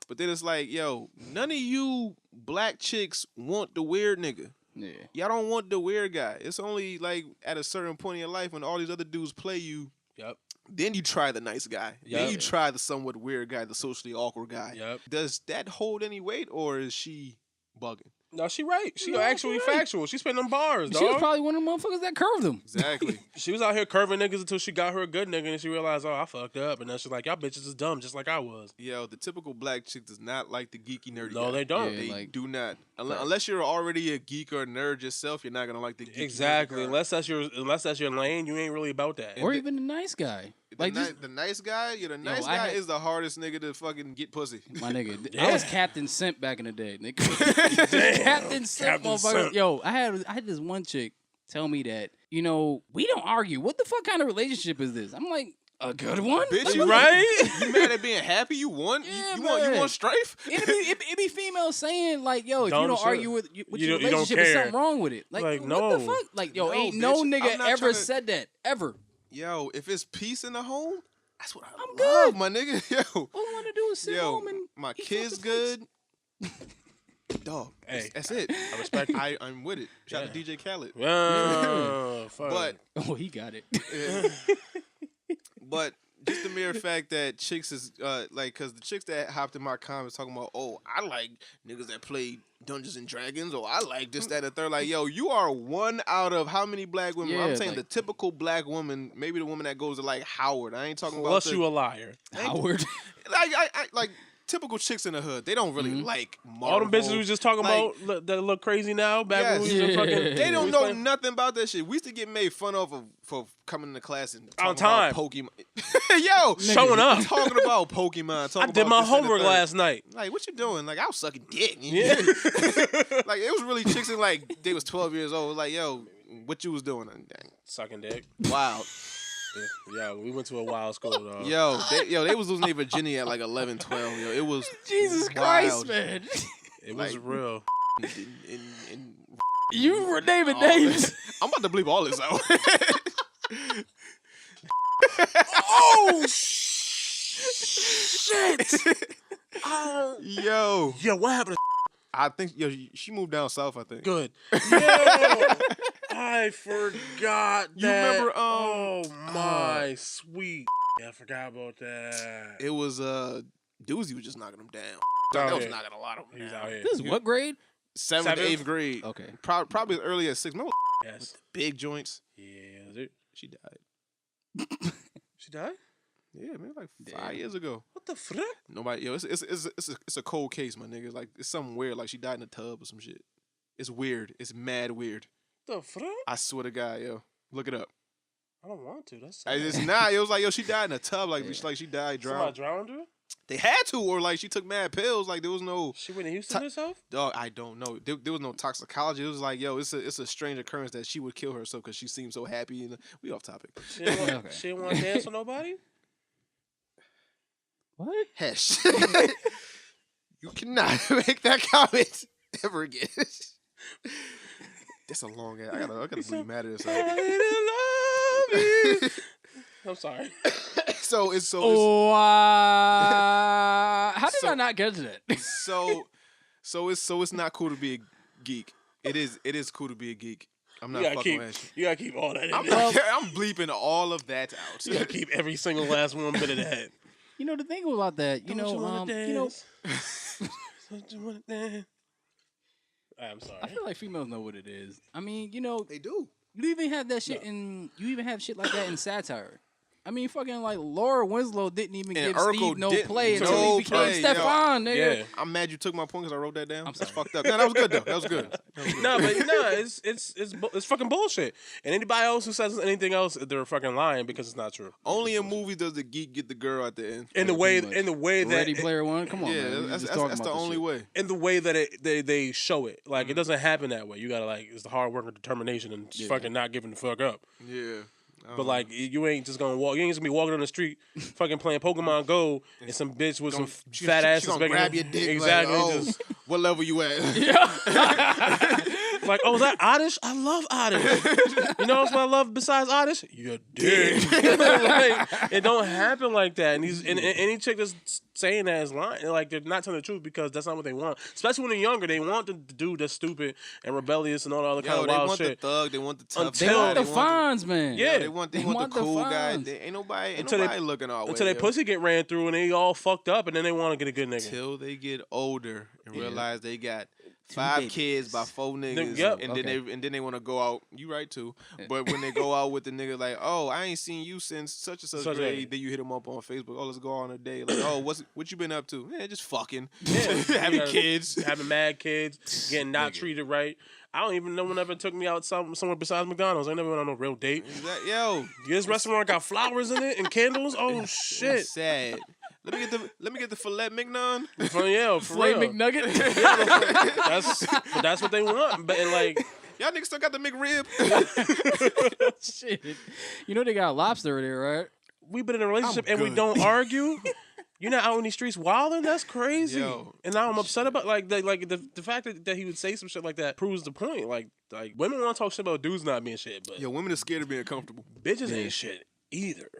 Speaker 5: But then it's like, yo, none of you black chicks want the weird nigga.
Speaker 6: Yeah.
Speaker 5: Y'all don't want the weird guy. It's only, at a certain point in your life when all these other dudes play you.
Speaker 3: Yep.
Speaker 5: Then you try the nice guy.
Speaker 3: Yep.
Speaker 5: Then you try the somewhat weird guy, the socially awkward guy.
Speaker 3: Yep.
Speaker 5: Does that hold any weight, or is she bugging?
Speaker 3: No, she right. She actually factual. She spent them bars, dog.
Speaker 6: She was probably one of the motherfuckers that curved them.
Speaker 5: Exactly.
Speaker 3: She was out here curving niggas until she got her a good nigga and she realized, oh, I fucked up. And then she's like, y'all bitches is dumb just like I was.
Speaker 5: Yo, the typical black chick does not like the geeky nerdy guy.
Speaker 3: No, they don't.
Speaker 6: Yeah,
Speaker 5: They do not. Unless you're already a geek or a nerd yourself, you're not going to like the geeky
Speaker 3: Exactly.
Speaker 5: nerdy guy.
Speaker 3: Unless that's your lane, you ain't really about that.
Speaker 6: Or even a nice guy. Like
Speaker 5: the nice guy, the nice guy is the hardest nigga to fucking get pussy.
Speaker 6: My nigga, I was Captain Simp back in the day, nigga. Captain Simp, motherfucker. Yo, I had this one chick tell me that, we don't argue. What the fuck kind of relationship is this? I'm like, a good one?
Speaker 5: Bitch, you right? You mad at being happy? You won?
Speaker 6: Yeah,
Speaker 5: you want strife?
Speaker 6: It be females saying, like, yo, if you don't argue with your relationship,
Speaker 2: there's
Speaker 6: something wrong with it. Like
Speaker 2: no.
Speaker 6: what the fuck? Like, yo, ain't no nigga ever said that. Ever.
Speaker 5: Yo, if it's peace in the home, that's what I'm
Speaker 6: good.
Speaker 5: love, my nigga. Yo.
Speaker 6: All I want to do is sit home and
Speaker 5: my
Speaker 6: eat
Speaker 5: kids
Speaker 6: fucking
Speaker 5: good. Dog,
Speaker 2: Hey,
Speaker 5: that's it.
Speaker 2: I respect it.
Speaker 5: I'm with it. Shout out to DJ Khaled.
Speaker 2: Fuck.
Speaker 5: But
Speaker 6: he got it.
Speaker 5: but just the mere fact that chicks is because the chicks that hopped in my comments talking about, oh, I like niggas that play Dungeons and Dragons, or I like this, that, and the third. Like, yo, you are one out of how many black women?
Speaker 6: Yeah,
Speaker 5: I'm saying
Speaker 6: like,
Speaker 5: the typical black woman, maybe the woman that goes to like Howard. I ain't talking
Speaker 2: Plus
Speaker 5: about
Speaker 2: you a liar.
Speaker 6: Howard.
Speaker 5: I like typical chicks in the hood. They don't really like Marvel.
Speaker 2: All them bitches we was just talking about that look crazy now. Back when we was in fucking,
Speaker 5: they don't know nothing about that shit. We used to get made fun of for coming to class and
Speaker 2: on
Speaker 5: talking
Speaker 2: time.
Speaker 5: about Pokemon. Yo,
Speaker 2: showing up,
Speaker 5: talking about Pokemon.
Speaker 2: I did my homework last night.
Speaker 5: Like, what you doing? Like, I was sucking dick.
Speaker 2: Yeah.
Speaker 5: Like, it was really chicks in like they was 12 years old. Like, yo, what you was doing?
Speaker 2: Sucking dick.
Speaker 5: Wow.
Speaker 2: Yeah, we went to a wild school, dog.
Speaker 5: Yo, they was losing their virginity at like 11, 12. Yo, it was
Speaker 6: Jesus
Speaker 5: wild.
Speaker 6: Christ, man.
Speaker 2: It was
Speaker 5: like,
Speaker 2: real.
Speaker 6: You were naming names.
Speaker 5: I'm about to bleep all this out.
Speaker 6: Oh shit!
Speaker 5: Yo,
Speaker 2: what happened?
Speaker 5: I think she moved down south. I think.
Speaker 2: Good. Yo, I forgot that.
Speaker 5: You remember?
Speaker 2: Oh my sweet. Yeah, I forgot about that.
Speaker 5: It was Doozy was just knocking them down.
Speaker 2: Out
Speaker 5: That was
Speaker 2: here.
Speaker 5: knocking a lot of them
Speaker 2: He's
Speaker 5: down.
Speaker 2: out here.
Speaker 6: This is what grade?
Speaker 5: 7th to 8th grade.
Speaker 6: Okay.
Speaker 5: Probably as early as 6th. Remember
Speaker 2: Yes.
Speaker 5: big joints?
Speaker 2: Yeah.
Speaker 5: She died.
Speaker 2: She died?
Speaker 5: Yeah, man, like 5 years ago.
Speaker 2: What the fuck?
Speaker 5: Nobody, it's a cold case, my nigga. Like, it's something weird. Like, she died in a tub or some shit. It's weird. It's mad weird.
Speaker 2: The fuck?
Speaker 5: I swear to God, yo, look it up.
Speaker 2: I don't want to. That's
Speaker 5: It's not. It was like, yo, she died in a tub. Like, she died drowned.
Speaker 2: Somebody drowned her?
Speaker 5: They had to, or like she took mad pills. Like, there was no.
Speaker 2: She went in Houston herself?
Speaker 5: Dog, I don't know. There was no toxicology. It was like, yo, it's a strange occurrence that she would kill herself because she seemed so happy. And we off topic.
Speaker 2: She didn't want to dance with nobody?
Speaker 6: What?
Speaker 5: Hesh. You cannot make that comment ever again. That's a long ass. I gotta be mad at this.
Speaker 2: I'm sorry.
Speaker 5: How did
Speaker 6: I not get to that?
Speaker 5: So it's not cool to be a geek. It is cool to be a geek. I'm not fucking with you.
Speaker 2: You gotta keep all that in
Speaker 5: I'm bleeping all of that out.
Speaker 2: You gotta keep every single last one bit of that.
Speaker 6: The thing about that,
Speaker 2: I'm sorry.
Speaker 6: I feel like females know what it is. I mean,
Speaker 5: They do.
Speaker 6: you even have that shit you even have shit like that in satire. I mean, fucking like Laura Winslow didn't even give Steve no play until he became Stefan, nigga.
Speaker 2: Yeah.
Speaker 5: I'm mad you took my point because I wrote that down.
Speaker 6: I'm
Speaker 5: That's
Speaker 6: sorry.
Speaker 5: fucked up. No, that was good though. That was good.
Speaker 2: It's fucking bullshit. And anybody else who says anything else, they're fucking lying because it's not true.
Speaker 5: Only in movies does the geek get the girl at the end.
Speaker 2: In the way that
Speaker 6: Ready Player One, come on,
Speaker 5: Yeah,
Speaker 6: man.
Speaker 5: that's the only way.
Speaker 2: in the way that they show it, like it doesn't happen that way. You gotta it's the hard work and determination and fucking not giving the fuck up.
Speaker 5: Yeah.
Speaker 2: But like you ain't just gonna walk. You ain't just gonna be walking on the street, fucking playing Pokemon Go, and some bitch with some fat ass.
Speaker 5: She gonna grab your dick.
Speaker 2: Exactly.
Speaker 5: Like, just, what level you at?
Speaker 2: Like, oh, is that Oddish? I love Oddish. You know what I love besides Oddish? Your dick. Like, it don't happen like that. And any chick that's saying that is lying. Like, they're not telling the truth because that's not what they want. Especially when they're younger, they want the dude that's stupid and rebellious and all the other kind of wild shit.
Speaker 5: They want the thug. They want the tough
Speaker 6: They
Speaker 5: guy.
Speaker 6: want the Fonz, man.
Speaker 2: Yeah.
Speaker 5: They want the cool guy.
Speaker 6: Fonz.
Speaker 5: Ain't nobody
Speaker 2: Until
Speaker 5: looking our way.
Speaker 2: Until their pussy get ran through and they all fucked up and then they want to get a good nigga.
Speaker 5: Until they get older and realize they got 5 kids by 4 niggas,
Speaker 3: Yep.
Speaker 5: and then they want to go out. You right too, but when they go out with the nigga like, oh, I ain't seen you since such and such grade. Then you hit them up on Facebook. Oh, let's go on a date. Like, oh, what you been up to? Yeah, just fucking, having kids,
Speaker 3: having mad kids, getting not treated right. I don't even know when ever took me out somewhere besides McDonald's. I never went on no real date.
Speaker 5: Yo,
Speaker 3: this restaurant got flowers in it and candles. Oh shit,
Speaker 5: sad. Let me get the filet mignon.
Speaker 3: For real.
Speaker 6: McNugget.
Speaker 3: That's what they want. But like,
Speaker 5: y'all niggas still got the McRib.
Speaker 6: Shit. You know they got lobster there, right?
Speaker 3: We've been in a relationship and we don't argue. You're not out in these streets wilding? That's crazy.
Speaker 5: Yo,
Speaker 3: and now I'm upset about the fact that he would say some shit like that proves the point. Like women want to talk shit about dudes not being shit, but
Speaker 5: women are scared of being comfortable.
Speaker 3: Bitches ain't shit either.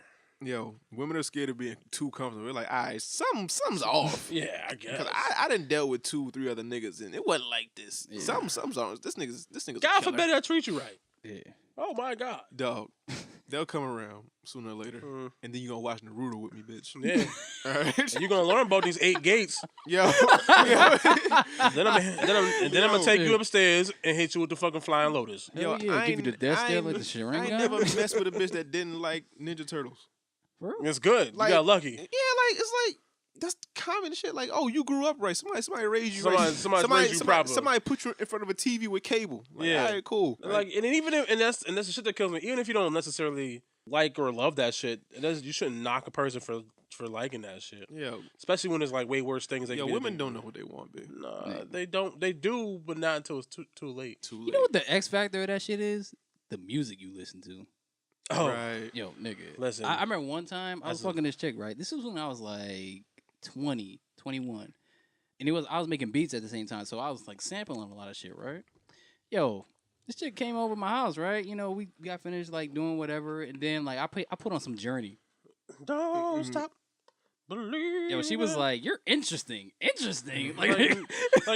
Speaker 5: Yo, women are scared of being too comfortable. They're like, all right, something's off.
Speaker 3: Yeah, I guess.
Speaker 5: Because I done dealt with 2-3 other niggas and it wasn't like this. Yeah. Something's on. This nigga's
Speaker 3: God forbid I treat you right.
Speaker 6: Yeah.
Speaker 3: Oh my God.
Speaker 5: Dog. They'll come around sooner or later, and then you gonna watch Naruto with me, bitch.
Speaker 3: Yeah.
Speaker 5: All right.
Speaker 3: And you gonna learn about these 8 gates.
Speaker 5: Yo.
Speaker 3: Then I'm gonna take you upstairs and hit you with the fucking flying lotus.
Speaker 6: Yo, yeah, give you the death stare like the Sharingan.
Speaker 5: I ain't never messed with a bitch that didn't like Ninja Turtles.
Speaker 3: It's good.
Speaker 5: Like,
Speaker 3: you got lucky.
Speaker 5: Yeah, like it's like that's common shit. Like, oh, you grew up right. Somebody raised you right.
Speaker 3: Somebody raised you proper.
Speaker 5: Somebody put you in front of a TV with cable. Like, yeah, all right, cool.
Speaker 3: Like, and even if, and that's the shit that kills me. Even if you don't necessarily like or love that shit, you shouldn't knock a person for liking that shit.
Speaker 5: Yeah,
Speaker 3: especially when there's like way worse things.
Speaker 5: Women don't know what they want, babe.
Speaker 3: Nah, they don't. They do, but not until it's too late.
Speaker 6: You know what the X factor of that shit is? The music you listen to.
Speaker 3: Oh,
Speaker 5: right.
Speaker 6: Yo, nigga.
Speaker 3: Listen,
Speaker 6: I remember one time I was fucking this chick, right? This was when I was like 20, 21. And I was making beats at the same time, so I was like sampling a lot of shit, right? Yo, this chick came over my house, right? You know, we got finished like doing whatever, and then like I put on some Journey.
Speaker 3: Don't stop.
Speaker 6: Yo, she was like, "You're interesting." Like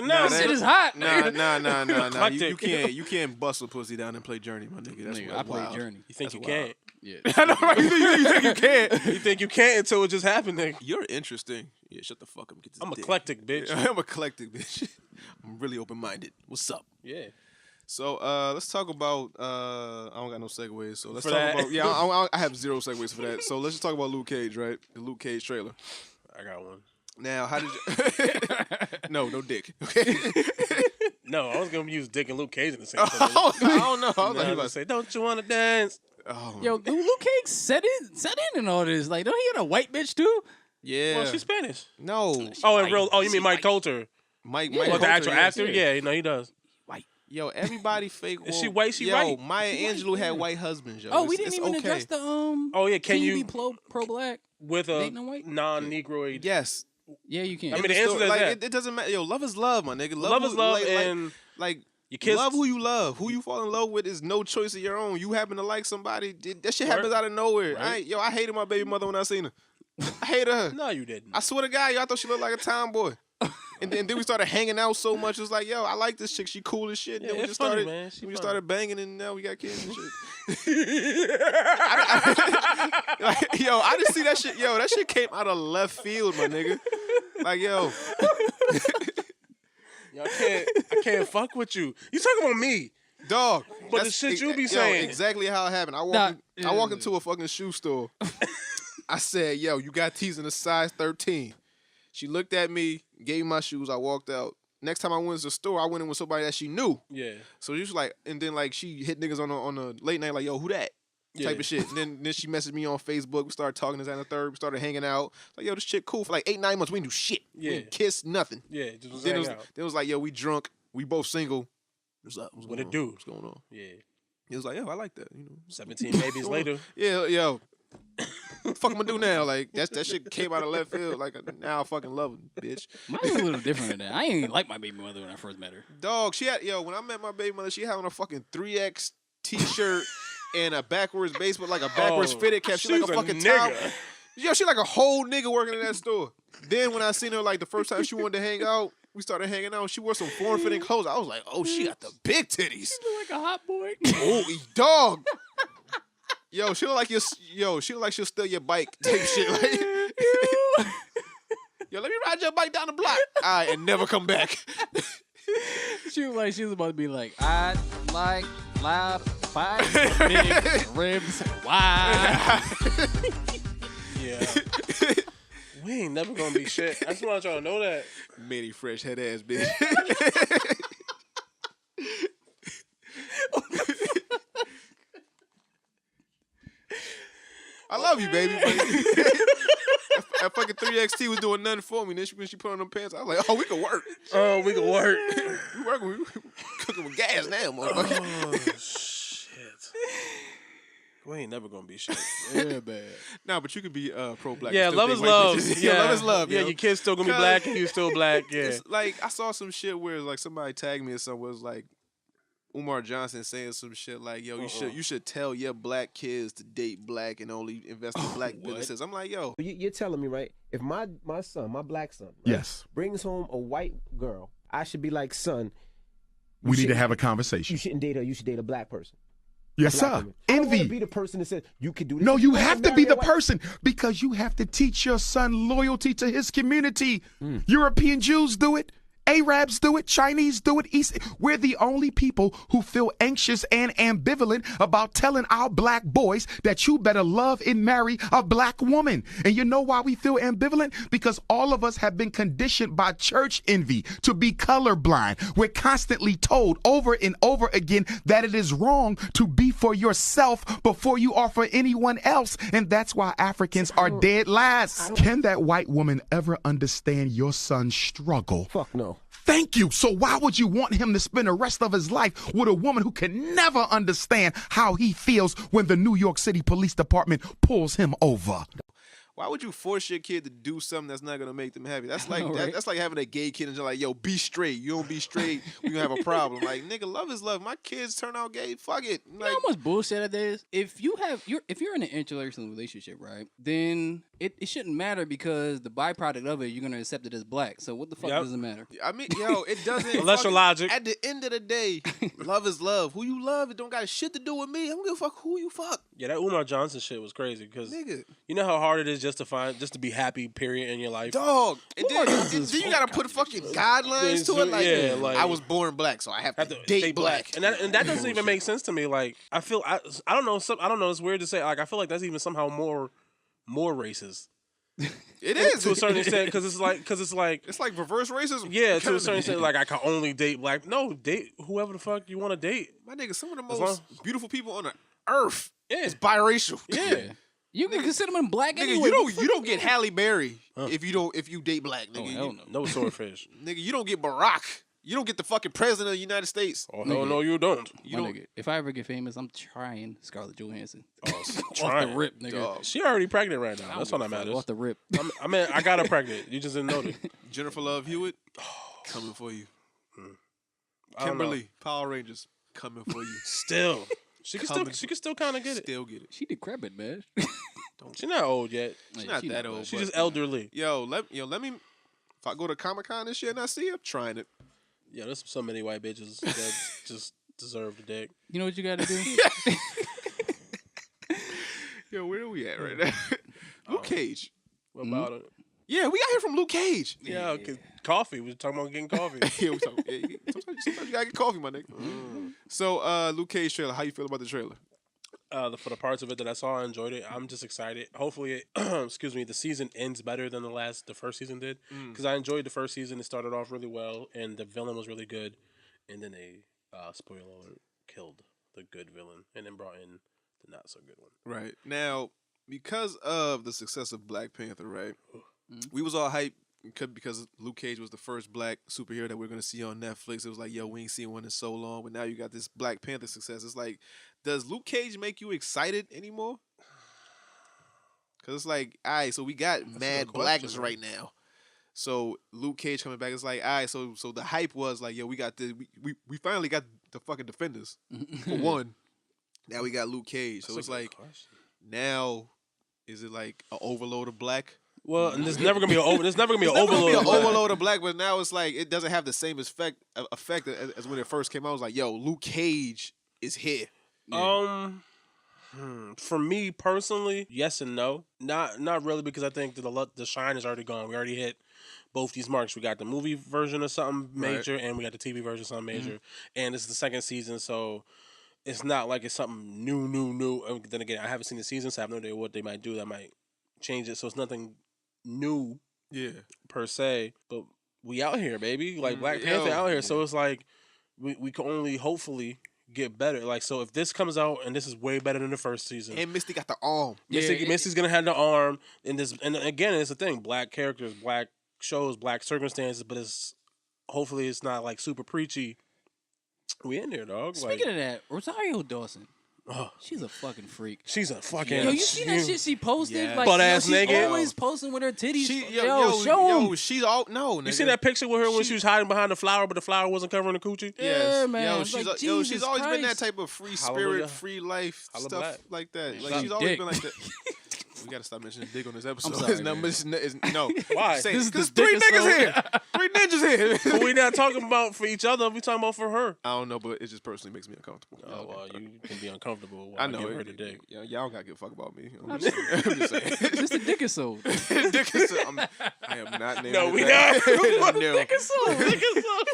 Speaker 3: no,
Speaker 6: shit is hot.
Speaker 5: Nah. You can't bust a pussy down and play Journey, my nigga. That's
Speaker 6: I play Journey.
Speaker 3: You think you can't?
Speaker 6: Yeah.
Speaker 5: I know, right? You think you can't?
Speaker 3: You think you can't until it just happened, nigga.
Speaker 5: You're interesting. Yeah, shut the fuck up. Get this
Speaker 3: I'm
Speaker 5: dick.
Speaker 3: eclectic, bitch.
Speaker 5: I'm eclectic, bitch. I'm really open minded. What's up?
Speaker 3: Yeah.
Speaker 5: So let's talk about. I don't got no segues, so let's
Speaker 3: for
Speaker 5: talk
Speaker 3: that.
Speaker 5: about. Yeah, I have 0 segues for that. So let's just talk about Luke Cage, right? The Luke Cage trailer.
Speaker 3: I got one.
Speaker 5: Now, how did you? No dick. Okay.
Speaker 3: No, I was gonna use Dick and Luke Cage in the same time.
Speaker 5: I don't know. I was
Speaker 3: about to say, "Don't you want to dance?"
Speaker 5: Oh,
Speaker 6: yo, Luke Cage set in and all this. Like, don't he got a white bitch too?
Speaker 5: yeah.
Speaker 3: Well, she's Spanish.
Speaker 5: No.
Speaker 3: Oh, in real. Oh, you mean Mike Coulter?
Speaker 5: Mike.
Speaker 3: Oh,
Speaker 5: Coulter,
Speaker 3: the actual
Speaker 5: yes.
Speaker 3: actor? Yeah, no, he does.
Speaker 5: Yo, everybody fake.
Speaker 3: Is she white? She white.
Speaker 5: Maya Angelou had white husbands, yo.
Speaker 6: Oh, we didn't even address the
Speaker 3: Oh yeah, can you
Speaker 6: be pro black
Speaker 3: with a
Speaker 6: dating a white?
Speaker 3: non-Negroid?
Speaker 5: Yes.
Speaker 6: Yeah, you can.
Speaker 3: I mean, the answer is
Speaker 5: like,
Speaker 3: that.
Speaker 5: it doesn't matter. Yo, love is love, my nigga.
Speaker 3: Love is love, and
Speaker 5: like
Speaker 3: you kiss.
Speaker 5: love who you love. Who you fall in love with is no choice of your own. You happen to like somebody, that shit happens out of nowhere.
Speaker 3: Right.
Speaker 5: I hated my baby mother when I seen her. I hated her.
Speaker 3: No, you didn't.
Speaker 5: I swear to God, yo, I thought she looked like a tomboy. And then we started hanging out so much. It was like, yo, I like this chick. She cool as shit.
Speaker 3: Yeah,
Speaker 5: then we
Speaker 3: it's
Speaker 5: just
Speaker 3: funny,
Speaker 5: started,
Speaker 3: man.
Speaker 5: we just started banging, and now we got kids and shit. Yo, I didn't see that shit. Yo, that shit came out of left field, my nigga. Like, yo.
Speaker 3: I can't fuck with you. You talking about me,
Speaker 5: Dog.
Speaker 3: but the shit you be saying.
Speaker 5: Exactly how it happened. I walk into a fucking shoe store. I said, yo, you got these in a size 13. She looked at me, gave me my shoes. I walked out. Next time I went to the store, I went in with somebody that she knew.
Speaker 3: Yeah.
Speaker 5: So she was like, and then like she hit niggas on the late night like, yo, who that? Type of shit. And then she messaged me on Facebook. We started talking this and the third. We started hanging out. Like, yo, this chick cool. For like 8-9 months, we didn't do shit.
Speaker 3: Yeah.
Speaker 5: We didn't kiss, nothing.
Speaker 3: Yeah. Just
Speaker 5: Then it was like, yo, we drunk. We both single. What's up?
Speaker 3: What it do?
Speaker 5: What's going on?
Speaker 3: Yeah.
Speaker 5: He was like, yo, I like that. You know,
Speaker 3: 17 babies later.
Speaker 5: Yeah, yo. What the fuck am I do now? Like that shit came out of left field. Like now I fucking love her, bitch.
Speaker 6: Mine's a little different than that. I ain't like my baby mother when I first met her.
Speaker 5: Dog, when I met my baby mother, she had on a fucking 3X t-shirt and a backwards baseball, like a backwards fitted cap. She like a fucking towel. Yo, she like a whole nigga working in that store. Then when I seen her like the first time she wanted to hang out, we started hanging out. She wore some form-fitting clothes. I was like, oh, she got the big titties.
Speaker 6: You look like a hot boy.
Speaker 5: Oh, dog. Yo, she look like she'll steal your bike type shit. Like, yo, let me ride your bike down the block. All right, and never come back.
Speaker 6: she was about to be like, I like loud, fine, big ribs, wide.
Speaker 3: Yeah. We ain't never gonna be shit. I just want y'all to know that.
Speaker 5: Many fresh head ass bitch. I love you, baby. That fucking 3XT was doing nothing for me. Then when she put on them pants, I was like, oh, we can work.
Speaker 3: Oh, we can work.
Speaker 5: We working. We cooking with gas now, motherfucker.
Speaker 3: Oh, shit. We ain't never gonna be shit.
Speaker 6: Yeah, bad.
Speaker 5: Nah, but you could be pro-black.
Speaker 3: Yeah,
Speaker 5: and still
Speaker 3: love
Speaker 5: date
Speaker 3: is
Speaker 5: white
Speaker 3: love.
Speaker 5: bitches.
Speaker 3: Yeah,
Speaker 5: love is love.
Speaker 3: Yeah,
Speaker 5: yo.
Speaker 3: your kid's still gonna be black and you still black. Yeah.
Speaker 5: It's like I saw some shit where like somebody tagged me or something. Where it was like Umar Johnson saying some shit like, "Yo, you should tell your black kids to date black and only invest in black businesses." I'm like, "Yo,
Speaker 8: You're telling me, right? If my son, my black son, right,
Speaker 9: Yes.
Speaker 8: brings home a white girl, I should be like, son,
Speaker 9: We need to
Speaker 8: shouldn't-
Speaker 9: have a
Speaker 8: you
Speaker 9: conversation.
Speaker 8: shouldn't date her. You should date a black person.
Speaker 9: Yes,
Speaker 8: Black
Speaker 9: sir.
Speaker 8: woman. I don't want to
Speaker 9: Envy.
Speaker 8: be the person that says you can do this.
Speaker 9: No, you
Speaker 8: don't
Speaker 9: have to
Speaker 8: marry
Speaker 9: be
Speaker 8: a
Speaker 9: the
Speaker 8: white-
Speaker 9: person because you have to teach your son loyalty to his community.
Speaker 8: Mm.
Speaker 9: European Jews do it. Arabs do it, Chinese do it. We're the only people who feel anxious and ambivalent about telling our black boys that you better love and marry a black woman. And you know why we feel ambivalent? Because all of us have been conditioned by church envy to be colorblind. We're constantly told over and over again that it is wrong to be for yourself before you are for anyone else. And that's why Africans are dead last. Can that white woman ever understand your son's struggle?
Speaker 8: Fuck no.
Speaker 9: Thank you. So why would you want him to spend the rest of his life with a woman who can never understand how he feels when the New York City Police Department pulls him over?
Speaker 5: why would you force your kid to do something that's not gonna make them happy? That's like
Speaker 6: Right.
Speaker 5: that's like having a gay kid and you're like, yo, be straight. You don't be straight, we gonna have a problem. Like, nigga, love is love. My kids turn out gay. Fuck it.
Speaker 6: You
Speaker 5: Like,
Speaker 6: know how much bullshit that is? If you're in an interracial relationship, right? Then it shouldn't matter because the byproduct of it, you're gonna accept it as black. So what the fuck
Speaker 3: Yep.
Speaker 6: does it matter?
Speaker 5: I mean, yo, it doesn't.
Speaker 3: Unless your
Speaker 5: fucking-
Speaker 3: logic.
Speaker 5: At the end of the day, love is love. Who you love, it don't got shit to do with me. I don't give a fuck who you fuck,
Speaker 3: Yeah, that Umar Johnson shit was crazy because
Speaker 5: nigga.
Speaker 3: you know how hard it is just to be happy, period, in your life.
Speaker 5: Dog. And then,
Speaker 6: Umar
Speaker 5: and
Speaker 6: Johnson's
Speaker 5: then you gotta put fucking guidelines to it. Like,
Speaker 3: Yeah, like-
Speaker 5: I was born black, so I have to date black.
Speaker 3: and that doesn't even make sense to me. Like, I feel I don't know. I don't know. It's weird to say. Like, I feel like that's even somehow more racist
Speaker 5: It is
Speaker 3: to a certain extent because it's like
Speaker 5: It's like reverse racism.
Speaker 3: yeah, to a certain extent. Like, I can only date black. No, date whoever the fuck you want to date.
Speaker 5: My nigga, some of the
Speaker 3: As
Speaker 5: most beautiful people on the earth is biracial.
Speaker 3: Yeah.
Speaker 6: You can consider them black
Speaker 5: Nigga,
Speaker 6: anyway.
Speaker 5: you don't get Halle Berry if you date black, nigga.
Speaker 6: hell no.
Speaker 3: No swordfish.
Speaker 5: Nigga, you don't get Barack. You don't get the fucking president of the United States.
Speaker 3: Oh hell no, you don't.
Speaker 5: You
Speaker 6: My
Speaker 5: don't.
Speaker 6: nigga, if I ever get famous, I'm trying Scarlett Johansson. Off
Speaker 3: trying.
Speaker 6: the rip, nigga.
Speaker 5: Dog.
Speaker 3: She already pregnant right now.
Speaker 6: I don't
Speaker 3: That's all
Speaker 6: give
Speaker 3: that
Speaker 6: a fuck.
Speaker 3: matters.
Speaker 6: Off the rip.
Speaker 3: I mean, I got her pregnant. You just didn't know that.
Speaker 5: Jennifer Love Hewitt, coming for you.
Speaker 3: I don't know.
Speaker 5: Kimberly, Power Rangers, coming for you.
Speaker 3: Still, she can
Speaker 5: Coming.
Speaker 3: still kind of get it.
Speaker 5: Still get it.
Speaker 6: She decrepit, man.
Speaker 3: She's not old yet.
Speaker 5: She's not that old.
Speaker 3: She's
Speaker 5: but-
Speaker 3: just elderly.
Speaker 5: Yo, let me. If I go to Comic-Con this year and I see her, I'm trying it.
Speaker 3: Yeah, there's so many white bitches that just deserve the dick.
Speaker 6: You know what you gotta do?
Speaker 5: Yo, where are we at right now? Luke Cage.
Speaker 3: What about it?
Speaker 5: Yeah, we got here from Luke Cage.
Speaker 3: Yeah, okay. Coffee. We were talking about getting coffee.
Speaker 5: Yeah, we talking, sometimes you gotta get coffee, my nigga. So, Luke Cage trailer. How you feel about the trailer?
Speaker 3: For the parts of it that I saw, I enjoyed it. I'm just excited. Hopefully, excuse me, the season ends better than the first season did. Because I enjoyed the first season. It started off really well, and the villain was really good. And then they, spoiler alert, killed the good villain, and then brought in the not so good one.
Speaker 5: Right. Now, because of the success of Black Panther, right? We was all hyped because Luke Cage was the first black superhero that we're going to see on Netflix. It was like, yo, we ain't seen one in so long. But now you got this Black Panther success. It's like, does Luke Cage make you excited anymore? Because it's like, all right, so we got mad blackness right now. So Luke Cage coming back, it's like, all right, so the hype was like, yo, we got we finally got the fucking Defenders for one. Now we got Luke Cage. So it's like, now is it like an overload of black?
Speaker 3: Well, and there's never gonna be an overload.
Speaker 5: It's never gonna be
Speaker 3: Overload.
Speaker 5: an overload of black, but now it's like it doesn't have the same effect as when it first came out. It was like, yo, Luke Cage is here.
Speaker 3: For me personally, yes and no. Not really because I think the shine is already gone. We already hit both these marks. We got the movie version of something major, and we got the TV version of something major. And this is the second season, so it's not like it's something new. And then again, I haven't seen the season, so I have no idea what they might do that might change it. So it's nothing new, per se. But we out here, baby. Like Black Panther out here. So it's like we can only hopefully get better. Like, so if this comes out and this is way better than the first season,
Speaker 5: and Misty got the arm.
Speaker 3: Misty's gonna have the arm. And again, it's the thing. Black characters, black shows, black circumstances, but hopefully it's not like super preachy. We in there, dog.
Speaker 6: Speaking of that, Rosario Dawson. She's a fucking freak.
Speaker 3: She's a fucking.
Speaker 6: Yo, you see that shit she posted?
Speaker 3: Yeah.
Speaker 6: Like,
Speaker 3: Butt ass
Speaker 6: she's
Speaker 3: nigga.
Speaker 6: always posting with her titties.
Speaker 5: Show them. She's all no. Nigga.
Speaker 3: You seen that picture with her when she was hiding behind the flower, but the flower wasn't covering the coochie?
Speaker 6: Yeah, man.
Speaker 5: She's always been that type of free spirit, free life stuff like that. Like she's always been like that. We gotta stop mentioning dick on this episode. No.
Speaker 3: Why?
Speaker 5: Because three niggas here. Three ninjas here.
Speaker 3: But we not talking about for each other. We talking about for her.
Speaker 5: I don't know, but it just personally makes me uncomfortable.
Speaker 3: Oh, well, you can be uncomfortable while
Speaker 5: I know.
Speaker 3: her the dick.
Speaker 5: Y'all gotta give a fuck about me. I'm just saying.
Speaker 6: This the dick episode.
Speaker 5: I am not naming
Speaker 3: No,
Speaker 5: it
Speaker 3: we
Speaker 5: that.
Speaker 3: not.
Speaker 5: No.
Speaker 6: Dick episode.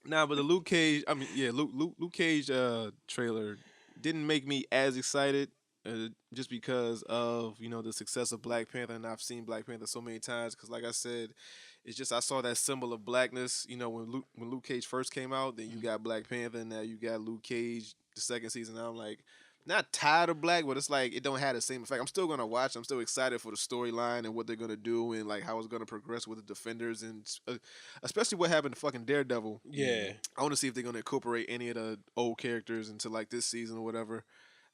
Speaker 5: Nah, but the Luke Cage, Luke Cage trailer didn't make me as excited. Just because of the success of Black Panther, and I've seen Black Panther so many times. Because like I said, it's just I saw that symbol of blackness. When Luke Cage first came out, then you got Black Panther, and now you got Luke Cage the second season. And I'm like, not tired of black, but it's like it don't have the same effect. I'm still gonna watch. I'm still excited for the storyline and what they're gonna do, and like how it's gonna progress with the Defenders, and especially what happened to fucking Daredevil.
Speaker 3: Yeah,
Speaker 5: I want to see if they're gonna incorporate any of the old characters into like this season or whatever.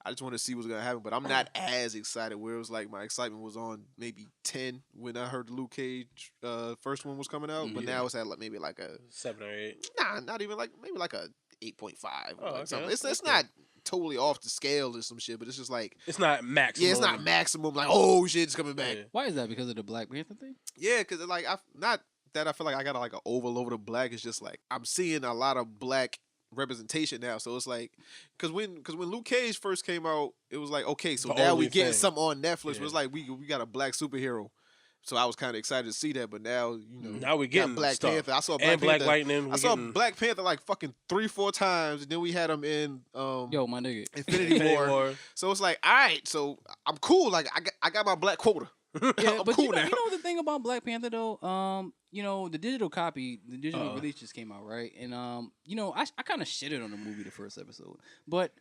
Speaker 5: I just want to see what's going to happen, but I'm not as excited. Where it was like my excitement was on maybe 10 when I heard the Luke Cage first one was coming out, but now it's at like maybe like a
Speaker 3: 7 or 8.
Speaker 5: Nah, not even like maybe like a 8.5.
Speaker 3: Oh, okay.
Speaker 5: Something. It's not totally off the scale or some shit, but it's just like
Speaker 3: it's not maximum.
Speaker 5: Yeah, it's not maximum. Like oh shit, it's coming back.
Speaker 3: Yeah.
Speaker 6: Why is that? Because of the Black Panther thing?
Speaker 5: Yeah, because like I feel like I got like an overload of black. It's just like I'm seeing a lot of black representation now, so it's like because when Luke Cage first came out, it was like okay, so now we getting something on Netflix. It was like we got a black superhero, so I was kind of excited to see that. But now
Speaker 3: now we getting
Speaker 5: Black
Speaker 3: stuff.
Speaker 5: Panther. I saw
Speaker 3: Black Lightning.
Speaker 5: I saw Black Panther like fucking 3-4 times, and then we had him in
Speaker 6: Yo, my nigga,
Speaker 5: Infinity War. So it's like all right, so I'm cool. Like I got my black quota.
Speaker 6: Yeah, but
Speaker 5: cool
Speaker 6: you know
Speaker 5: now.
Speaker 6: the thing about Black Panther though, the digital copy, the digital release just came out, right? And I kind of shitted on the movie the first episode, but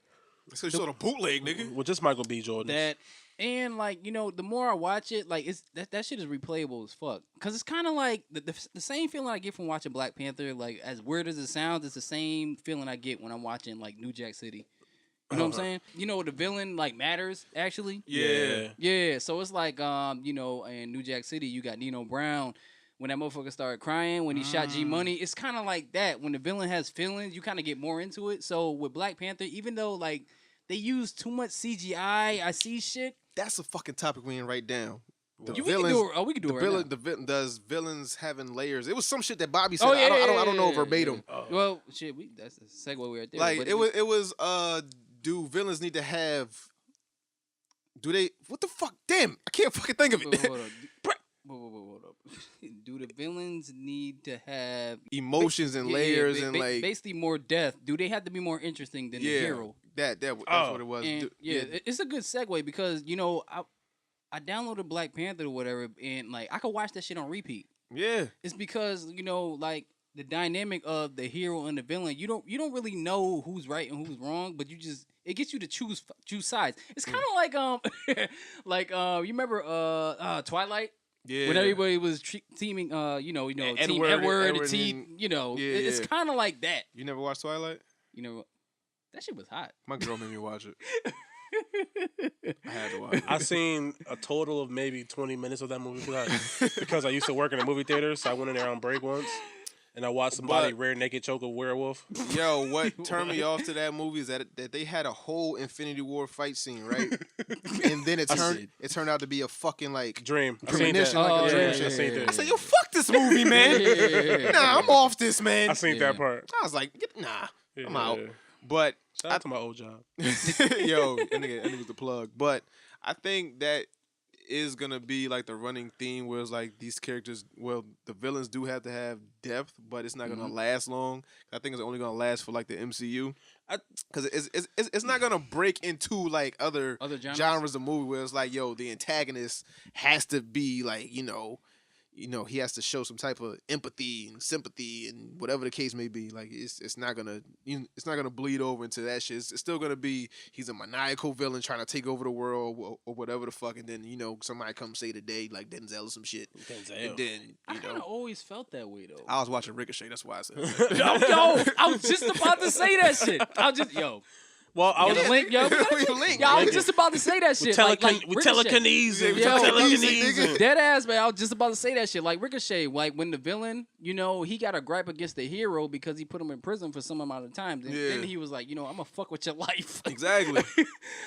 Speaker 5: so you saw the bootleg, nigga.
Speaker 3: Well, just Michael B. Jordan.
Speaker 6: That and like the more I watch it, like it's that shit is replayable as fuck. Cause it's kind of like the same feeling I get from watching Black Panther. Like as weird as it sounds, it's the same feeling I get when I'm watching like New Jack City. You know what I'm saying? The villain like matters actually.
Speaker 3: Yeah.
Speaker 6: Yeah. So it's like in New Jack City you got Nino Brown. When that motherfucker started crying when he shot G Money, it's kind of like that. When the villain has feelings, you kind of get more into it. So with Black Panther, even though like they use too much CGI, I see shit.
Speaker 5: That's a fucking topic we didn't write down.
Speaker 6: We can do it right now.
Speaker 5: Does villains having layers? It was some shit that Bobby said.
Speaker 6: Oh, yeah,
Speaker 5: I don't know verbatim.
Speaker 6: Yeah. Well, shit, that's a segue right there.
Speaker 5: Like it was. Do villains need to have? Do they? What the fuck? Damn, I can't fucking think of it.
Speaker 6: Hold up. Do the villains need to have
Speaker 5: emotions and layers and like
Speaker 6: basically more depth? Do they have to be more interesting than the hero?
Speaker 5: That's what it was.
Speaker 6: And, it's a good segue because I downloaded Black Panther or whatever, and like I could watch that shit on repeat.
Speaker 5: Yeah,
Speaker 6: it's because like the dynamic of the hero and the villain, you don't really know who's right and who's wrong, but it gets you to choose sides. It's kind of like you remember Twilight.
Speaker 5: Yeah.
Speaker 6: When everybody was teaming, Team Edward, it's kind of like that.
Speaker 5: You never watched Twilight?
Speaker 6: That shit was hot.
Speaker 5: My girl made me watch it. I had to watch it.
Speaker 3: I seen a total of maybe 20 minutes of that movie because I used to work in a movie theater, so I went in there on break once. And I watched somebody rear naked choke a werewolf.
Speaker 5: Yo, what turned me off to that movie is that they had a whole Infinity War fight scene, right? And then it turned out to be a fucking like
Speaker 3: dream.
Speaker 5: Premonition,
Speaker 3: I
Speaker 5: said, yo, fuck this movie, man. Nah, I'm off this, man.
Speaker 3: I seen that part.
Speaker 5: I was like, nah, I'm out. But
Speaker 3: shout out to my old job.
Speaker 5: Yo, that nigga was the plug. But I think that is gonna be like the running theme, where it's like these characters. Well, the villains do have to have depth, but it's not gonna last long. I think it's only gonna last for like the MCU, because it's not gonna break into like other genres of movie where it's like, yo, the antagonist has to be like, he has to show some type of empathy and sympathy and whatever the case may be. Like it's not gonna bleed over into that shit. It's still gonna be he's a maniacal villain trying to take over the world or whatever the fuck. And then somebody come say today like Denzel or some shit. And then
Speaker 6: I kind of always felt that way though.
Speaker 5: I was watching Ricochet. That's why I said that.
Speaker 6: yo, I was just about to say that shit. Well, I was link, yo. I was just about to say that shit.
Speaker 2: With telekinesis.
Speaker 6: Dead ass, man. I was just about to say that shit. Like Ricochet, like when the villain, he got a gripe against the hero because he put him in prison for some amount of time. And then he was like, I'm gonna fuck with your life.
Speaker 5: Exactly.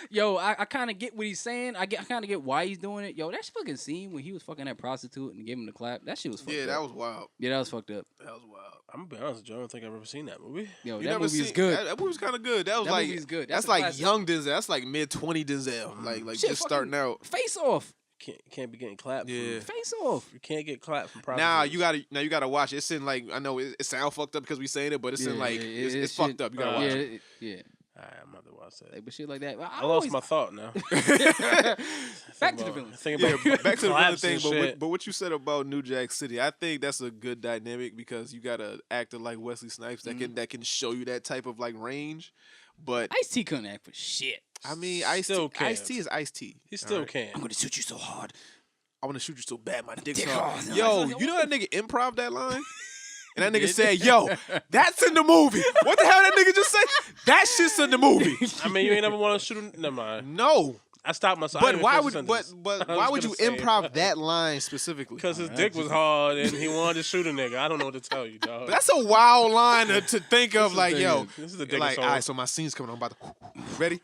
Speaker 6: Yo, I kind of get what he's saying. I kind of get why he's doing it. Yo, that fucking scene when he was fucking that prostitute and gave him the clap. That shit was fucked up.
Speaker 5: Yeah, that was wild.
Speaker 6: Yeah, that was fucked up.
Speaker 5: That was wild.
Speaker 2: I'm gonna be honest with you. I don't think I've ever seen that movie.
Speaker 6: Yo, that movie is good.
Speaker 5: That movie's kind of good. That movie's
Speaker 6: good.
Speaker 5: That's like young Denzel. That's like mid-20 Denzel. Like
Speaker 6: shit,
Speaker 5: just starting out.
Speaker 6: Face Off.
Speaker 2: Can't be getting clapped.
Speaker 5: Yeah.
Speaker 6: Face Off.
Speaker 2: You can't get clapped from prostitutes.
Speaker 5: Now you gotta watch it. It's in like, I know it sound fucked up because we saying it, but it's in like it's fucked up. You gotta watch it.
Speaker 6: Yeah.
Speaker 2: Alright, I'm about to watch that.
Speaker 6: Like, but shit like that.
Speaker 2: I lost my thought now.
Speaker 6: Back to the villain.
Speaker 5: Back to the villain thing.
Speaker 2: Shit.
Speaker 5: But what you said about New Jack City, I think that's a good dynamic because you got an actor like Wesley Snipes that can show you that type of like range. But
Speaker 6: Ice-T couldn't act for shit.
Speaker 5: I mean, Ice-T is Ice-T.
Speaker 2: He still can.
Speaker 6: I'm gonna shoot you so hard.
Speaker 5: I want to shoot you so bad, my dick's hard. Yo, you know that nigga improv that line? And that nigga said, yo, that's in the movie. What the hell that nigga just say? That shit's in the movie.
Speaker 2: I mean, you ain't ever want to shoot him? Never mind.
Speaker 5: No.
Speaker 2: I stopped myself.
Speaker 5: But why would you improv that line specifically?
Speaker 2: Because his dick was hard and he wanted to shoot a nigga. I don't know what to tell you, dog.
Speaker 5: That's a wild line to think of. Like, yo,
Speaker 2: this is a dick
Speaker 5: like, all right, so my scene's coming. I'm about to ready.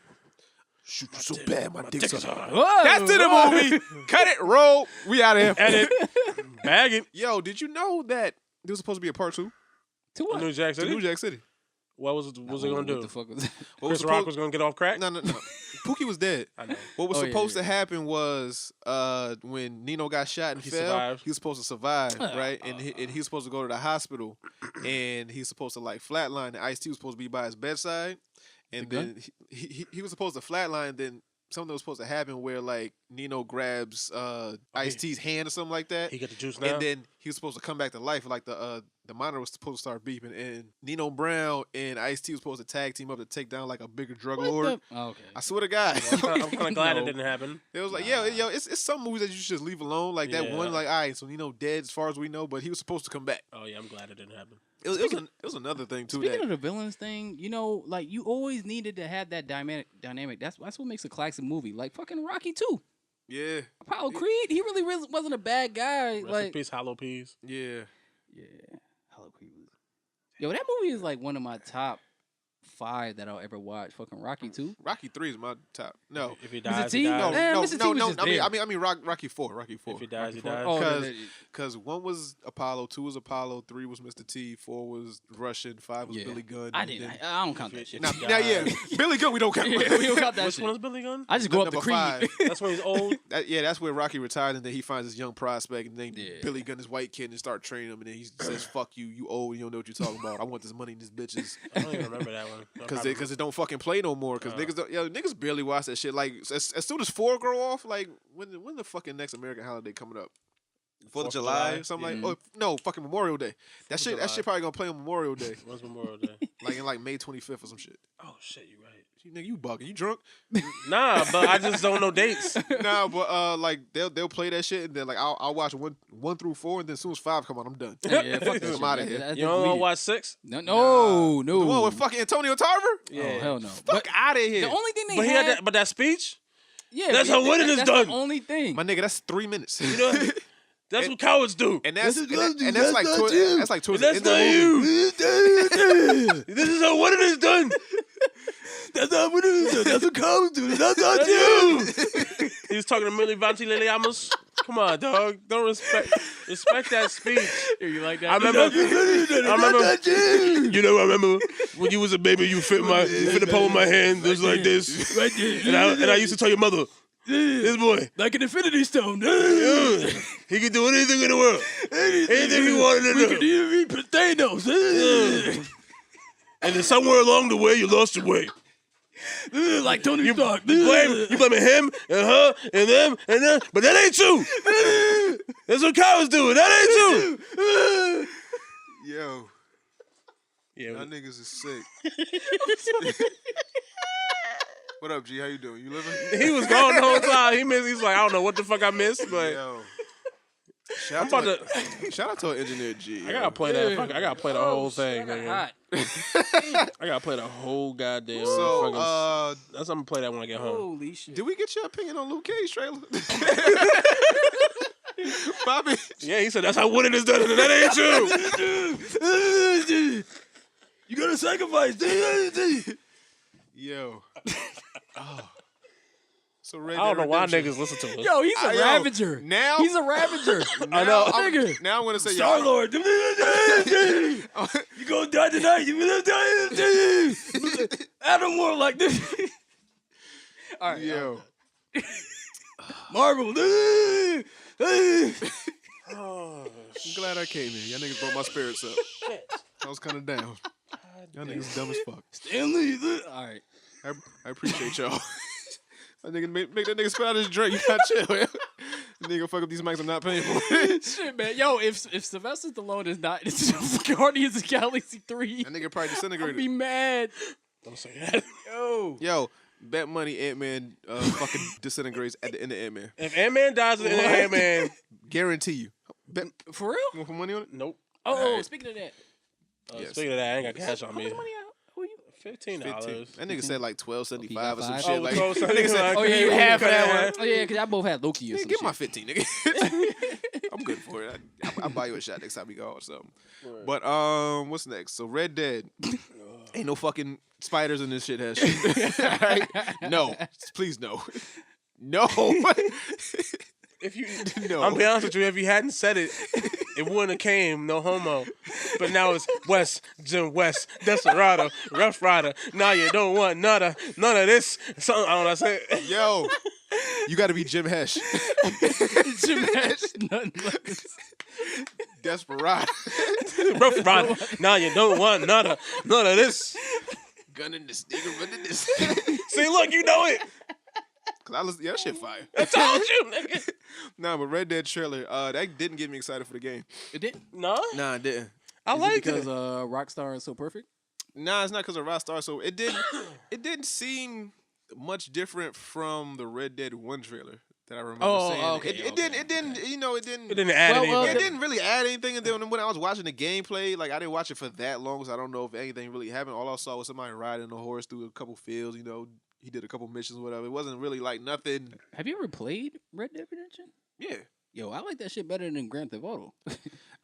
Speaker 5: Shoot you so bad, my dick's hard. That's in the movie. Cut it, roll. We out of here.
Speaker 2: Edit. Bag it.
Speaker 5: Yo, did you know that there was supposed to be a part 2?
Speaker 6: To what?
Speaker 2: New Jack City.
Speaker 5: To New Jack City.
Speaker 2: What was it going to do?
Speaker 6: What the fuck was that?
Speaker 2: Chris Rock was going to get off crack?
Speaker 5: No. Pookie was dead.
Speaker 2: I know.
Speaker 5: What was supposed to happen was when Nino got shot and fell,
Speaker 2: survived.
Speaker 5: he was supposed to survive, right? And he was supposed to go to the hospital, and he's supposed to like flatline. And Ice-T was supposed to be by his bedside, and then he was supposed to flatline. Then something was supposed to happen where like Nino grabs Ice-T's hand or something like that.
Speaker 2: He got the juice now?
Speaker 5: And then he was supposed to come back to life. Like the monitor was supposed to start beeping, and Nino Brown and Ice-T was supposed to tag team up to take down like a bigger drug lord.
Speaker 6: Okay.
Speaker 5: I swear to God.
Speaker 2: I'm kind of glad it didn't happen.
Speaker 5: It was like, it's some movies that you should just leave alone. Like that one, like, all right, so Nino dead as far as we know, but he was supposed to come back.
Speaker 2: Oh yeah, I'm glad it didn't happen.
Speaker 5: It was another thing too.
Speaker 6: Speaking of the villains thing, like you always needed to have that dynamic. That's what makes a classic movie. Like fucking Rocky 2.
Speaker 5: Yeah.
Speaker 6: Apollo Creed, he really wasn't a bad guy.
Speaker 2: Rest in peace, Hollow Peas.
Speaker 5: Yeah.
Speaker 6: Hollow Creed. Yo, that movie is like one of my top 5 that I'll ever watch. Fucking Rocky 2.
Speaker 5: Rocky 3 is my top. No.
Speaker 2: If he dies,
Speaker 6: Mr. T?
Speaker 2: he dies.
Speaker 5: No.
Speaker 6: Mr. T was just there.
Speaker 5: I mean Rocky 4. Rocky 4.
Speaker 2: If he dies, he dies.
Speaker 6: Oh,
Speaker 5: Because 1 was Apollo, 2 was Apollo, 3 was Mr. T, 4 was Russian, 5 was Billy Gunn.
Speaker 6: I don't count that shit.
Speaker 5: Now, Billy Gunn we don't count.
Speaker 6: We don't count that
Speaker 2: Which
Speaker 6: shit.
Speaker 2: one is Billy Gunn?
Speaker 6: I just go up to
Speaker 5: Number
Speaker 6: Creed.
Speaker 5: 5.
Speaker 2: That's when he's old.
Speaker 5: That's where Rocky retired, and then he finds this young prospect, and then Billy Gunn, this white kid, and start training him, and then he says, "Fuck you, you old, you don't know what you're talking about. I want this money and these bitches."
Speaker 2: I don't even remember that one.
Speaker 5: Because it don't fucking play no more. Because niggas barely watch that shit. Like as soon as 4 grow off, like when the fucking next American holiday coming up? 4th of July or something like. Oh no, fucking Memorial Day. That shit probably gonna play on Memorial Day.
Speaker 2: When's Memorial Day?
Speaker 5: Like in May 25th or some shit.
Speaker 2: Oh shit, you right.
Speaker 5: Nigga, you bugging? You drunk?
Speaker 2: Nah, but I just don't know dates.
Speaker 5: Nah, but like they'll play that shit, and then like I'll watch 1 through 4, and then as soon as 5 come on, I'm done.
Speaker 6: Yeah, fuck that
Speaker 5: I'm out of here.
Speaker 6: That's
Speaker 2: You don't want to watch 6?
Speaker 6: No.
Speaker 5: The one with fucking Antonio Tarver?
Speaker 2: Yeah.
Speaker 6: Oh hell no.
Speaker 5: Fuck out of here.
Speaker 6: The only thing
Speaker 2: But
Speaker 6: they
Speaker 2: he had that speech.
Speaker 6: Yeah,
Speaker 2: That's how winning is
Speaker 6: that's
Speaker 2: done.
Speaker 6: the only thing.
Speaker 5: My nigga, that's 3 minutes.
Speaker 2: You know, that's what cowards do.
Speaker 5: And that's like towards the end of
Speaker 2: not
Speaker 5: the movie.
Speaker 2: you. This is how winning is done.
Speaker 1: That's not what it is. That's what cowards do. That's not you.
Speaker 2: He was talking to Millie Vanti Liliamos. Come on, dog. Don't respect that speech.
Speaker 6: You like that?
Speaker 2: I remember. You know, I remember when you was a baby, you fit the palm of my hand. It was like this.
Speaker 1: Right there.
Speaker 2: And I used to tell your mother,
Speaker 3: This boy.
Speaker 6: Like an Infinity Stone.
Speaker 3: He can do anything in the world. Anything he wanted to do.
Speaker 6: We could even beat Thanos.
Speaker 3: And then somewhere along the way, you lost your way.
Speaker 6: Like Tony Stark.
Speaker 3: You blaming him and her and them and them, but that ain't you. That's what cowards do. That ain't you.
Speaker 5: Yo,
Speaker 3: Yeah,
Speaker 5: y'all niggas is sick. What up, G? How you doing? You living?
Speaker 3: he was gone the whole time. He's like, I don't know what the fuck I missed, but
Speaker 5: Yo.
Speaker 3: I'm
Speaker 5: Shout
Speaker 3: about
Speaker 5: out to our engineer G.
Speaker 3: I gotta play that. I gotta play the whole thing.
Speaker 6: Shit, I
Speaker 3: Nigga.
Speaker 6: got hot.
Speaker 3: I gotta play the whole goddamn.
Speaker 5: So,
Speaker 3: fucking, that's I'm gonna play that when I get home.
Speaker 6: Holy shit.
Speaker 5: did we get your opinion on Luke Cage trailer? Bobby.
Speaker 3: Yeah, he said that's how winning is done, and that ain't you.
Speaker 6: You gotta sacrifice.
Speaker 5: Yo. Oh. So Red
Speaker 3: I don't
Speaker 5: Dead
Speaker 3: know why
Speaker 5: Redemption.
Speaker 3: niggas listen to us.
Speaker 6: Yo, he's a
Speaker 5: Yo,
Speaker 6: Ravager.
Speaker 5: now-
Speaker 6: He's a Ravager.
Speaker 3: I know.
Speaker 6: Nigga.
Speaker 5: Now I'm gonna say
Speaker 6: Star Lord. You gonna die tonight. You gonna die. Adam War like this. All right.
Speaker 5: Yo.
Speaker 6: Marvel.
Speaker 5: I'm glad I came here. Y'all niggas brought my spirits up. I was kind of down. Y'all niggas dumb as fuck.
Speaker 6: Stanley. All right.
Speaker 5: I appreciate y'all. That nigga make that nigga spit out his drink. You gotta chill, man. Nigga fuck up these mics I'm not paying for.
Speaker 6: Shit, man. Yo, if Sylvester Stallone is not in Guardians of the Galaxy 3,
Speaker 5: That nigga probably
Speaker 6: I'd
Speaker 5: disintegrated.
Speaker 6: be mad.
Speaker 3: Don't say that.
Speaker 5: Yo, bet money Ant-Man fucking disintegrates at the end of Ant-Man.
Speaker 3: If Ant-Man dies in Ant-Man,
Speaker 5: Guarantee you. Bet.
Speaker 6: For real?
Speaker 5: You want put money on it?
Speaker 3: nope.
Speaker 6: Oh, speaking of that.
Speaker 5: Yes.
Speaker 3: Speaking of that, I ain't got cash on
Speaker 6: How
Speaker 3: me.
Speaker 6: much money out? Who you?
Speaker 3: $15.
Speaker 5: That nigga said like $12.75 or some
Speaker 6: $5.
Speaker 5: shit.
Speaker 3: Oh,
Speaker 5: Like,
Speaker 3: close.
Speaker 5: that nigga said,
Speaker 6: Oh, yeah, you half of that
Speaker 3: Yeah.
Speaker 6: one. Oh, yeah, because y'all both had Loki or
Speaker 5: nigga,
Speaker 6: some
Speaker 5: give
Speaker 6: shit.
Speaker 5: my 15, nigga. I'm good for it. I'll buy you a shot next time we go or something. But what's next? So Red Dead. Ain't no fucking spiders in this shit has shit. Alright? No. Please no. No.
Speaker 3: If you,
Speaker 5: No.
Speaker 3: I'm be honest with you, if you hadn't said it, it wouldn't have came, no homo. But now it's West, Jim West, Desperado, Rough Rider. Now you don't want none of this. Something, I don't know what I said.
Speaker 5: Yo. You gotta be Jim Hesh.
Speaker 6: Jim Nash, nothing less.
Speaker 5: Desperado.
Speaker 3: Rough Rider. Now you don't want none of this.
Speaker 5: Gunning this nigga, running this.
Speaker 3: See, look, you know it.
Speaker 5: Cause I listen, that shit fire.
Speaker 3: I told you, nigga.
Speaker 5: Nah, but Red Dead trailer, that didn't get me excited for the game.
Speaker 6: It did.
Speaker 3: No?
Speaker 5: Nah, it didn't.
Speaker 3: I
Speaker 6: Is
Speaker 3: like
Speaker 6: it because
Speaker 3: it.
Speaker 6: Rockstar is so perfect?
Speaker 5: Nah, it's not because of Rockstar. So it didn't seem much different from the Red Dead 1 trailer that I remember seeing.
Speaker 6: okay,
Speaker 5: It didn't, you know, it didn't.
Speaker 3: It didn't add
Speaker 6: Well,
Speaker 3: anything.
Speaker 5: It didn't really add anything. And then when I was watching the gameplay, like I didn't watch it for that long, so I don't know if anything really happened. All I saw was somebody riding a horse through a couple fields. You know, he did a couple missions, whatever. It wasn't really like nothing.
Speaker 6: Have you ever played Red Dead Redemption?
Speaker 5: Yeah.
Speaker 6: Yo, I like that shit better than Grand Theft Auto.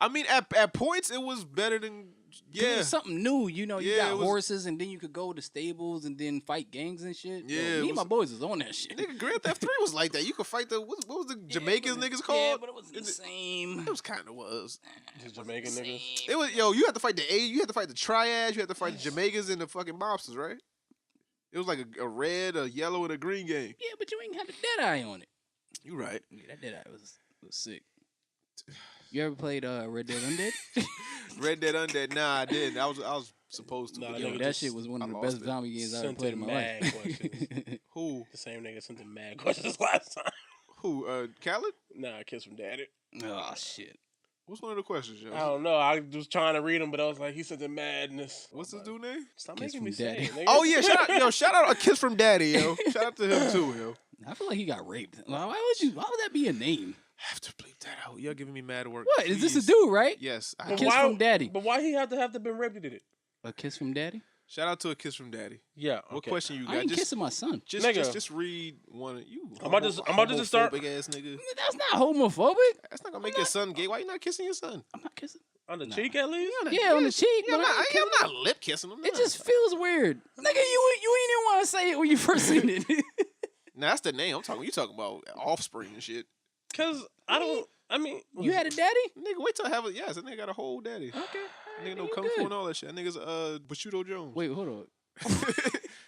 Speaker 5: I mean, at points it was better than
Speaker 6: It
Speaker 5: yeah.
Speaker 6: was something new, you know. You
Speaker 5: Yeah,
Speaker 6: got
Speaker 5: it was-
Speaker 6: horses, and then you could go to stables and then fight gangs and shit. Yo,
Speaker 5: Yeah, it
Speaker 6: me and my
Speaker 5: was-
Speaker 6: boys was on that shit.
Speaker 5: Nigga, Grand Theft 3 was like that. You could fight the what was the Jamaicans niggas called?
Speaker 6: Yeah, but it wasn't the same.
Speaker 5: It was kind of was.
Speaker 3: The Jamaican niggas.
Speaker 5: It was you had to fight you had to fight the triads, you had to fight the Jamaicans and the fucking mobsters, right? It was like a red, a yellow, and a green game.
Speaker 6: Yeah, but you ain't have a dead eye on it.
Speaker 5: You right.
Speaker 6: Yeah, that dead eye was sick. You ever played Red Dead Undead?
Speaker 5: Red Dead Undead, nah, I didn't. I was supposed to.
Speaker 3: Nah,
Speaker 5: but
Speaker 6: Yo,
Speaker 3: nigga,
Speaker 6: that
Speaker 3: just-
Speaker 6: shit was one of
Speaker 5: I
Speaker 6: the
Speaker 5: lost
Speaker 6: best
Speaker 5: it.
Speaker 6: zombie games I ever
Speaker 3: Sent
Speaker 6: played in my
Speaker 3: mad
Speaker 6: life.
Speaker 3: questions.
Speaker 5: Who?
Speaker 3: The same nigga sent the mad questions last time.
Speaker 5: Who? Khaled?
Speaker 3: Nah, Kiss from Daddy.
Speaker 6: Oh shit.
Speaker 5: What's one of the questions, yo?
Speaker 3: I don't know. I was trying to read them, but I was like, he sent the madness.
Speaker 5: What's this dude name?
Speaker 3: Stop
Speaker 6: Kiss
Speaker 3: making me
Speaker 6: from
Speaker 3: say
Speaker 6: Daddy.
Speaker 3: it, nigga.
Speaker 5: Oh yeah, shout out a kiss from Daddy, yo. Shout out to him too, yo.
Speaker 6: I feel like he got raped. Why would that be a name?
Speaker 5: I have to bleep that out. You're giving me mad work.
Speaker 6: What? Is this a
Speaker 5: please.
Speaker 6: dude, right?
Speaker 5: Yes.
Speaker 6: A kiss from Daddy.
Speaker 3: But why he have to been raped? Did it?
Speaker 6: A kiss from Daddy?
Speaker 5: Shout out to a kiss from Daddy.
Speaker 3: Yeah.
Speaker 5: What question you
Speaker 6: I
Speaker 5: got?
Speaker 6: ain't kissing my son.
Speaker 3: Nigga.
Speaker 5: Just read one of you.
Speaker 3: I'm about to just start-
Speaker 5: Big ass nigga.
Speaker 6: That's not homophobic.
Speaker 5: That's not gonna make your son gay. Why you not kissing your son?
Speaker 6: I'm not kissing.
Speaker 3: On the cheek at least?
Speaker 6: Yeah, on the cheek,
Speaker 5: Yeah,
Speaker 6: but
Speaker 5: I'm not lip kissing him.
Speaker 6: it just feels weird. Nigga, you ain't even want to say it when you first seen it.
Speaker 5: Nah, that's the name. You talking about offspring and shit.
Speaker 3: Cause I mean,
Speaker 6: You had a daddy?
Speaker 5: Nigga, wait till I have a yes. That nigga got a whole daddy.
Speaker 6: Okay.
Speaker 5: Nigga know
Speaker 6: you
Speaker 5: kung
Speaker 6: good.
Speaker 5: fu and all that shit. That nigga's Bushido Jones.
Speaker 6: Wait, hold on.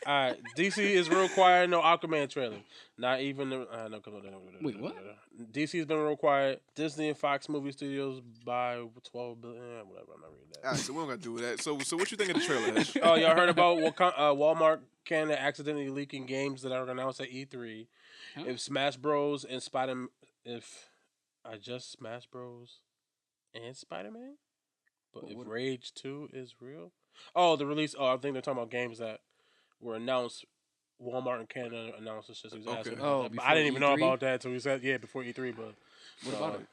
Speaker 3: All right, DC is real quiet. No Aquaman trailer. Not even. No,
Speaker 6: Wait, what?
Speaker 3: DC has been real quiet. Disney and Fox movie studios buy 12 billion. Whatever. I'm not reading that.
Speaker 5: All right, so we don't got to do with that. So what you think of the trailer? Ash?
Speaker 3: Oh, y'all heard about Walmart Canada accidentally leaking games that are announced at E3?
Speaker 6: Huh?
Speaker 3: If Smash Bros and Spider, if I just Smash Bros and Spider-Man, but if Rage 2 is real. Oh, the release. Oh, I think they're talking about games that were announced. Walmart in Canada announced this shit. So he was asking about that. But I didn't even know about that until he said, before E3. But
Speaker 6: what about it?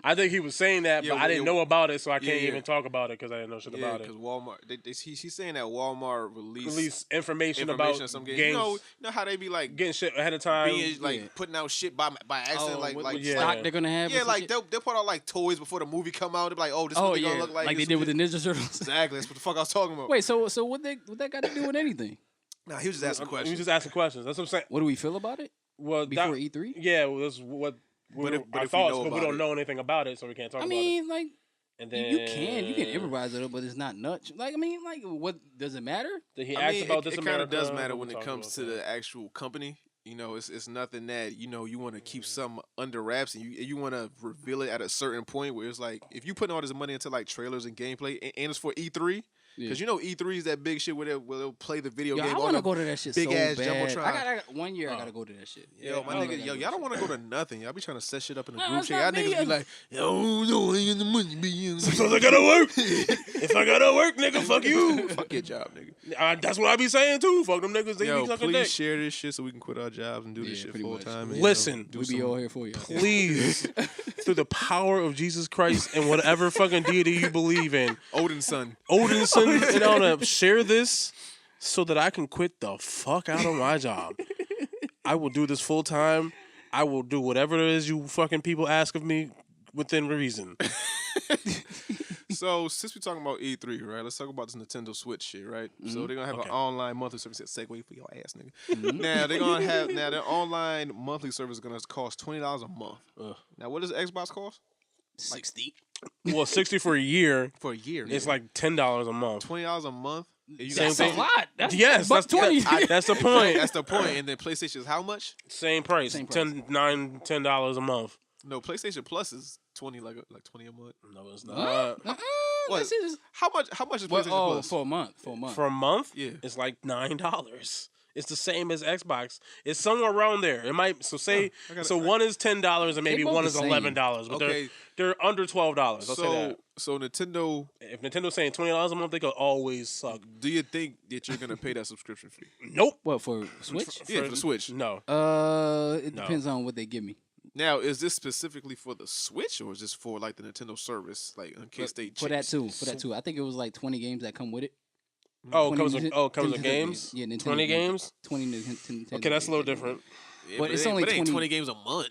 Speaker 3: I think he was saying that, but I didn't know about it, so I can't even talk about it because I didn't know shit about it.
Speaker 5: Because Walmart, he's saying that Walmart released
Speaker 3: information about
Speaker 5: some
Speaker 3: games.
Speaker 5: You know how they be like
Speaker 3: getting shit ahead of time,
Speaker 5: being putting out shit by accident,
Speaker 6: stock they're gonna have.
Speaker 5: Yeah, like they'll put out like toys before the movie come out. They're like, oh, this is what they gonna look like.
Speaker 6: Like they did with the Ninja Turtles.
Speaker 5: Exactly, that's what the fuck I was talking about.
Speaker 6: Wait, so what that got to do with anything?
Speaker 5: Nah, he was just asking questions.
Speaker 3: He was just asking questions. That's what I'm saying.
Speaker 6: What do we feel about it?
Speaker 3: Well,
Speaker 6: before E3?
Speaker 3: Yeah, well, that's what our thoughts, but we don't know anything about it, so we can't talk about it.
Speaker 6: I mean, like,
Speaker 3: and then
Speaker 6: you can improvise it, but it's not nuts. Like, I mean, like, what does it matter?
Speaker 3: He asked about this.
Speaker 5: It kind of does matter when it comes to the actual company. You know, it's nothing that you want to keep some under wraps, and you want to reveal it at a certain point where it's like if you put all this money into like trailers and gameplay, and it's for E3. Because E3 is that big shit where they'll play the video game.
Speaker 6: I want to go to that shit
Speaker 5: big
Speaker 6: so
Speaker 5: ass
Speaker 6: bad.
Speaker 5: Jumbotron.
Speaker 6: I got 1 year. I gotta go to that shit.
Speaker 5: Yo, my nigga, y'all don't want to go to nothing. Y'all be trying to set shit up in the
Speaker 6: No,
Speaker 5: group
Speaker 6: it's
Speaker 5: chat.
Speaker 6: not
Speaker 5: Y'all niggas be
Speaker 6: me.
Speaker 5: like, yo, no, ain't the money be.
Speaker 3: Sometimes I gotta work. If I gotta work, nigga, fuck you.
Speaker 5: Fuck your job, nigga.
Speaker 3: That's what I be saying too. Fuck them niggas. They
Speaker 5: Yo,
Speaker 3: be sucking
Speaker 5: please
Speaker 3: dick.
Speaker 5: share this shit so we can quit our jobs and do this shit full time.
Speaker 3: Listen,
Speaker 6: we be all here for you.
Speaker 3: Please, through the power of Jesus Christ and whatever fucking deity you believe in,
Speaker 5: Odin's son,
Speaker 3: and all that, share this so that I can quit the fuck out of my job. I will do this full time. I will do whatever it is you fucking people ask of me within reason.
Speaker 5: So since we're talking about E3, right? Let's talk about this Nintendo Switch shit, right? So they're gonna have an online monthly service. Segue for your ass, nigga. Now they're gonna have their online monthly service is gonna cost $20 a month. Now what does Xbox cost?
Speaker 6: 60.
Speaker 3: Well, 60 for a year.
Speaker 5: For a year,
Speaker 3: it's like $10 a month.
Speaker 5: $20 a month.
Speaker 6: That's a lot.
Speaker 3: Yes, that's the point.
Speaker 5: That's the point. And then PlayStation is how much?
Speaker 3: Same price. $10 a month.
Speaker 5: No, PlayStation Plus is 20 like 20 a month.
Speaker 3: No, it's not.
Speaker 5: What? How much is PlayStation Plus?
Speaker 6: For a month.
Speaker 3: For a month?
Speaker 5: Yeah.
Speaker 3: It's like $9. It's the same as Xbox. It's somewhere around there. It might one is $10 and maybe one is $11, but they're under $12. I'll say that.
Speaker 5: So Nintendo,
Speaker 3: if Nintendo's saying $20 a month, they could always suck.
Speaker 5: Do you think that you're gonna pay that subscription fee?
Speaker 3: Nope.
Speaker 6: What, for Switch?
Speaker 5: For the Switch.
Speaker 3: No.
Speaker 6: It depends on what they give me.
Speaker 5: Now, is this specifically for the Switch or is this for like the Nintendo service, like in case they
Speaker 6: for that too? I think it was like 20 games that come with it.
Speaker 3: Oh, comes with games.
Speaker 6: Yeah, Nintendo
Speaker 3: 20 games.
Speaker 6: 20 Nintendo.
Speaker 3: Okay, that's a little different.
Speaker 5: Yeah,
Speaker 6: but it's only
Speaker 5: 20 games a month.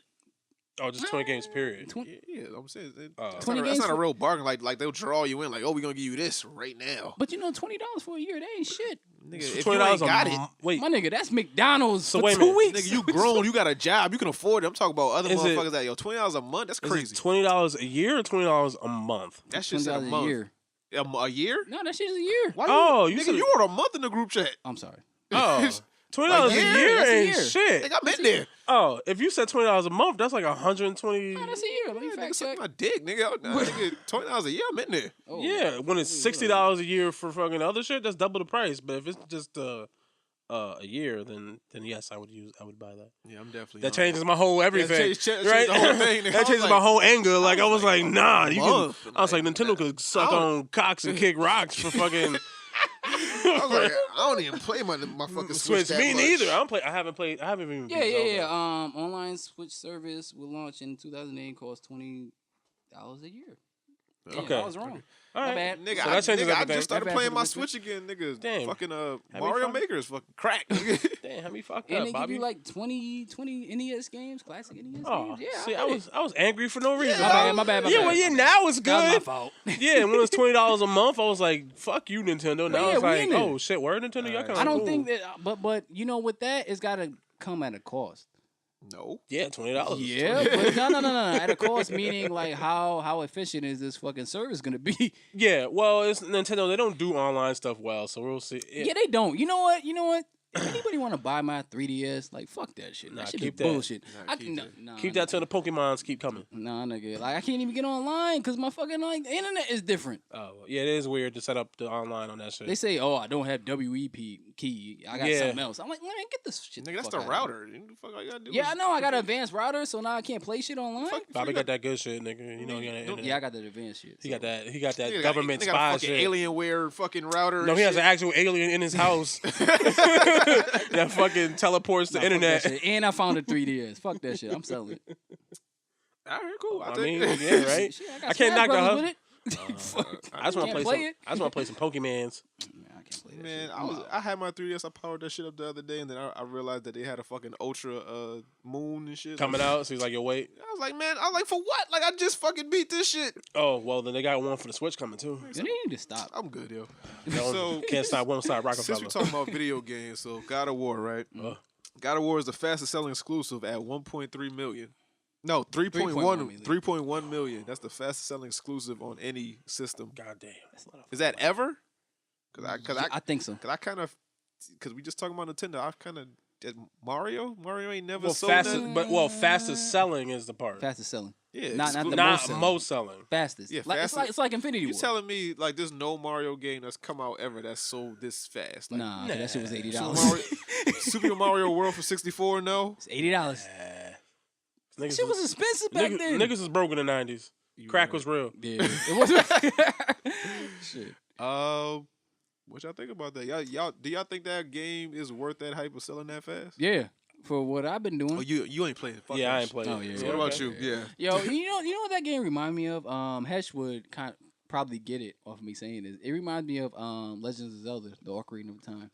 Speaker 3: Oh, just 20 games, period.
Speaker 5: Yeah, I'm saying
Speaker 6: that's
Speaker 5: not a real bargain. Like they'll draw you in. Like, oh, we're gonna give you this right now.
Speaker 6: But $20 for a year, that ain't shit.
Speaker 5: Nigga, if you ain't got it,
Speaker 3: wait,
Speaker 6: my nigga, that's McDonald's
Speaker 3: so
Speaker 6: for 2 weeks.
Speaker 5: Nigga, you grown, you got a job, you can afford it. I'm talking about other motherfuckers that $20 a month. That's crazy.
Speaker 3: Is it $20 a year or $20 a month?
Speaker 5: That shit's a month. A year?
Speaker 6: No, that shit's a year.
Speaker 5: Why you wrote a month in the group chat.
Speaker 6: I'm sorry.
Speaker 3: Oh. $20 a year ain't shit.
Speaker 5: Nigga, I'm in there.
Speaker 3: Oh, if you said $20 a month, that's like 120.
Speaker 6: No, that's a year. Let me fact check.
Speaker 5: My dick, nigga. Nigga, $20 a year, I'm in there.
Speaker 3: Oh, yeah, when it's $60 a year for fucking other shit, that's double the price. But if it's just a year, then yes, I would buy that.
Speaker 5: Yeah, I'm definitely.
Speaker 3: That changes my whole everything,
Speaker 5: right? The whole thing.
Speaker 3: That changes my whole anger. Like I was like, nah, you can. I was like, Nintendo could suck on cocks and kick rocks for fucking.
Speaker 5: I was like, I don't even play my fucking Switch.
Speaker 3: Me neither. I haven't even.
Speaker 6: Yeah. Online Switch service will launch in 2008. Cost $20 a year.
Speaker 3: Okay,
Speaker 6: I was wrong.
Speaker 3: All right.
Speaker 6: My bad.
Speaker 5: Nigga,
Speaker 3: So that changes
Speaker 5: I
Speaker 3: everything.
Speaker 5: just started playing my Switch again, nigga.
Speaker 3: Damn.
Speaker 5: Fucking Mario Maker is fucking crack.
Speaker 3: Damn, have me fucked
Speaker 6: And
Speaker 3: up,
Speaker 6: they
Speaker 3: Bobby.
Speaker 6: give you like 20 NES games, classic NES
Speaker 3: Oh,
Speaker 6: games. Yeah,
Speaker 3: see, I was angry for no reason.
Speaker 6: My bad.
Speaker 3: Yeah, well, yeah, now it's good.
Speaker 6: That's my fault.
Speaker 3: Yeah, when it was $20 a month, I was like, "Fuck you, Nintendo." Now
Speaker 6: Yeah,
Speaker 3: it's
Speaker 6: we
Speaker 3: like,
Speaker 6: in it.
Speaker 3: "Oh shit, word Nintendo." Y'all
Speaker 6: I don't think that, but you know, with that, it's got to come at a cost.
Speaker 5: No.
Speaker 2: Yeah, $20.
Speaker 6: Yeah, but no. At a cost, meaning like how efficient is this fucking service gonna be?
Speaker 2: Yeah, well, it's Nintendo. They don't do online stuff well, so we'll see.
Speaker 6: Yeah, they don't. You know what? If anybody want to buy my 3DS, like fuck that shit.
Speaker 2: Nah,
Speaker 6: That shit
Speaker 2: keep
Speaker 6: is
Speaker 2: that.
Speaker 6: bullshit.
Speaker 5: Nah, keep that.
Speaker 2: Keep that till the Pokemons keep coming.
Speaker 6: Nah, nigga. Like I can't even get online because my fucking like internet is different.
Speaker 2: Oh, yeah, it is weird to set up the online on that shit.
Speaker 6: They say, "Oh, I don't have WEP key. I got
Speaker 2: Yeah.
Speaker 6: something else." I'm like, man, get this shit.
Speaker 5: Nigga, that's
Speaker 6: fuck
Speaker 5: the
Speaker 6: out of here."
Speaker 5: router. You know, the fuck all you gotta do
Speaker 6: Yeah,
Speaker 5: is-
Speaker 6: I know. I got an advanced router, so now I can't play shit online.
Speaker 2: Bobby got that good shit, nigga. You know, he got that internet.
Speaker 6: Yeah, I got the advanced shit.
Speaker 2: He got that. He got that
Speaker 5: Nigga
Speaker 2: government
Speaker 5: got a
Speaker 2: spy
Speaker 5: fucking
Speaker 2: shit.
Speaker 5: Alienware fucking router.
Speaker 2: No,
Speaker 5: and
Speaker 2: he has
Speaker 5: shit.
Speaker 2: an actual alien in his house that fucking teleports the
Speaker 6: Nah, fuck that
Speaker 2: internet.
Speaker 6: shit. And I found a 3DS. Fuck that shit. I'm selling it.
Speaker 5: All right, cool.
Speaker 2: I
Speaker 5: think-
Speaker 2: mean, yeah, right.
Speaker 6: Shit,
Speaker 2: I can't knock the
Speaker 6: Brothers
Speaker 2: hustle.
Speaker 6: with it.
Speaker 2: I just want to
Speaker 6: Can't
Speaker 2: play
Speaker 6: play
Speaker 2: some.
Speaker 6: it.
Speaker 2: I just want to play some Pokemans.
Speaker 6: Man, I can't play that
Speaker 5: Man,
Speaker 6: shit.
Speaker 5: I had my 3DS. I powered that shit up the other day, and then I realized that they had a fucking Ultra Moon and shit
Speaker 2: Coming out, so he's like, "Yo, wait."
Speaker 5: I was like, man, for what? Like, I just fucking beat this shit.
Speaker 2: Oh, well, then they got one for the Switch coming too.
Speaker 6: They need to stop.
Speaker 5: I'm good, yo.
Speaker 2: So can't stop, won't stop,
Speaker 5: Since we're
Speaker 2: Rockefeller.
Speaker 5: talking about video games, so God of War, right? God of War is the fastest selling exclusive at 1.3 million. No, 3.1 million. That's the fastest selling exclusive on any system.
Speaker 2: God damn.
Speaker 5: Is that ever?
Speaker 6: I think so.
Speaker 5: Because we just talking about Nintendo. I've kind of Mario ain't never
Speaker 2: Well,
Speaker 5: sold
Speaker 2: fastest,
Speaker 5: that.
Speaker 2: fastest selling is the part.
Speaker 6: Fastest selling.
Speaker 5: Yeah,
Speaker 6: Not the
Speaker 2: Not
Speaker 6: most selling.
Speaker 2: most selling.
Speaker 6: Fastest.
Speaker 5: Yeah,
Speaker 6: Like,
Speaker 5: fastest.
Speaker 6: it's like Infinity
Speaker 5: You
Speaker 6: War.
Speaker 5: telling me like there's no Mario game that's come out ever that's sold this fast? Like,
Speaker 6: Nah, that shit was $80.
Speaker 5: Super Mario, Super Mario World for 64. No,
Speaker 6: It's $80.
Speaker 2: Niggas
Speaker 6: Shit was expensive back then.
Speaker 2: Niggas was broke in the 90s. Crack was real.
Speaker 6: Yeah, it wasn't. Shit.
Speaker 5: what y'all think about that? Y'all, do y'all think that game is worth that hype of selling that fast?
Speaker 6: Yeah, for what I've been doing.
Speaker 5: Oh, you ain't playing. Fuck
Speaker 2: Yeah, I
Speaker 5: that
Speaker 2: ain't
Speaker 5: shit.
Speaker 2: playing.
Speaker 6: Oh, yeah,
Speaker 5: So
Speaker 6: yeah.
Speaker 5: what about you? Yeah.
Speaker 6: Yo, you know what that game remind me of? Hesh would probably get it off of me saying this. It reminds me of Legends of Zelda, the Ocarina of Time.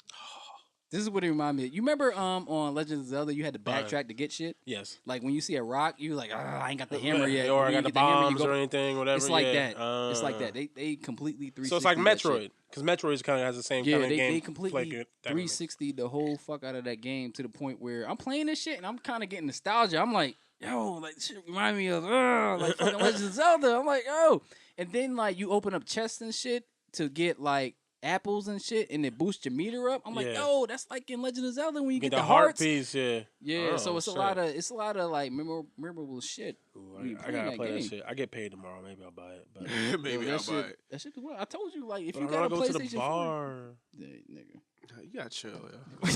Speaker 6: This is what it reminds me of. You remember on Legends of Zelda, you had to backtrack to get shit?
Speaker 2: Yes.
Speaker 6: Like when you see a rock, you like, I ain't got the hammer yet.
Speaker 2: Or
Speaker 6: When
Speaker 2: I
Speaker 6: you
Speaker 2: got the
Speaker 6: get hammer, you
Speaker 2: bombs
Speaker 6: go-
Speaker 2: or anything, whatever.
Speaker 6: It's like
Speaker 2: yeah.
Speaker 6: that. It's like that. They completely 360.
Speaker 2: So it's like
Speaker 6: that shit.
Speaker 2: Metroid. Because Metroid kind of has the same
Speaker 6: Yeah,
Speaker 2: kind of game.
Speaker 6: they completely
Speaker 2: play dynamic.
Speaker 6: 360 the whole fuck out of that game to the point where I'm playing this shit and I'm kind of getting nostalgia. I'm like, yo, like this shit remind me of like fucking Legends of Zelda. I'm like, yo, and then like you open up chests and shit to get like apples and shit, and it boosts your meter up. I'm like,
Speaker 2: Yeah.
Speaker 6: yo, that's like in Legend of Zelda when you get
Speaker 2: the
Speaker 6: the
Speaker 2: heart
Speaker 6: hearts.
Speaker 2: piece, yeah.
Speaker 6: Yeah,
Speaker 2: Oh,
Speaker 6: so it's
Speaker 2: shit.
Speaker 6: a lot of like memorable shit.
Speaker 2: Ooh,
Speaker 6: when you
Speaker 2: I
Speaker 6: play
Speaker 2: gotta
Speaker 6: that
Speaker 2: play
Speaker 6: game.
Speaker 2: that shit. I get paid tomorrow. Maybe I'll buy it. But
Speaker 5: Maybe
Speaker 6: Yo,
Speaker 5: I'll
Speaker 6: that
Speaker 5: buy
Speaker 6: shit,
Speaker 5: it.
Speaker 6: that shit. I told you, like, if
Speaker 2: But
Speaker 6: you
Speaker 2: I
Speaker 6: got a
Speaker 2: wanna go to the
Speaker 6: PlayStation 4,
Speaker 2: bar.
Speaker 6: yeah, nigga.
Speaker 5: You gotta chill, yo.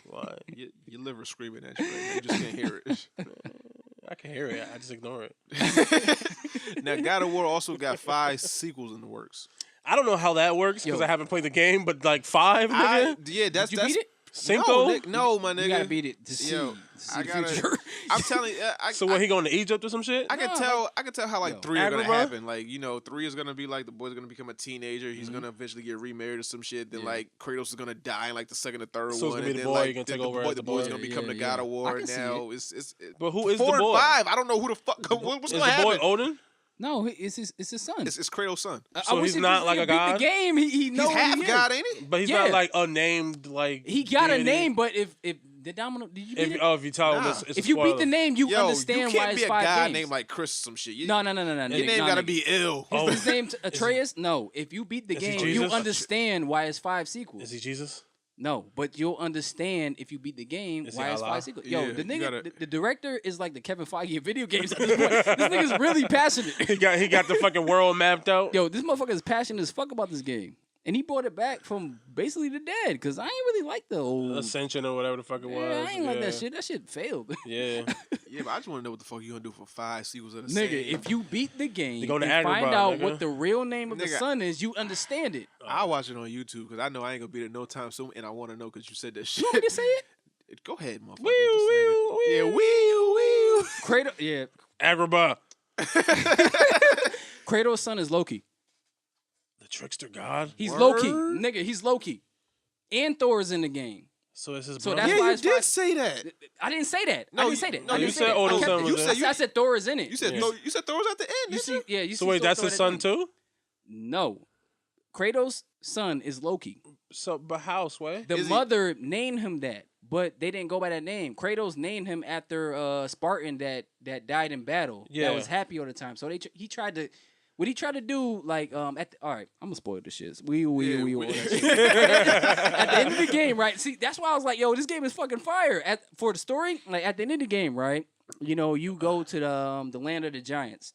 Speaker 2: What?
Speaker 5: Your liver screaming at you right now. You just can't hear it.
Speaker 2: I can hear it. I just ignore it.
Speaker 5: Now, God of War also got 5 sequels in the works.
Speaker 2: I don't know how that works because
Speaker 6: Yo.
Speaker 2: I haven't played the game, but like 5, nigga.
Speaker 5: That's
Speaker 6: Did you beat it?
Speaker 2: Cinco?
Speaker 5: No, my nigga.
Speaker 6: You gotta beat it to see,
Speaker 5: Yo,
Speaker 6: the future.
Speaker 5: I'm telling you,
Speaker 2: So when he going to Egypt or some shit?
Speaker 5: I can tell how like
Speaker 6: Yo.
Speaker 5: 3 are gonna
Speaker 2: Agrabah?
Speaker 5: happen. Like, 3 is gonna be like the boy's gonna become a teenager. He's gonna eventually get remarried or some shit. Then
Speaker 6: Yeah.
Speaker 5: like Kratos is gonna die in like the second or third
Speaker 2: So it's
Speaker 5: one.
Speaker 2: gonna be
Speaker 5: And
Speaker 2: the
Speaker 5: then
Speaker 2: boy,
Speaker 5: like
Speaker 2: you can take
Speaker 5: the
Speaker 2: over
Speaker 5: boy,
Speaker 2: as
Speaker 5: the
Speaker 2: the
Speaker 5: boy's
Speaker 2: boy.
Speaker 5: gonna become
Speaker 6: Yeah,
Speaker 5: the
Speaker 6: yeah.
Speaker 5: God of War
Speaker 6: I can see
Speaker 5: now.
Speaker 2: But who is
Speaker 5: 4
Speaker 2: the
Speaker 5: and
Speaker 2: boy?
Speaker 5: 5. I don't know who the fuck. What's
Speaker 2: Is
Speaker 5: gonna
Speaker 2: the boy
Speaker 5: happen?
Speaker 2: Odin?
Speaker 6: No, it's his son.
Speaker 5: It's Kratos' son.
Speaker 2: So he's not like a god?
Speaker 6: The game, he knows
Speaker 5: He's half
Speaker 6: who he
Speaker 5: god,
Speaker 6: is.
Speaker 5: ain't he?
Speaker 2: But he's
Speaker 6: Yeah.
Speaker 2: not like unnamed, like
Speaker 6: He got a
Speaker 2: deity?
Speaker 6: name, but if the Domino, did you beat it?
Speaker 2: If you tell him
Speaker 5: Nah.
Speaker 2: it's a
Speaker 6: If you beat the
Speaker 2: spoiler.
Speaker 6: name, you
Speaker 5: Yo,
Speaker 6: understand
Speaker 5: you
Speaker 6: why
Speaker 5: can't
Speaker 6: it's
Speaker 5: be a
Speaker 6: 5
Speaker 5: guy
Speaker 6: games.
Speaker 5: named like Chris or some shit.
Speaker 6: No.
Speaker 5: Your
Speaker 6: nigga,
Speaker 5: name
Speaker 6: nah,
Speaker 5: gotta
Speaker 6: nigga.
Speaker 5: be ill.
Speaker 2: Oh.
Speaker 6: His name Atreus? No. If you beat the
Speaker 2: Is he
Speaker 6: game, you
Speaker 2: Jesus?
Speaker 6: understand why it's 5 sequels.
Speaker 2: Is he Jesus?
Speaker 6: No, but you'll understand if you beat the game
Speaker 2: Is he
Speaker 6: why it's
Speaker 2: Allah?
Speaker 6: 5 sequels. Yo,
Speaker 5: Yeah,
Speaker 6: the
Speaker 5: you
Speaker 6: nigga,
Speaker 5: gotta-
Speaker 6: the director is like the Kevin Feige of video games at this point. This nigga's really passionate.
Speaker 2: He got the fucking world mapped out.
Speaker 6: Yo, this motherfucker is passionate as fuck about this game. And he brought it back from basically the dead, because I ain't really like the old...
Speaker 2: Ascension or whatever the fuck it was.
Speaker 6: Yeah, I ain't like that
Speaker 2: Yeah.
Speaker 6: shit. That shit failed.
Speaker 2: Yeah.
Speaker 5: Yeah, but I just want to know what the fuck you gonna do for 5 sequels of the
Speaker 6: Nigga,
Speaker 5: same.
Speaker 6: if you beat the game
Speaker 2: You go
Speaker 6: and
Speaker 2: to
Speaker 6: find
Speaker 2: Agrabah,
Speaker 6: out
Speaker 2: nigga.
Speaker 6: what the real name of the
Speaker 5: Nigga.
Speaker 6: son is, you understand it.
Speaker 5: I'll watch it on YouTube because I know I ain't gonna beat it no time soon, and I want to know because you said that shit.
Speaker 6: You want me to say it?
Speaker 5: Go ahead, motherfucker.
Speaker 2: Wee,
Speaker 5: This nigga-
Speaker 2: wee,
Speaker 5: Yeah,
Speaker 2: wee.
Speaker 5: wee, wee.
Speaker 6: Kratos, yeah.
Speaker 2: Agrabah.
Speaker 6: Kratos' son is Loki.
Speaker 2: The trickster god.
Speaker 6: He's
Speaker 5: Word?
Speaker 6: Loki. Nigga, he's Loki. And Thor is in the game.
Speaker 2: So it's his
Speaker 6: So
Speaker 2: brother.
Speaker 6: that's
Speaker 5: Yeah,
Speaker 6: why
Speaker 5: you
Speaker 6: it's
Speaker 5: did
Speaker 6: 5.
Speaker 5: say that.
Speaker 6: I didn't say that.
Speaker 5: No,
Speaker 6: I
Speaker 5: you-
Speaker 6: didn't say that.
Speaker 5: no,
Speaker 6: I
Speaker 5: you
Speaker 6: didn't say
Speaker 2: said
Speaker 6: that.
Speaker 2: Odin's
Speaker 6: I kept-
Speaker 2: son was
Speaker 5: in it.
Speaker 6: I said Thor is in it.
Speaker 5: You said
Speaker 2: Yeah.
Speaker 5: no. You said Thor was at the end.
Speaker 6: You
Speaker 5: didn't
Speaker 6: see,
Speaker 5: you?
Speaker 6: yeah, you see.
Speaker 2: So wait,
Speaker 6: Thor
Speaker 2: that's
Speaker 6: at
Speaker 2: his
Speaker 6: the
Speaker 2: son
Speaker 6: end.
Speaker 2: too?
Speaker 6: No. Kratos' son is Loki.
Speaker 2: So, but how, Sway?
Speaker 6: The
Speaker 5: Is he-
Speaker 6: mother named him that, but they didn't go by that name. Kratos named him after Spartan that died in battle. That was happy all the time. So he tried to. What he tried to do, like, all right, I'm gonna spoil the shit. We all that shit. At the end of the game, right? See, that's why I was like, yo, this game is fucking fire. For the story, like, at the end of the game, right? You know, you go to the land of the giants,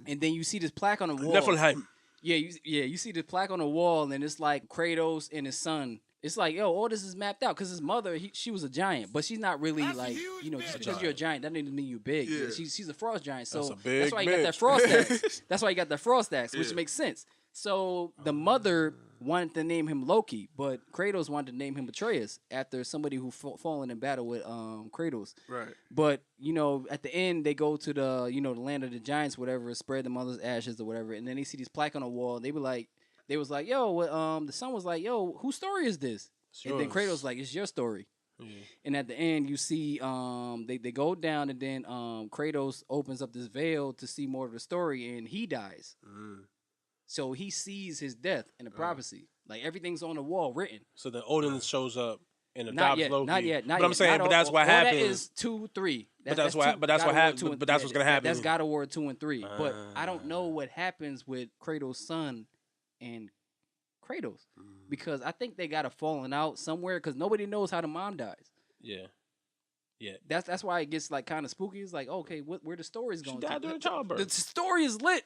Speaker 6: and then you see this plaque on the wall.
Speaker 3: Niflheim.
Speaker 6: Yeah, you see the plaque on the wall, and it's like Kratos and his son. It's like, yo, all this is mapped out because his mother, she was a giant, but she's not really like, you know, just because you're a giant, that doesn't mean you're big. Yeah. She's a frost giant, so that's why you got that frost axe. That's why you got the frost axe, which makes sense. So the mother wanted to name him Loki, but Kratos wanted to name him Atreus after somebody who fallen in battle with Kratos.
Speaker 5: Right.
Speaker 6: But you know, at the end they go to the the land of the giants, whatever, spread the mother's ashes or whatever, and then they see this plaque on the wall. They was like, yo, the son was like, yo, whose story is this? And then Kratos like, it's your story. Yeah. And at the end, you see they go down, and then Kratos opens up this veil to see more of the story, and he dies. So he sees his death in the prophecy. Like, everything's on the wall written.
Speaker 3: So then Odin shows up and adopts Loki.
Speaker 6: Not yet.
Speaker 3: But I'm saying, but that's what happens.
Speaker 6: That is 2, 3.
Speaker 3: But that's what happens. But that's what's gonna happen.
Speaker 6: That's God of War 2 and 3. But I don't know what happens with Kratos' son and Kratos, because I think they got a falling out somewhere, because nobody knows how the mom dies.
Speaker 3: Yeah.
Speaker 6: That's why it gets like kind of spooky. It's like, okay, where the story's going?
Speaker 3: She died during childbirth.
Speaker 6: The story is lit.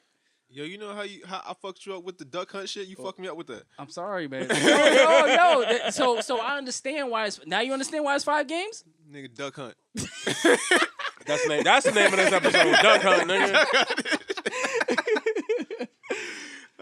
Speaker 5: Yo, you know how I fucked you up with the duck hunt shit? You fucked me up with that.
Speaker 6: I'm sorry, man. yo. So I understand why it's now. You understand why it's 5 games?
Speaker 5: Nigga, duck hunt.
Speaker 3: That's the name of this episode. Duck hunt,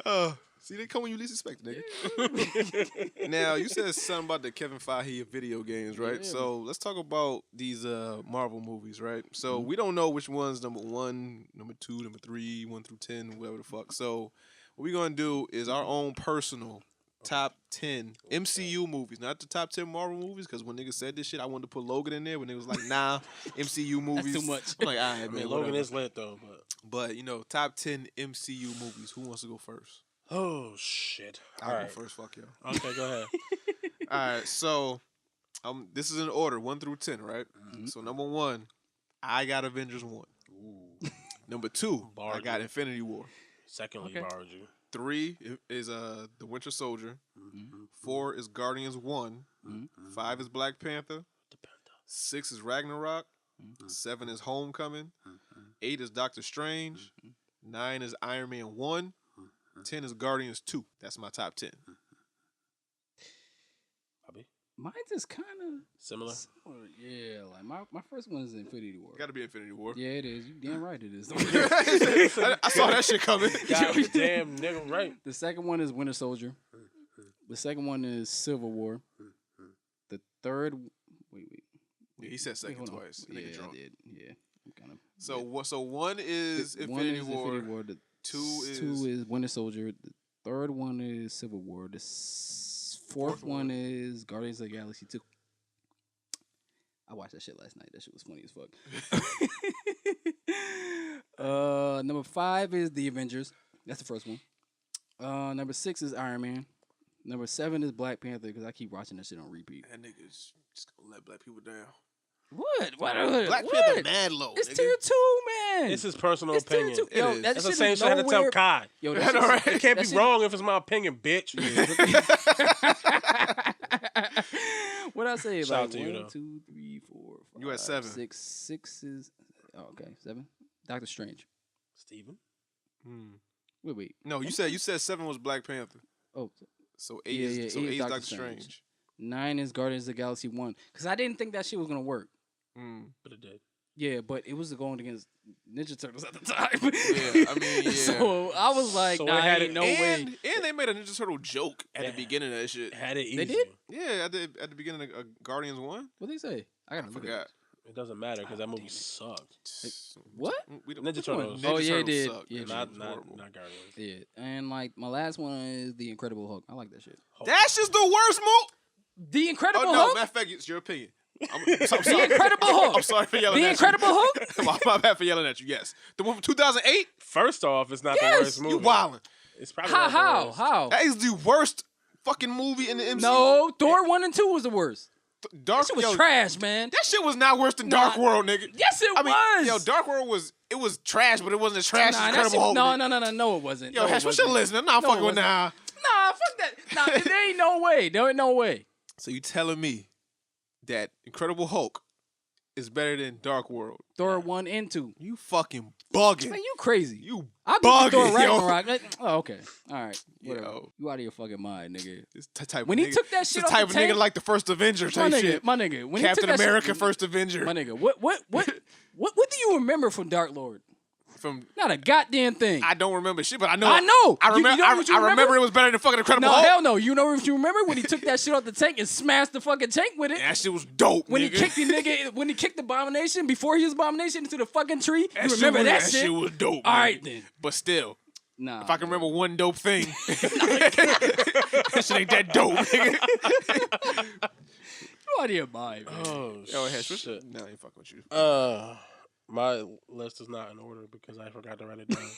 Speaker 3: nigga.
Speaker 5: See, they come when you least expect it, nigga. Now, you said something about the Kevin Feige of video games, right? Yeah. So let's talk about these Marvel movies, right? So we don't know which one's number 1, number 2, number 3, 1 through 10, whatever the fuck. So what we're going to do is our own personal top 10 MCU movies, not the top 10 Marvel movies, because when niggas said this shit, I wanted to put Logan in there when they was like, nah, MCU movies.
Speaker 6: That's too much.
Speaker 5: I'm like, all right, man.
Speaker 3: Logan is lit, though.
Speaker 5: But, top 10 MCU movies. Who wants to go first?
Speaker 3: Oh, shit.
Speaker 5: I'll go first. Fuck y'all.
Speaker 3: Okay, go ahead.
Speaker 5: All right, so this is in order, 1 through 10, right? Mm-hmm. So number 1, I got Avengers 1. Ooh. Number 2, I got Infinity War.
Speaker 3: Secondly, borrowed you.
Speaker 5: 3 is The Winter Soldier. Mm-hmm. 4 is Guardians 1. Mm-hmm. 5 is Black Panther. 6 is Ragnarok. Mm-hmm. 7 is Homecoming. Mm-hmm. 8 is Doctor Strange. Mm-hmm. 9 is Iron Man 1. 10 is Guardians 2. That's my top 10.
Speaker 6: Mine's is kind of
Speaker 3: similar.
Speaker 6: Yeah, like my first one is Infinity War.
Speaker 5: Gotta be Infinity War.
Speaker 6: Yeah, it is. You damn right it is.
Speaker 5: I saw that shit coming.
Speaker 3: Damn nigga right.
Speaker 6: The second one is Winter Soldier. The second one is Civil War. The third, wait.
Speaker 5: Yeah, he said second twice.
Speaker 6: Yeah, I did. Yeah, I'm kind of.
Speaker 5: So 1 is Infinity War.
Speaker 6: The
Speaker 5: 2
Speaker 6: is Winter Soldier. The third one is Civil War. The fourth one is Guardians of the Galaxy 2. I watched that shit last night. That shit was funny as fuck. Number 5 is The Avengers. That's the first one. Number 6 is Iron Man. Number 7 is Black Panther, because I keep watching that shit on repeat.
Speaker 5: That nigga's just gonna let black people down.
Speaker 6: What?
Speaker 5: Black Panther mad low.
Speaker 6: It's tier 2, man.
Speaker 3: It's his personal opinion.
Speaker 6: Yo,
Speaker 3: that's the same shit I had to tell Kai.
Speaker 6: Yo,
Speaker 3: it can't be wrong if it's my opinion, bitch.
Speaker 6: What I say?
Speaker 3: Shout out
Speaker 6: like
Speaker 3: to
Speaker 6: 1,
Speaker 3: you, though.
Speaker 6: 2, 3, 4, 5.
Speaker 5: You at 7.
Speaker 6: 6. 6 is. Oh, okay, 7. Doctor Strange.
Speaker 3: Steven?
Speaker 6: Wait.
Speaker 5: No, you said 7 was Black Panther.
Speaker 6: Oh,
Speaker 5: so 8 is Doctor Strange.
Speaker 6: 9 is Guardians of the Galaxy 1. Because I didn't think that shit was gonna work.
Speaker 3: But it did.
Speaker 6: Yeah, but it was going against Ninja Turtles at the time.
Speaker 5: Yeah, I mean, yeah.
Speaker 6: So I was like, nah, ain't no way.
Speaker 5: And they made a Ninja Turtle joke at the beginning of that shit.
Speaker 3: Had it easy.
Speaker 6: They did?
Speaker 5: Yeah, at the beginning of Guardians 1.
Speaker 6: What they say? I forgot.
Speaker 3: It doesn't matter because that movie sucked.
Speaker 6: What?
Speaker 3: Ninja Turtles.
Speaker 6: Oh yeah, it did.
Speaker 5: Sucked.
Speaker 6: Yeah,
Speaker 3: not Guardians.
Speaker 6: Yeah, and like my last one is The Incredible Hulk. I like that shit.
Speaker 5: That's just the worst movie.
Speaker 6: The Incredible Hulk.
Speaker 5: No, matter of fact, it's your opinion. I'm sorry.
Speaker 6: The Incredible Hulk.
Speaker 5: I'm sorry for yelling at you.
Speaker 6: The Incredible Hulk?
Speaker 5: My bad for yelling at you, yes. The one from 2008?
Speaker 3: First off, it's not the worst movie.
Speaker 5: You wildin'.
Speaker 3: It's probably
Speaker 6: How?
Speaker 5: That is the worst fucking movie in the MCU.
Speaker 6: No, Thor 1 and 2 was the worst.
Speaker 5: Dark.
Speaker 6: That shit was
Speaker 5: yo,
Speaker 6: trash, man.
Speaker 5: That shit was not worse than Dark World, nigga.
Speaker 6: Yes, it was.
Speaker 5: Yo, Dark World was trash, but it wasn't as trash as Incredible Hulk.
Speaker 6: No, it wasn't.
Speaker 5: Yo, Hesh, what's your list? I'm not fucking with nah.
Speaker 6: Nah, fuck that. Nah, there ain't no way. There ain't no way.
Speaker 5: So you telling me that Incredible Hulk is better than Dark World?
Speaker 6: Thor 1 and 2.
Speaker 5: You fucking bugging.
Speaker 6: Man, you crazy.
Speaker 5: You
Speaker 6: I'll
Speaker 5: bugging,
Speaker 6: give you Thor
Speaker 5: yo.
Speaker 6: Ragnarok. Oh, okay. All right. Whatever.
Speaker 5: Yo.
Speaker 6: You out of your fucking mind, nigga.
Speaker 5: This type
Speaker 6: When
Speaker 5: of
Speaker 6: he
Speaker 5: nigga,
Speaker 6: took that
Speaker 5: this
Speaker 6: shit
Speaker 5: the
Speaker 6: off
Speaker 5: type
Speaker 6: the
Speaker 5: of nigga
Speaker 6: tank-
Speaker 5: like the first Avenger type shit.
Speaker 6: My nigga. When
Speaker 5: Captain
Speaker 6: he took
Speaker 5: America,
Speaker 6: that shit,
Speaker 5: first Avenger.
Speaker 6: My nigga. What do you remember from Dark Lord?
Speaker 5: From
Speaker 6: Not a goddamn thing.
Speaker 5: I don't remember shit, but I know.
Speaker 6: I know.
Speaker 5: I
Speaker 6: You
Speaker 5: remember.
Speaker 6: know what you
Speaker 5: I remember it was better than fucking Incredible
Speaker 6: No,
Speaker 5: Hulk.
Speaker 6: hell no. You know what you remember when he took that shit off the tank and smashed the fucking tank with it?
Speaker 5: That shit was dope.
Speaker 6: When
Speaker 5: nigga.
Speaker 6: he kicked the nigga, when he kicked the Abomination before he was Abomination into the fucking tree,
Speaker 5: That
Speaker 6: you
Speaker 5: shit
Speaker 6: remember
Speaker 5: was,
Speaker 6: that
Speaker 5: that
Speaker 6: shit?
Speaker 5: shit was dope.
Speaker 6: All
Speaker 5: nigga.
Speaker 6: right then.
Speaker 5: But still,
Speaker 6: Nah.
Speaker 5: if I can remember one dope thing, that shit ain't that dope, nigga.
Speaker 6: You out of your mind, man.
Speaker 3: Oh,
Speaker 5: Yo, Hesh, what's
Speaker 3: shit.
Speaker 5: No, I ain't fucking with you.
Speaker 3: My list is not in order because I forgot to write it down.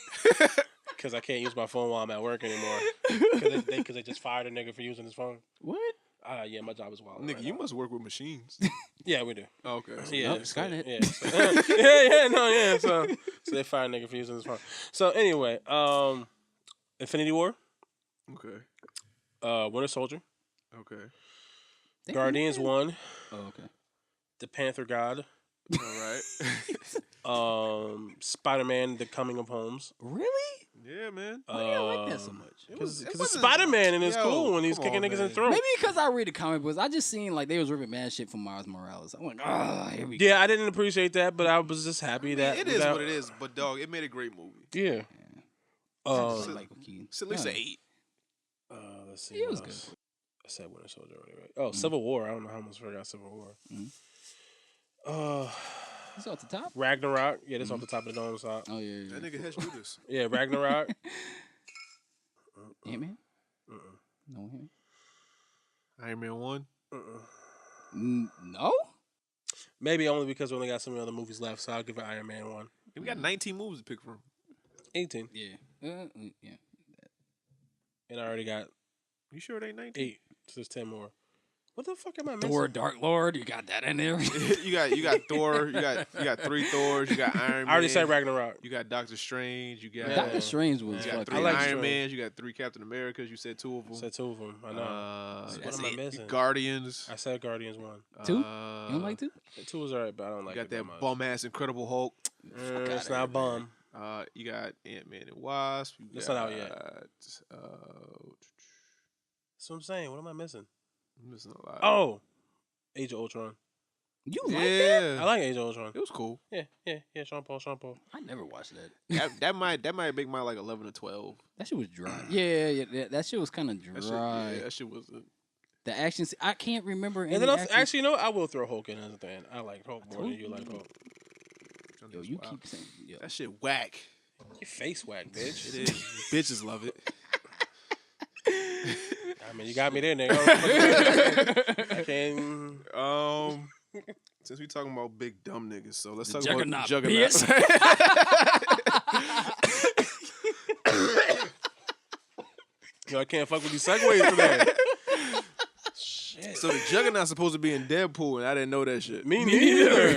Speaker 3: Because I can't use my phone while I'm at work anymore. Because they just fired a nigga for using his phone.
Speaker 6: What?
Speaker 3: Yeah, my job is wild.
Speaker 5: Nigga,
Speaker 3: right
Speaker 5: you
Speaker 3: now.
Speaker 5: must work with machines.
Speaker 3: Yeah, we do.
Speaker 5: Oh, okay.
Speaker 3: Yeah,
Speaker 6: Nope, Skynet.
Speaker 3: Yeah, so they fired a nigga for using his phone. So anyway, Infinity War,
Speaker 5: Okay.
Speaker 3: Winter Soldier,
Speaker 5: Okay.
Speaker 3: Guardians 1,
Speaker 6: Oh, okay.
Speaker 3: The Panther God,
Speaker 5: All right.
Speaker 3: Spider-Man: The Coming of Holmes.
Speaker 6: Really?
Speaker 5: Yeah, man.
Speaker 6: Why do you like that so much?
Speaker 3: Because it's
Speaker 5: wasn't-
Speaker 3: Spider-Man and it's
Speaker 5: Yo,
Speaker 3: cool when he's
Speaker 5: come
Speaker 3: kicking
Speaker 5: on,
Speaker 3: niggas in
Speaker 5: man.
Speaker 3: the throat.
Speaker 6: Maybe because I read the comic books, I just seen like they was ripping mad shit from Miles Morales. I'm like, here we go.
Speaker 3: Yeah, I didn't appreciate that, but I was just happy that
Speaker 5: It is what it is, but dog, it made a great movie.
Speaker 3: Yeah.
Speaker 6: Michael Keaton.
Speaker 5: It's at least an
Speaker 6: Yeah.
Speaker 5: 8.
Speaker 3: Let's see.
Speaker 6: It
Speaker 3: what
Speaker 6: was
Speaker 3: else. I said Winter Soldier already, right? Oh, Civil War. I don't know how much forgot Civil War.
Speaker 6: It's off the top.
Speaker 3: Ragnarok. Yeah, that's off the top of the dome side.
Speaker 6: Oh yeah.
Speaker 5: That nigga Hesh do this.
Speaker 3: Yeah, Ragnarok.
Speaker 6: Ant-Man? No him.
Speaker 5: Iron Man 1.
Speaker 6: No.
Speaker 3: Maybe only because we only got so many other movies left, so I'll give it Iron Man 1.
Speaker 5: We got 19 movies to pick from.
Speaker 3: 18.
Speaker 6: Yeah. Yeah.
Speaker 3: And I already got
Speaker 5: You sure it ain't 19?
Speaker 3: 8. So there's 10 more. What the fuck am I missing?
Speaker 6: Thor, Dark Lord. You got that in there.
Speaker 5: you got Thor. You got 3 Thors. You got Iron Man.
Speaker 3: I already said Ragnarok.
Speaker 5: You got Doctor Strange. You got
Speaker 6: Doctor Strange was
Speaker 5: you got
Speaker 6: fucking.
Speaker 5: 3
Speaker 3: like
Speaker 5: Iron
Speaker 3: Strange.
Speaker 5: Mans. You got 3 Captain Americas. You said 2 of them.
Speaker 3: I said 2 of them. I know. What
Speaker 6: That's
Speaker 3: am I
Speaker 6: it.
Speaker 3: missing?
Speaker 5: Guardians.
Speaker 3: I said Guardians 1.
Speaker 6: 2? You don't like 2?
Speaker 3: 2 was alright, but I don't like
Speaker 5: You got
Speaker 3: it
Speaker 5: that
Speaker 3: much.
Speaker 5: bum ass Incredible Hulk.
Speaker 3: It's not bum.
Speaker 5: You got Ant-Man and Wasp. You
Speaker 3: That's
Speaker 5: got,
Speaker 3: not out yet.
Speaker 5: That's
Speaker 3: what I'm saying. What am I missing?
Speaker 5: I'm missing a lot.
Speaker 3: Oh, Age of Ultron.
Speaker 6: You like that?
Speaker 5: yeah.
Speaker 3: I like Age of Ultron.
Speaker 5: It was cool.
Speaker 3: Yeah. Sean Paul.
Speaker 6: I never watched that.
Speaker 5: that might make mine like 11 or 12.
Speaker 6: That shit was dry. Yeah. That shit was kind of
Speaker 5: That
Speaker 6: dry.
Speaker 5: shit, that shit was.
Speaker 6: The action. I can't remember.
Speaker 3: And
Speaker 6: any
Speaker 3: then
Speaker 6: action.
Speaker 3: actually, you know what? I will throw Hulk in as a thing. I like Hulk more than you like Hulk.
Speaker 6: Yo, you keep saying. Yo.
Speaker 5: That shit whack.
Speaker 3: Your face whack, bitch.
Speaker 5: It is. Bitches love it.
Speaker 3: I mean, you got me there, nigga. I can't.
Speaker 5: Since we talking about big dumb niggas, so let's
Speaker 6: The
Speaker 5: talk about
Speaker 6: Juggernaut,
Speaker 5: Juggernaut.
Speaker 3: Yo, I can't fuck with these segues today. Shit.
Speaker 5: So the Juggernaut's supposed to be in Deadpool, and I didn't know that shit.
Speaker 3: Me neither. I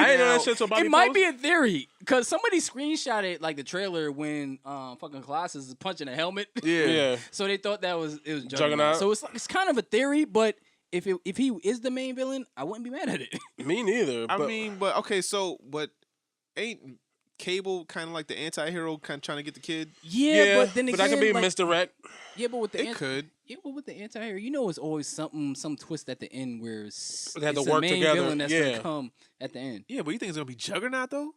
Speaker 3: didn't know that shit till Bobby
Speaker 6: It might
Speaker 3: Post.
Speaker 6: be a theory because somebody screenshotted like the trailer when fucking Colossus is punching a helmet.
Speaker 3: Yeah.
Speaker 6: So they thought it was Juggernaut.
Speaker 3: Juggernaut.
Speaker 6: So it's kind of a theory, but if he is the main villain, I wouldn't be mad at it.
Speaker 3: Me neither.
Speaker 5: I mean, but okay, so but ain't Cable kind of like the anti-hero, kind of trying to get the kid?
Speaker 6: Yeah, but then again,
Speaker 3: that could be
Speaker 6: like,
Speaker 3: misdirect.
Speaker 6: Yeah, but with the
Speaker 5: It could.
Speaker 6: Yeah, but with the anti-hero, you know, it's always some twist at the end where
Speaker 3: They have to
Speaker 6: it's
Speaker 3: work
Speaker 6: the main
Speaker 3: together.
Speaker 6: villain that's
Speaker 3: Yeah.
Speaker 6: gonna come at the end.
Speaker 5: Yeah, but you think it's gonna be Juggernaut though?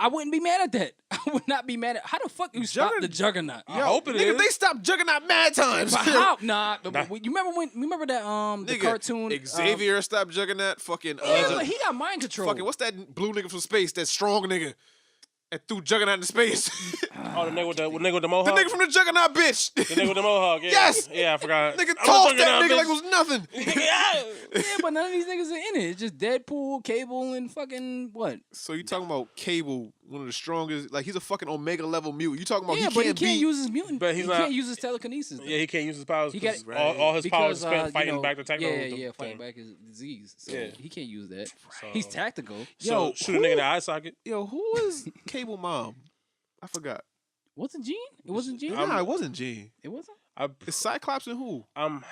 Speaker 6: I wouldn't be mad at that. I would not be mad at. How the fuck you stop the Juggernaut?
Speaker 3: I hope it
Speaker 5: Nigga,
Speaker 3: is.
Speaker 5: they stopped Juggernaut mad times.
Speaker 6: But how? Nah. You remember that the
Speaker 5: Nigga,
Speaker 6: cartoon
Speaker 5: Xavier stopped Juggernaut. Fucking
Speaker 6: Yeah, but he got mind control.
Speaker 5: fucking what's that blue nigga from space? That strong nigga that threw Juggernaut into space.
Speaker 3: Oh, the nigga with the mohawk.
Speaker 5: The nigga from the Juggernaut, bitch.
Speaker 3: The nigga with the mohawk. Yeah.
Speaker 5: Yes.
Speaker 3: Yeah, I forgot.
Speaker 5: Nigga
Speaker 3: I'm
Speaker 5: tossed
Speaker 3: a
Speaker 5: that
Speaker 3: Juggernaut,
Speaker 5: nigga like
Speaker 3: bitch.
Speaker 5: it was nothing.
Speaker 6: Yeah, but none of these niggas are in it. It's just Deadpool, Cable, and fucking what?
Speaker 5: So you talking about Cable, one of the strongest? Like he's a fucking Omega level mutant. You talking about
Speaker 6: Yeah,
Speaker 5: he
Speaker 6: but he
Speaker 5: can't
Speaker 6: can't
Speaker 5: beat?
Speaker 6: use his mutant.
Speaker 3: But he's
Speaker 6: he
Speaker 3: not-
Speaker 6: can't use his telekinesis. Though.
Speaker 3: Yeah, he can't use his powers.
Speaker 6: He got-
Speaker 3: All his powers
Speaker 6: because,
Speaker 3: spent fighting back the techno.
Speaker 6: Yeah, fighting back his disease. So
Speaker 3: Yeah.
Speaker 6: he can't use that.
Speaker 3: So-
Speaker 6: He's tactical.
Speaker 3: So shoot a nigga in the eye socket.
Speaker 5: Yo, who is Cable mom? I forgot.
Speaker 6: Wasn't Gene? It wasn't Gene.
Speaker 5: Nah, it wasn't Jean.
Speaker 6: It wasn't.
Speaker 5: It's Cyclops and who?
Speaker 3: I'm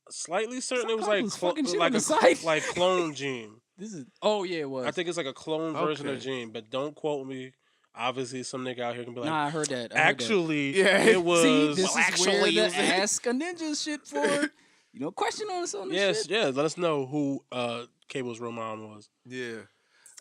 Speaker 3: slightly certain it was
Speaker 6: Cyclops
Speaker 3: like
Speaker 6: was fucking shit
Speaker 3: like
Speaker 6: on the side.
Speaker 3: like clone Gene.
Speaker 6: This is. Oh yeah, it was.
Speaker 3: I think it's like a clone version of
Speaker 5: Okay.
Speaker 3: Gene, but don't quote me. Obviously, some nigga out here can be like,
Speaker 6: Nah, I heard that.
Speaker 3: actually,
Speaker 5: Yeah.
Speaker 3: it was.
Speaker 6: See, this
Speaker 5: Well,
Speaker 6: is
Speaker 5: actually,
Speaker 6: where
Speaker 5: it
Speaker 6: the
Speaker 5: was-
Speaker 6: Ask a Ninja shit for. Question on us on this
Speaker 3: Yes,
Speaker 6: shit.
Speaker 3: yeah. Let us know who Cable's real mom was.
Speaker 5: Yeah.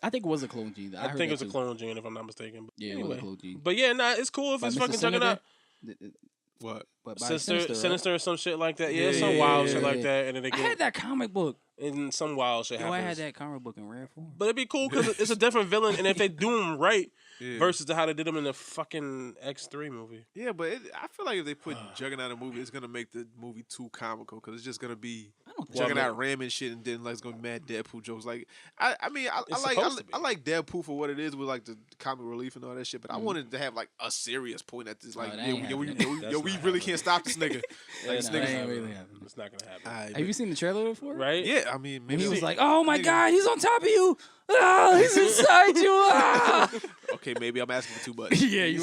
Speaker 6: I think it was a clone Gene.
Speaker 3: I
Speaker 6: heard
Speaker 3: think it
Speaker 6: that
Speaker 3: was a
Speaker 6: too.
Speaker 3: clone Gene, if I'm not mistaken. But
Speaker 6: Yeah, it was a clone Gene.
Speaker 3: But yeah, nah, it's cool if
Speaker 6: By
Speaker 3: it's
Speaker 6: Mr.
Speaker 3: fucking
Speaker 6: Sinister?
Speaker 3: Juggernaut.
Speaker 5: What?
Speaker 6: But by
Speaker 3: Sinister or some shit like that. Yeah,
Speaker 5: Yeah,
Speaker 3: some
Speaker 5: yeah,
Speaker 3: wild
Speaker 5: yeah,
Speaker 3: shit like
Speaker 6: yeah.
Speaker 3: that, and then they
Speaker 6: I
Speaker 3: get
Speaker 6: had that comic book.
Speaker 3: and some wild shit
Speaker 6: Yo, I
Speaker 3: happens.
Speaker 6: had that comic book in rare form.
Speaker 3: But it'd be cool because it's a different villain, and if they do him right,
Speaker 5: Yeah.
Speaker 3: versus how they did him in the fucking X3 movie.
Speaker 5: Yeah, but I feel like if they put Juggernaut in a movie, it's gonna make the movie too comical because it's just gonna be
Speaker 6: I don't think
Speaker 5: Juggernaut ramming shit and then like it's gonna be mad Deadpool jokes. Like I mean I
Speaker 3: It's
Speaker 5: like
Speaker 3: supposed to be.
Speaker 5: I like Deadpool for what it is with like the comic relief and all that shit. But I wanted to have like a serious point at this. Like
Speaker 6: that ain't
Speaker 5: we
Speaker 6: happening.
Speaker 3: That's
Speaker 5: we
Speaker 3: not
Speaker 5: really can't stop this nigga.
Speaker 3: Yeah, it's
Speaker 6: no,
Speaker 3: not
Speaker 6: that
Speaker 3: gonna
Speaker 6: ain't really
Speaker 3: happen.
Speaker 6: happening.
Speaker 3: It's not gonna happen.
Speaker 5: Alright,
Speaker 6: Have you seen the trailer before?
Speaker 3: Right?
Speaker 5: Yeah, I mean
Speaker 6: And
Speaker 5: maybe
Speaker 6: he was
Speaker 5: see-
Speaker 6: like, "Oh my
Speaker 5: nigga.
Speaker 6: god, he's on top of you! Ah, he's inside you!" Ah.
Speaker 5: okay, maybe I'm asking for too much.
Speaker 6: Yeah,
Speaker 3: You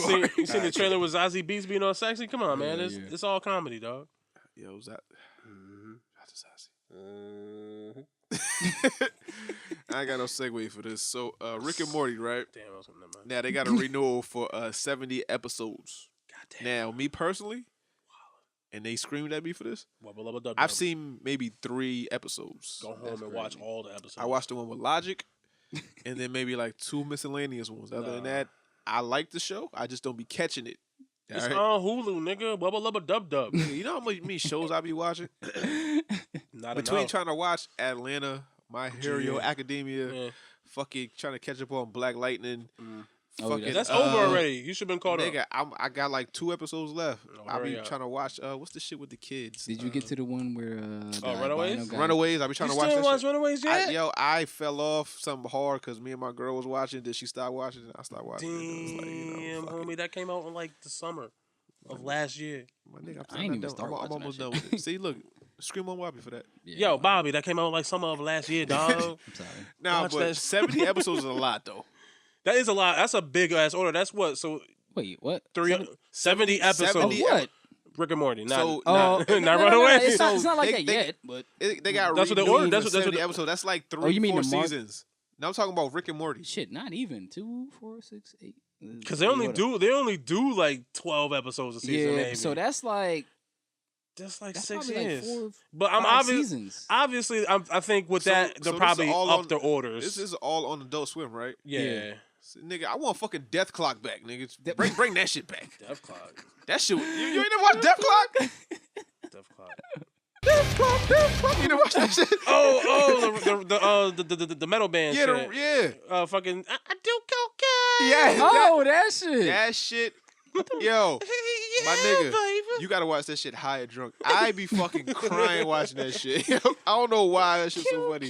Speaker 3: seen the trailer with Zazie Beetz being all sexy? Come on, man.
Speaker 6: Yeah.
Speaker 3: It's all comedy, dog.
Speaker 5: Yo, was that?
Speaker 3: Mm-hmm.
Speaker 5: I ain't got no segue for this. So Rick and Morty, right?
Speaker 3: Damn, I was gonna never mind.
Speaker 5: Now they got a renewal for 70 episodes.
Speaker 3: Goddamn.
Speaker 5: Now, me personally, and they screamed at me for this.
Speaker 3: Wubba lubba dub
Speaker 5: I've
Speaker 3: dub.
Speaker 5: seen maybe 3 episodes.
Speaker 3: Go home and watch all the episodes.
Speaker 5: I watched the one with Logic, and then maybe like 2 miscellaneous ones. Other than that, I like the show. I just don't be catching it.
Speaker 3: It's
Speaker 5: Alright?
Speaker 3: on Hulu, nigga. Wubba lubba dub dub.
Speaker 5: You know how many shows I be watching?
Speaker 3: Not
Speaker 5: Between
Speaker 3: enough.
Speaker 5: trying to watch Atlanta, My Hero
Speaker 3: Yeah.
Speaker 5: Academia,
Speaker 3: Yeah.
Speaker 5: fucking trying to catch up on Black Lightning.
Speaker 6: Oh,
Speaker 5: Fucking,
Speaker 3: That's over already. You should have been caught
Speaker 5: Nigga,
Speaker 3: up.
Speaker 5: I got like 2 episodes left.
Speaker 3: Oh,
Speaker 5: I be
Speaker 3: hurry up.
Speaker 5: trying to watch. What's the shit with the kids?
Speaker 6: Did you get to the one where the
Speaker 3: Runaways?
Speaker 6: albino guy-
Speaker 5: Runaways? I be trying
Speaker 3: You
Speaker 5: to watch
Speaker 3: still
Speaker 5: that
Speaker 3: watch
Speaker 5: shit.
Speaker 3: Runaways yet?
Speaker 5: I fell off something hard because me and my girl was watching. Did she start watching it? I started watching it. It was like,
Speaker 3: Damn,
Speaker 5: fuck it.
Speaker 3: homie, that came out in like the summer of last year.
Speaker 5: My nigga,
Speaker 6: I ain't even
Speaker 5: done.
Speaker 6: start
Speaker 5: I'm
Speaker 6: watching
Speaker 5: almost
Speaker 6: that
Speaker 5: done
Speaker 6: shit.
Speaker 5: with it. See, look, scream on Wappy for that.
Speaker 6: Yeah,
Speaker 3: Yo, Bobby, that came out like summer of last year, dog.
Speaker 6: I'm sorry.
Speaker 5: Nah,
Speaker 3: Watch
Speaker 5: but
Speaker 3: that.
Speaker 5: 70 episodes is a lot though.
Speaker 3: That is a lot. That's a big ass order. That's what? So
Speaker 6: Wait, what?
Speaker 3: 70 episodes.
Speaker 5: 70
Speaker 6: What?
Speaker 3: Rick and Morty. Not,
Speaker 5: So-
Speaker 3: not,
Speaker 6: no,
Speaker 3: not
Speaker 6: no,
Speaker 3: Runaways.
Speaker 6: It's not, it's not like
Speaker 5: They-
Speaker 6: that
Speaker 5: they-
Speaker 6: yet, but
Speaker 5: They got
Speaker 3: That's what they
Speaker 5: renewed
Speaker 3: ordered. That's
Speaker 5: for
Speaker 3: what- that's
Speaker 5: 70
Speaker 3: what-
Speaker 5: episodes. That's like 3,
Speaker 6: Oh, you mean
Speaker 5: 4
Speaker 6: the mark-
Speaker 5: seasons. Now I'm talking about Rick and Morty.
Speaker 6: shit, not even 2, 4, 6, 8.
Speaker 3: Because they only do like 12 episodes a season.
Speaker 6: Yeah,
Speaker 3: maybe.
Speaker 6: so that's like
Speaker 3: that's like
Speaker 6: that's
Speaker 3: 6
Speaker 6: probably
Speaker 3: years.
Speaker 6: like 4,
Speaker 3: But I'm
Speaker 6: 5
Speaker 3: obvious.
Speaker 6: seasons.
Speaker 3: Obviously, I think with
Speaker 5: So-
Speaker 3: that
Speaker 5: so
Speaker 3: they'll
Speaker 5: this
Speaker 3: probably
Speaker 5: is all
Speaker 3: up
Speaker 5: on-
Speaker 3: their orders.
Speaker 5: This is all on Adult Swim, right?
Speaker 3: yeah.
Speaker 5: So, nigga, I want fucking Death Clock back, nigga. Bring that shit back.
Speaker 3: Death Clock.
Speaker 5: That shit. You ain't never watched Death Clock?
Speaker 3: Death Clock.
Speaker 5: Death Clock. You never watched that shit?
Speaker 3: The metal band.
Speaker 5: Yeah,
Speaker 3: shit.
Speaker 5: yeah.
Speaker 3: Fucking I do cocaine.
Speaker 5: Yeah.
Speaker 6: Oh, that shit.
Speaker 5: That shit. Yo, my nigga, you gotta watch that shit high or drunk. I be fucking crying watching that shit. Yo, I don't know why that shit's so funny.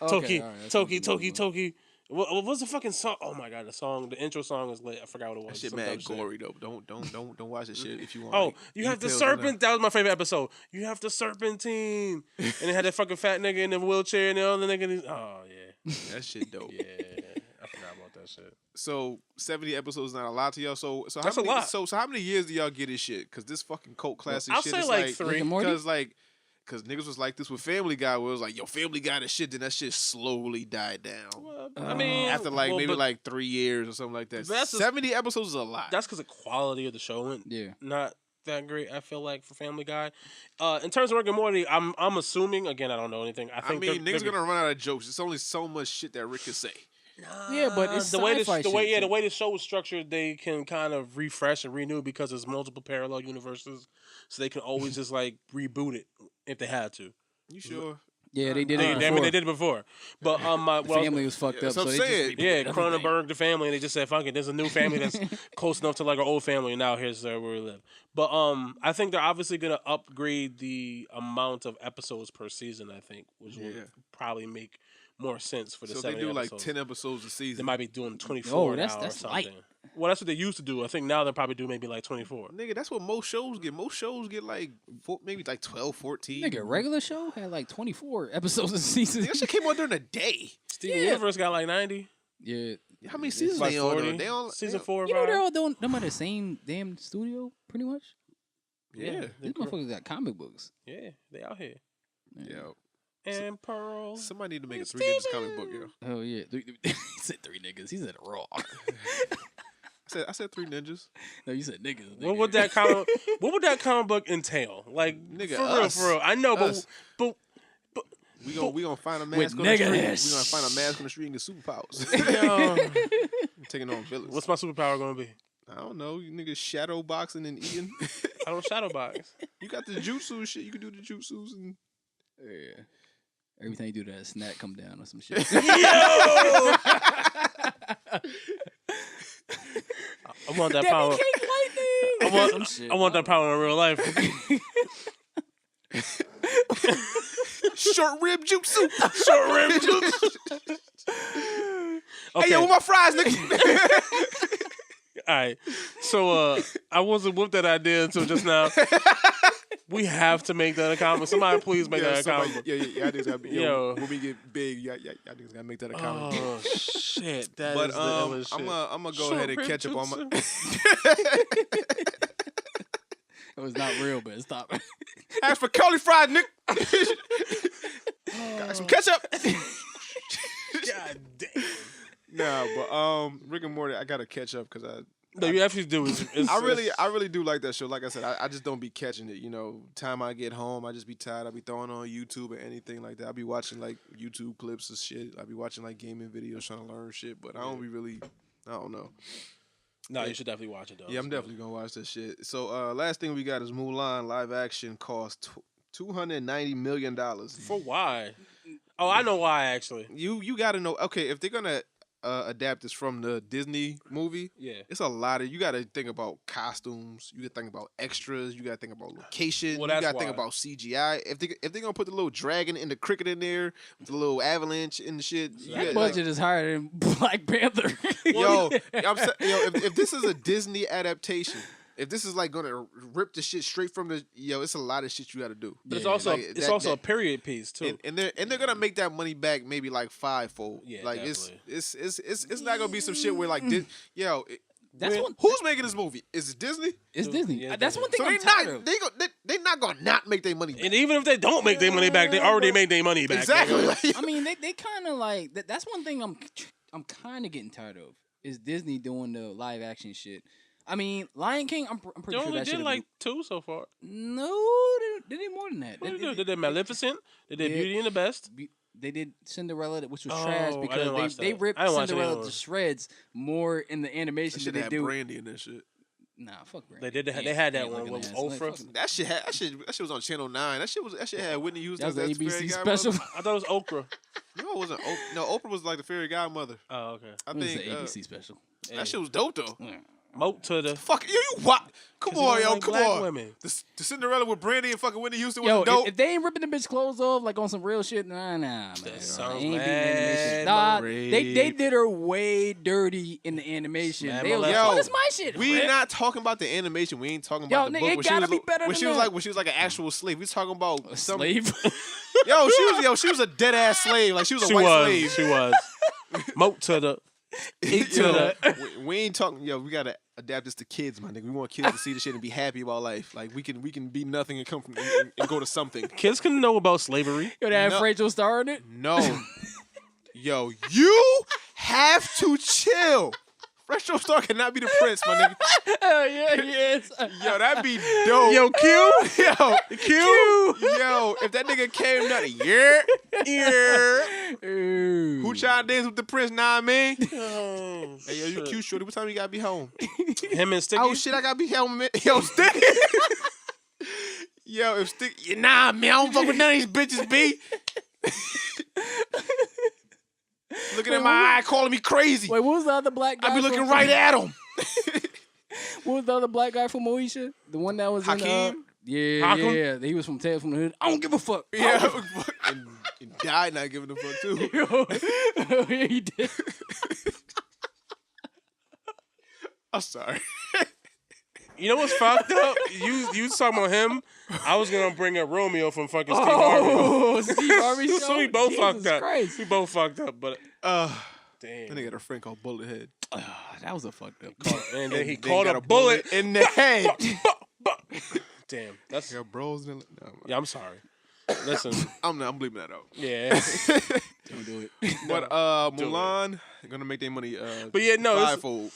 Speaker 3: Toki,
Speaker 6: all right, that's
Speaker 3: Toki,
Speaker 6: what
Speaker 3: Toki,
Speaker 6: we do.
Speaker 3: Toki. What's the fucking song? Oh my god, the intro song is lit. I forgot what it was.
Speaker 5: That shit
Speaker 3: Some
Speaker 5: mad
Speaker 3: dumb shit.
Speaker 5: gory though. Don't watch that shit if you want.
Speaker 3: Oh,
Speaker 5: like,
Speaker 3: you have the
Speaker 5: details on that.
Speaker 3: serpent. That was my favorite episode. You have the serpentine, and it had that fucking fat nigga in the wheelchair, and the other nigga. Oh yeah,
Speaker 5: That shit dope.
Speaker 3: yeah. I forgot about that shit.
Speaker 5: So 70 episodes is not a lot to y'all. So how
Speaker 3: That's a
Speaker 5: many?
Speaker 3: lot.
Speaker 5: So how many years do y'all get this shit? Because this fucking cult classic
Speaker 3: I'll
Speaker 5: shit
Speaker 3: say
Speaker 5: is
Speaker 3: like
Speaker 5: like
Speaker 3: 3.
Speaker 6: Rick and Morty?
Speaker 5: Because niggas was like this with Family Guy, where it was like, yo, Family Guy, the shit. Then that shit slowly died down.
Speaker 3: I mean,
Speaker 5: After like
Speaker 3: well,
Speaker 5: maybe
Speaker 3: but
Speaker 5: like 3 years or something like that.
Speaker 3: But that's just-
Speaker 5: 70 episodes is a lot.
Speaker 3: that's because the quality of the show went
Speaker 6: Yeah.
Speaker 3: not that great. I feel like for Family Guy. In terms of Rick and Morty, I'm assuming again. I don't know anything. I
Speaker 5: I
Speaker 3: think
Speaker 5: mean,
Speaker 3: they're
Speaker 5: niggas gonna run out of jokes. There's only so much shit that Rick can say.
Speaker 6: Yeah, but it's
Speaker 3: the way
Speaker 6: sci-fi
Speaker 3: the way
Speaker 6: shit,
Speaker 3: the
Speaker 6: so-
Speaker 3: way the show was structured, they can kind of refresh and renew because there's multiple parallel universes, so they can always just like reboot it if they had to.
Speaker 5: You sure?
Speaker 6: Yeah, they did it
Speaker 3: I
Speaker 6: before.
Speaker 3: mean, they did it before. But
Speaker 6: Family was fucked up.
Speaker 5: that's what
Speaker 6: So
Speaker 5: I'm
Speaker 6: they
Speaker 5: saying.
Speaker 6: just
Speaker 3: yeah, Cronenberg, the family, and they just said, "Fuck it." There's a new family that's close enough to like our old family, and now here's where we live. But I think they're obviously gonna upgrade the amount of episodes per season. I think, which would probably make more sense for the
Speaker 5: So
Speaker 3: 7
Speaker 5: they do
Speaker 3: episodes.
Speaker 5: like 10 episodes a
Speaker 3: They
Speaker 5: season.
Speaker 3: might be doing 24 now or
Speaker 6: that's
Speaker 3: something.
Speaker 6: light.
Speaker 3: Well, that's what they used to do. I think now they'll probably do maybe like 24.
Speaker 5: Nigga, that's what most shows get. Most shows get like maybe like 12, 14.
Speaker 6: Nigga, regular show had like 24 episodes a season.
Speaker 5: That shit came on during the day.
Speaker 3: Steven Universe got like 90.
Speaker 6: Yeah.
Speaker 5: How many seasons
Speaker 3: Like
Speaker 5: they on?
Speaker 3: 40.
Speaker 5: They on
Speaker 3: Season 4 or
Speaker 6: You know
Speaker 3: 5.
Speaker 6: they're all doing them at the same damn studio, pretty much.
Speaker 5: Yeah.
Speaker 6: These motherfuckers got comic books.
Speaker 3: Yeah, they out here.
Speaker 5: Yo.
Speaker 3: And Pearl.
Speaker 5: Somebody need to make a 3 Ninjas comic book, yo.
Speaker 6: Oh yeah, he said 3 niggas. He said raw.
Speaker 5: I said 3 Ninjas.
Speaker 6: No, you said niggas.
Speaker 3: What would that comic book entail? Like
Speaker 5: Nigga,
Speaker 3: for real. I know,
Speaker 5: us.
Speaker 3: but
Speaker 5: We gonna find a
Speaker 6: With
Speaker 5: mask on the street. We
Speaker 6: niggas.
Speaker 5: gonna find a mask on the street and get superpowers. Taking on villains.
Speaker 3: what's my superpower gonna be?
Speaker 5: I don't know. You niggas shadow boxing and eating.
Speaker 3: I don't shadow box.
Speaker 5: You got the jutsu and shit. You can do the jutsus and
Speaker 6: Yeah. Every time you do that, a snack come down or some shit.
Speaker 3: I want that power. I want that power in real life.
Speaker 5: short rib jutsu.
Speaker 3: Short rib jutsu.
Speaker 5: Hey yo, where my fries, nigga?
Speaker 3: All right. So I wasn't with that idea until just now. We have to make that a comment. Somebody please make that a comment.
Speaker 5: Yeah, y'all niggas gotta be. Yo, when we get big, y'all niggas gotta make that a comment.
Speaker 3: Oh shit! That
Speaker 5: But
Speaker 3: is the illest shit.
Speaker 5: I'm gonna go ahead and catch up on my.
Speaker 6: It was not real, but stop.
Speaker 5: Ask for curly fried, Nick. Got some ketchup.
Speaker 3: God damn.
Speaker 5: Nah, but Rick and Morty, I gotta catch up because
Speaker 3: No, you actually do.
Speaker 5: I really do like that show. Like I said, I just don't be catching it. You know, time I get home, I just be tired. I be throwing on YouTube or anything like that. I be watching like YouTube clips of shit. I be watching like gaming videos trying to learn shit. But I don't be really. I don't know.
Speaker 3: No, you should definitely watch it though.
Speaker 5: Yeah, I'm definitely gonna watch that shit. So last thing we got is Mulan live action cost $290 million.
Speaker 3: For why? Oh, I know why actually.
Speaker 5: You got to know. Okay, if they're gonna adapt this from the Disney movie,
Speaker 3: Yeah.
Speaker 5: it's a lot of. You got to think about costumes. You got to think about extras. You got to think about location.
Speaker 3: Well,
Speaker 5: you
Speaker 3: that's
Speaker 5: got to think
Speaker 3: why.
Speaker 5: about CGI. If they're gonna put the little dragon and the cricket in there with the little avalanche and the shit, you
Speaker 6: That
Speaker 5: got,
Speaker 6: budget is higher than Black Panther.
Speaker 5: yo, if this is a Disney adaptation. If this is like gonna rip the shit straight from the it's a lot of shit you got to do.
Speaker 3: But it's also
Speaker 5: Like,
Speaker 3: a period piece too.
Speaker 5: and they're gonna make that money back maybe like fivefold.
Speaker 3: Yeah,
Speaker 5: like
Speaker 3: definitely.
Speaker 5: it's not gonna be some shit where like
Speaker 6: That's one.
Speaker 5: who's making this movie? Is it Disney?
Speaker 6: It's Disney.
Speaker 3: Yeah,
Speaker 6: That's one thing
Speaker 5: So
Speaker 6: I'm
Speaker 5: they
Speaker 6: tired
Speaker 5: not
Speaker 6: of.
Speaker 5: they not gonna not make their money back.
Speaker 3: And even if they don't make their money back, they already made their money back.
Speaker 5: Exactly.
Speaker 6: I mean, they kind of like that's one thing I'm kind of getting tired of is Disney doing the live action shit. I mean, Lion King, I'm
Speaker 3: They
Speaker 6: pretty sure
Speaker 3: only
Speaker 6: that
Speaker 3: did
Speaker 6: shit.
Speaker 3: like 2 so far.
Speaker 6: No, they did more than that.
Speaker 3: What did they do? They did Maleficent. They did
Speaker 6: Yeah.
Speaker 3: Beauty and the Beast.
Speaker 6: They did Cinderella, which was
Speaker 3: Oh,
Speaker 6: trash
Speaker 3: I didn't
Speaker 6: because
Speaker 3: watch
Speaker 6: they
Speaker 3: that.
Speaker 6: ripped
Speaker 3: I didn't watch any
Speaker 6: Cinderella
Speaker 3: of
Speaker 6: to
Speaker 3: those.
Speaker 6: shreds more in the
Speaker 5: That
Speaker 6: animation
Speaker 5: shit
Speaker 6: than they
Speaker 5: had
Speaker 6: do.
Speaker 5: Brandy and that shit.
Speaker 6: Nah, fuck Brandy.
Speaker 3: They did.
Speaker 6: Ant-
Speaker 3: They had that
Speaker 6: ant
Speaker 3: one
Speaker 6: looking
Speaker 3: with
Speaker 6: ass. Like,
Speaker 3: Oprah.
Speaker 6: fuck-
Speaker 5: That shit was on Channel 9. That shit had Whitney Houston.
Speaker 6: That was
Speaker 5: as
Speaker 6: the
Speaker 5: fairy
Speaker 6: ABC
Speaker 5: godmother.
Speaker 6: special.
Speaker 3: I thought it was Okra.
Speaker 5: No, it wasn't. No, Oprah was like the fairy godmother.
Speaker 3: Oh, okay.
Speaker 5: I
Speaker 6: It was
Speaker 5: think
Speaker 6: the ABC special.
Speaker 5: that shit was dope though.
Speaker 3: Moat to the.
Speaker 5: Fuck you what? Come
Speaker 3: 'Cause you
Speaker 5: on,
Speaker 3: don't
Speaker 5: yo,
Speaker 3: like
Speaker 5: come
Speaker 3: black
Speaker 5: on.
Speaker 3: women.
Speaker 5: The Cinderella with Brandy and fucking Whitney Houston
Speaker 6: Yo,
Speaker 5: was dope.
Speaker 6: if they ain't ripping the bitch clothes off like on some real shit, nah, man.
Speaker 3: sounds
Speaker 6: They ain't beating
Speaker 3: mad
Speaker 6: animation. Nah,
Speaker 3: rape.
Speaker 6: they did her way dirty in the animation.
Speaker 3: Mad
Speaker 6: They was like,
Speaker 3: molestation.
Speaker 6: oh, that's my shit.
Speaker 5: We
Speaker 6: Rip.
Speaker 5: not talking about the animation. We ain't talking
Speaker 6: Yo,
Speaker 5: about the
Speaker 6: nigga,
Speaker 5: book.
Speaker 6: it gotta be better
Speaker 5: when
Speaker 6: than
Speaker 5: she was
Speaker 6: that.
Speaker 5: like an actual slave. We talking about
Speaker 6: A
Speaker 5: some
Speaker 6: slave.
Speaker 5: she was a dead ass slave. Like she was a
Speaker 3: She
Speaker 5: white
Speaker 3: was.
Speaker 5: slave.
Speaker 3: She was. Moat to the. Eat to
Speaker 5: Yo,
Speaker 3: the.
Speaker 5: we ain't talking. Yo, we gotta adapt this to kids, my nigga. We want kids to see the shit and be happy about life. Like we can be nothing and come from and go to something.
Speaker 3: Kids can know about slavery.
Speaker 6: Yo, they had
Speaker 5: No.
Speaker 6: Rachel Star in it.
Speaker 5: No, yo, you have to chill. Retro Star cannot be the prince, my nigga.
Speaker 6: Oh yeah, yes.
Speaker 5: Yo, that'd be dope.
Speaker 3: Yo, Q.
Speaker 5: Yo,
Speaker 3: Q.
Speaker 5: yo, if that nigga came down, who trying to dance with the prince? Nah, man.
Speaker 3: Oh,
Speaker 5: Hey, yo, you
Speaker 3: shit.
Speaker 5: cute, shorty. What time you gotta be home?
Speaker 3: Him and Sticky.
Speaker 5: Oh shit, I gotta be home. Yo, Sticky. Yo, if Sticky, nah, man, I don't fuck with none of these bitches, B. Looking at my eye, calling me crazy.
Speaker 6: Wait, what was the other black guy?
Speaker 5: I be looking right at him.
Speaker 6: What was the other black guy from Moesha? The one that was
Speaker 5: Hakeem?
Speaker 6: Yeah. He was from Tales from the Hood. I don't give a fuck.
Speaker 5: Yeah, and died not giving a fuck too.
Speaker 6: Yeah, he did.
Speaker 5: I'm sorry.
Speaker 3: You know what's fucked up? You was talking about him. I was gonna bring up Romeo from fucking Steve Harvey.
Speaker 6: Oh, Steve Harvey show.
Speaker 3: So we both
Speaker 6: Jesus
Speaker 3: fucked up.
Speaker 6: Christ.
Speaker 3: We both fucked up, but
Speaker 5: Then
Speaker 3: damn.
Speaker 5: they got a friend called Bullethead.
Speaker 6: That was a fucked up.
Speaker 3: And then he
Speaker 5: They
Speaker 3: caught
Speaker 5: got
Speaker 3: a bullet.
Speaker 5: in the head.
Speaker 3: Damn, that's
Speaker 5: Your bros. No,
Speaker 3: yeah. I'm sorry. Listen,
Speaker 5: I'm bleeping that out.
Speaker 3: yeah,
Speaker 6: Don't do it.
Speaker 5: But Mulan gonna make their money.
Speaker 3: but yeah, no,
Speaker 5: fivefold.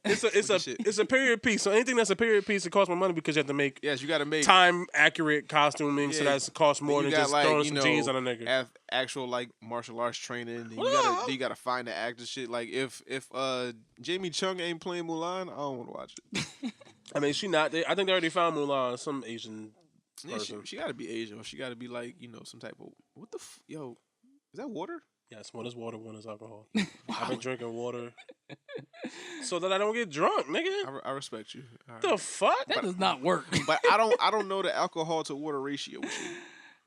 Speaker 3: it's a period piece. So anything that's a period piece, it costs more money because you have to make
Speaker 5: Yes, you got to make
Speaker 3: time accurate costuming, so
Speaker 5: Yeah.
Speaker 3: that's cost more
Speaker 5: you
Speaker 3: than
Speaker 5: got,
Speaker 3: just
Speaker 5: like,
Speaker 3: throwing
Speaker 5: you
Speaker 3: some
Speaker 5: know,
Speaker 3: jeans on a nigga.
Speaker 5: Actual like martial arts training. And you gotta find the actor shit. Like if Jamie Chung ain't playing Mulan, I don't want to watch it.
Speaker 3: I mean, she not. I think they already found Mulan, some Asian
Speaker 5: Yeah,
Speaker 3: person.
Speaker 5: she got to be Asian. Or she got to be like some type of what the yo. Is that water?
Speaker 3: Yes, one is water, one is alcohol. I've been drinking water so that I don't get drunk, nigga.
Speaker 5: I respect you. All right.
Speaker 3: The fuck?
Speaker 6: That does not work.
Speaker 5: But I don't know the alcohol to water ratio with you.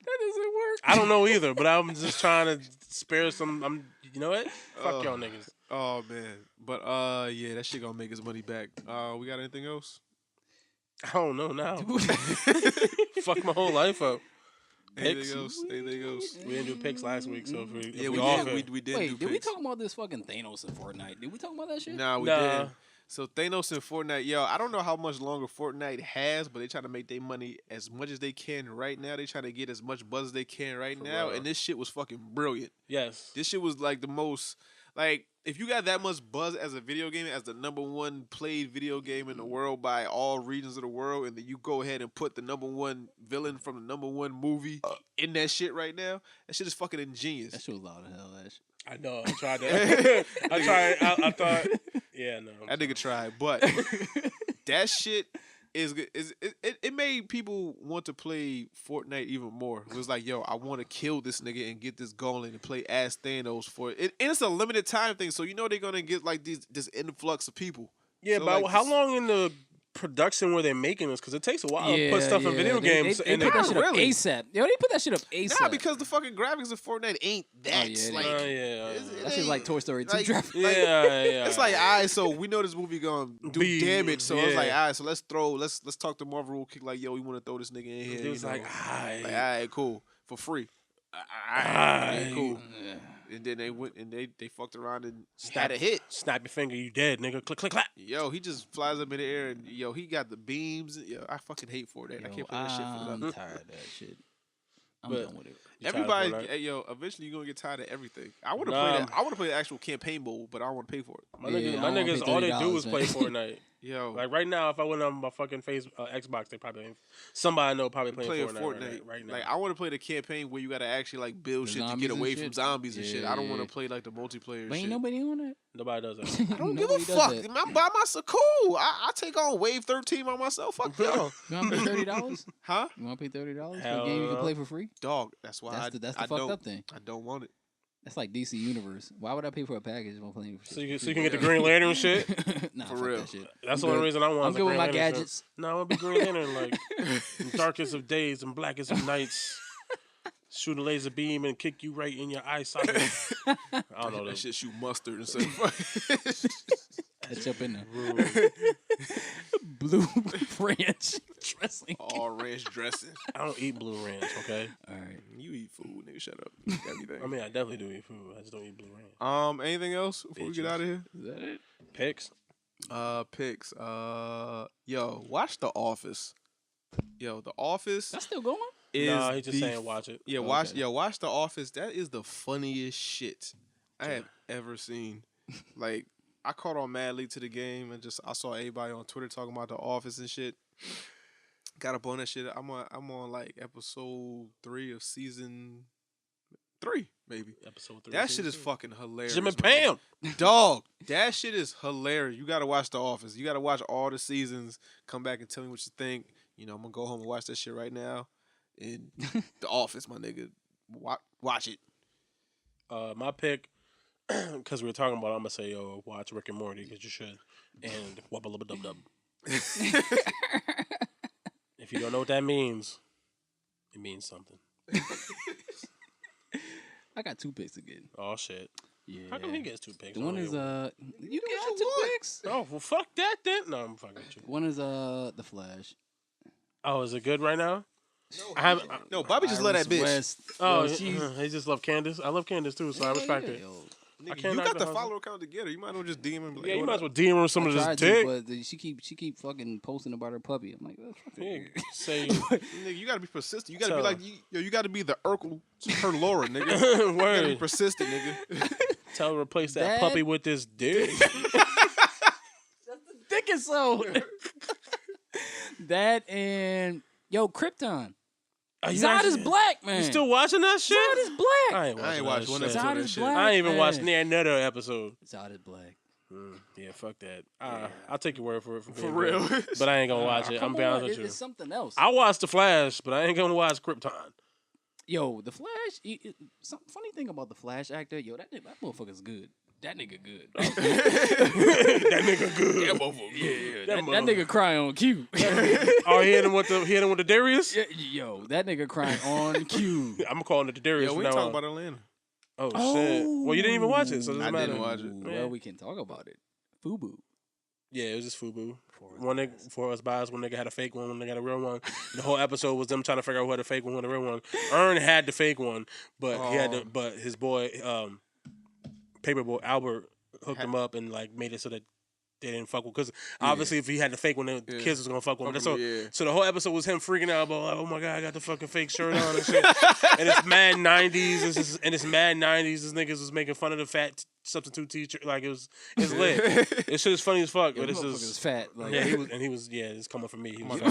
Speaker 6: That doesn't work.
Speaker 3: I don't know either, but I'm just trying to spare some. You know what? Fuck y'all niggas.
Speaker 5: Oh man. But yeah, that shit gonna make his money back. We got anything else?
Speaker 3: I don't know now. Fuck my whole life up. Picks?
Speaker 5: Anything else?
Speaker 3: We didn't do picks last week, so if we
Speaker 5: Yeah, we
Speaker 3: off
Speaker 5: did.
Speaker 3: it.
Speaker 5: We did.
Speaker 6: Wait,
Speaker 5: do
Speaker 6: did we
Speaker 5: picks.
Speaker 6: talk about this fucking Thanos in Fortnite? Did we talk about that shit?
Speaker 5: Nah, we
Speaker 3: Nah.
Speaker 5: didn't. So Thanos and Fortnite, yo, I don't know how much longer Fortnite has, but they try to make their money as much as they can right now. They try to get as much buzz as they can right now,
Speaker 3: real.
Speaker 5: and this shit was fucking brilliant.
Speaker 3: Yes.
Speaker 5: This shit was like the most, like, if you got that much buzz as a video game, as the #1 played video game in the world by all regions of the world, and then you go ahead and put the #1 villain from the #1 movie in that shit right now, that shit is fucking ingenious.
Speaker 6: That shit was loud as hell. That shit.
Speaker 3: I know. I tried that. I thought. Yeah, no.
Speaker 5: That nigga tried, but that shit is good. It made people want to play Fortnite even more. It was like, yo, I want to kill this nigga and get this going and play as Thanos for it. And it's a limited time thing, so they're gonna get like this influx of people.
Speaker 3: Yeah,
Speaker 5: So,
Speaker 3: but
Speaker 5: like,
Speaker 3: how
Speaker 5: this-
Speaker 3: long in the production were they making this? Because it takes a while to put stuff in video
Speaker 6: They
Speaker 3: games.
Speaker 6: put
Speaker 3: and
Speaker 6: that shit up
Speaker 5: really.
Speaker 6: ASAP. Yo, they put that shit up ASAP.
Speaker 5: Nah, because the fucking graphics of Fortnite ain't that.
Speaker 6: yeah,
Speaker 5: like,
Speaker 3: yeah.
Speaker 5: it
Speaker 6: that shit's like Toy Story 2
Speaker 5: like-
Speaker 6: traffic.
Speaker 3: Yeah.
Speaker 5: It's like, all right, so we know this movie gonna do
Speaker 3: Be-
Speaker 5: damage, so it's like,
Speaker 3: yeah.
Speaker 5: all right, so let's talk to Marvel real quick, like, yo, we want to throw this nigga in here.
Speaker 3: It was like,
Speaker 5: all right, cool, for free.
Speaker 3: Aight.
Speaker 5: Cool. And then they went and they fucked around and had a hit.
Speaker 3: Snap your finger, you dead, nigga. Click, click, clap.
Speaker 5: Yo, he just flies up in the air and yo, he got the beams. Yo, I fucking hate Fortnite. I can't play that shit for
Speaker 6: I'm
Speaker 5: nothing.
Speaker 6: tired of that shit. I'm
Speaker 3: But-
Speaker 6: done with it.
Speaker 3: You tired of
Speaker 5: Everybody,
Speaker 3: Fortnite?
Speaker 5: hey, yo, eventually you're gonna get tired of everything. I want to
Speaker 3: Nah.
Speaker 5: play that. I want to play the actual campaign mode, but I don't want to pay for it.
Speaker 3: My
Speaker 6: Yeah,
Speaker 3: niggas,
Speaker 6: I
Speaker 3: my
Speaker 6: don't
Speaker 3: niggas,
Speaker 6: pay
Speaker 3: all they do
Speaker 6: $30,
Speaker 3: is play Fortnite.
Speaker 5: Yo,
Speaker 3: Like right now, if I went on my fucking Xbox, they probably somebody I know probably playing Fortnite right now.
Speaker 5: Like I want to play the campaign where you gotta actually like build
Speaker 6: The
Speaker 5: shit to
Speaker 6: zombies
Speaker 5: get
Speaker 6: and
Speaker 5: away from
Speaker 6: shit?
Speaker 5: zombies and shit. I don't want
Speaker 6: Yeah.
Speaker 5: to play like the multiplayer
Speaker 6: But ain't
Speaker 5: shit.
Speaker 6: nobody on that.
Speaker 3: Nobody does that.
Speaker 5: I don't give a fuck. I'm by myself. Cool. I take on Wave 13 by myself. Fuck y'all.
Speaker 6: You want to pay $30?
Speaker 5: Huh?
Speaker 6: You want to pay $30 for
Speaker 3: Hell
Speaker 6: a game you can
Speaker 3: no.
Speaker 6: play for free?
Speaker 5: Dog. That's why
Speaker 6: That's the
Speaker 5: I
Speaker 6: fucked
Speaker 5: don't.
Speaker 6: up thing.
Speaker 5: I don't want it.
Speaker 6: That's like DC Universe. Why would I pay for a package if I'm playing for
Speaker 3: So you can get the Green Lantern shit.
Speaker 6: Nah,
Speaker 5: For
Speaker 6: fuck
Speaker 5: real.
Speaker 6: that shit.
Speaker 3: That's the
Speaker 6: I'm
Speaker 3: only
Speaker 6: good.
Speaker 3: reason I want.
Speaker 6: I'm
Speaker 3: the
Speaker 6: good with
Speaker 3: Green
Speaker 6: my
Speaker 3: Lantern shit.
Speaker 6: gadgets.
Speaker 3: No, I want to be Green Lantern, like in darkest of days and blackest of nights. Shoot a laser beam and kick you right in your eye socket. I don't know
Speaker 5: That
Speaker 3: this.
Speaker 5: shit shoot mustard and stuff.
Speaker 6: Catch up in the blue ranch dressing.
Speaker 5: All ranch dressing.
Speaker 3: I don't eat Blue Ranch. Okay.
Speaker 6: All right.
Speaker 5: You eat food, nigga. Shut up. You eat everything.
Speaker 3: I mean, I definitely do eat food. I just don't eat Blue Ranch.
Speaker 5: Anything else before we get out of here?
Speaker 6: Is that it?
Speaker 3: Picks.
Speaker 5: Picks. Yo, watch The Office. Yo, The Office
Speaker 6: That's still going?
Speaker 5: is
Speaker 3: Nah, he's just
Speaker 5: the
Speaker 3: saying watch it.
Speaker 5: Yeah,
Speaker 6: Okay.
Speaker 5: watch The Office. That is the funniest shit I have ever seen. Like, I caught on mad late to the game and I saw everybody on Twitter talking about The Office and shit. Got up on that shit. I'm on like episode 3 of season 3, maybe.
Speaker 3: Episode 3.
Speaker 5: That shit is fucking hilarious.
Speaker 3: Jim and
Speaker 5: man.
Speaker 3: Pam.
Speaker 5: Dog, that shit is hilarious. You gotta watch The Office. You gotta watch all the seasons. Come back and tell me what you think. You know, I'm gonna go home and watch that shit right now. And The Office, my nigga. watch it.
Speaker 3: My pick, because we were talking about, I'm gonna say, watch Rick and Morty because you should, and wubba lubba dub dub. If you don't know what that means, it means something.
Speaker 6: I got 2 picks again.
Speaker 3: Oh shit!
Speaker 6: Yeah.
Speaker 3: How come he gets 2 picks?
Speaker 6: The one is you got 2 picks.
Speaker 3: Oh well, fuck that then. No, I'm fucking with you.
Speaker 6: One is The Flash.
Speaker 3: Oh, is it good right now?
Speaker 5: No, Bobby just love that bitch.
Speaker 6: West.
Speaker 3: Oh, he just love Candace. I love Candace too, so I respect it.
Speaker 5: Nigga, you got the follower account together. You might as well just DM him.
Speaker 3: Yeah, you might as well DM her some of this dick.
Speaker 6: But she keep fucking posting about her puppy. I'm like,
Speaker 3: say,
Speaker 5: nigga, you gotta be persistent. You gotta be like, you gotta be the Urkel to her Laura, nigga. You gotta be persistent, nigga.
Speaker 3: Tell her to replace that puppy with this dick.
Speaker 6: Dick is so. That and Krypton. Zod is black, man.
Speaker 3: You still watching that shit?
Speaker 6: Zod is black.
Speaker 3: I ain't watched one episode
Speaker 6: Zod
Speaker 3: of that
Speaker 6: is
Speaker 3: shit.
Speaker 6: black,
Speaker 3: I ain't even watched
Speaker 6: man.
Speaker 3: another episode.
Speaker 6: Zod is black.
Speaker 3: Yeah, fuck that. I'll take your word for it.
Speaker 5: For real.
Speaker 3: But I ain't gonna watch it. I'm be honest with you.
Speaker 6: It's something else.
Speaker 3: I watched The Flash, but I ain't gonna watch Krypton.
Speaker 6: Yo, The Flash. Some funny thing about the Flash actor. Yo, that motherfucker's good. That nigga good.
Speaker 3: That nigga good.
Speaker 5: That motherfucker.
Speaker 6: Yeah, that nigga cry on cue.
Speaker 3: Oh, he hit him with the Darius?
Speaker 6: Yeah, yo, that nigga crying on cue.
Speaker 3: I'm calling it the Darius.
Speaker 5: Yeah, we talking about Atlanta.
Speaker 3: Oh shit. Well, you didn't even watch it, so it doesn't matter.
Speaker 5: I didn't watch it.
Speaker 6: Well, we can talk about it. FUBU.
Speaker 3: Yeah, it was just FUBU. One nigga, for us buys, one nigga had a fake one nigga had a real one. The whole episode was them trying to figure out who had a fake one, who had a real one. Ern had the fake one, but he had to, but his boy, Paperboy Albert hooked him up and like made it so that they didn't fuck with. Because obviously, if he had the fake one, the kids was gonna fuck with him. So the whole episode was him freaking out about, like, oh my god, I got the fucking fake shirt on and shit. And it's mad 90s. It's mad 90s. This niggas was making fun of the fat substitute teacher. Like it's lit. This shit is funny as fuck. But this is
Speaker 6: fat. Like,
Speaker 3: yeah, he was. Yeah, it's coming from me. He was
Speaker 5: I'm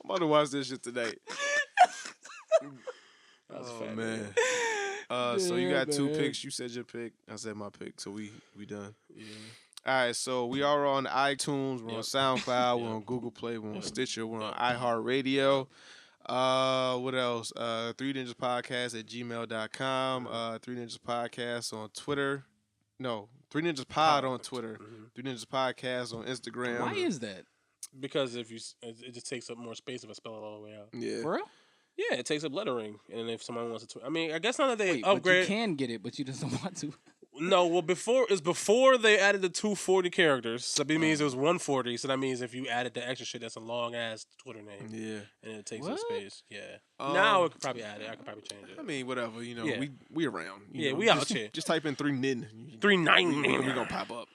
Speaker 5: about to watch this shit tonight.
Speaker 3: fat,
Speaker 5: man. So you got 2 picks. You said your pick. I said my pick. So we done. Yeah. All right. So we are on iTunes. We're on SoundCloud. We're on Google Play. We're on Stitcher. We're on iHeartRadio. What else? 3 Ninjas Podcast at gmail.com. 3 Ninjas Podcast on Twitter. No, 3 Ninjas Pod on Twitter. 3 Ninjas Podcast on Instagram.
Speaker 6: why is that?
Speaker 3: Because if it just takes up more space if I spell it all the way out.
Speaker 5: Yeah.
Speaker 6: For real?
Speaker 3: Yeah, it takes up lettering, and if someone wants to, I mean, I guess now that they
Speaker 6: Wait,
Speaker 3: upgrade,
Speaker 6: but you can get it, but you just don't want to.
Speaker 3: No, well, before they added the 240 characters, so that means it was 140. So that means if you added the extra shit, that's a long ass Twitter name.
Speaker 5: Yeah,
Speaker 3: and it takes up space. Yeah. Now I could probably add it. I could probably change it.
Speaker 5: I mean, whatever. You know, we around.
Speaker 3: Yeah,
Speaker 5: know,
Speaker 3: we out here.
Speaker 5: Just type in 3 Nin.
Speaker 3: 390.
Speaker 5: We gonna pop up.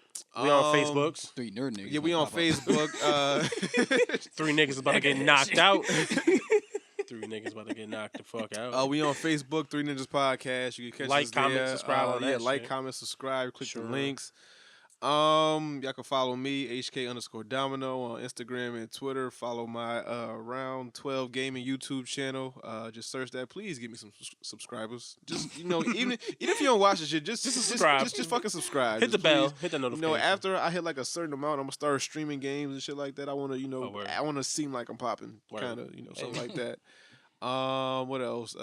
Speaker 3: We on Facebooks.
Speaker 6: 3 nerd niggas.
Speaker 5: Yeah, we on Facebook.
Speaker 3: 3 niggas about to get knocked out. 3 niggas about to get knocked the fuck out.
Speaker 5: We on Facebook, 3 Ninjas Podcast. You can catch
Speaker 3: like,
Speaker 5: us there.
Speaker 3: comment, subscribe on that
Speaker 5: like,
Speaker 3: shit.
Speaker 5: comment, subscribe. Click the links. Y'all can follow me, HK_Domino on Instagram and Twitter. Follow my Round 12 Gaming YouTube channel. Just search that. Please give me some subscribers. Just even if you don't watch this shit, just
Speaker 3: subscribe.
Speaker 5: Just fucking subscribe.
Speaker 3: Hit the bell. Hit the
Speaker 5: You know,
Speaker 3: notification.
Speaker 5: after I hit like a certain amount, I'm gonna start streaming games and shit like that. I wanna, I wanna seem like I'm popping, kind of, something like that. What else?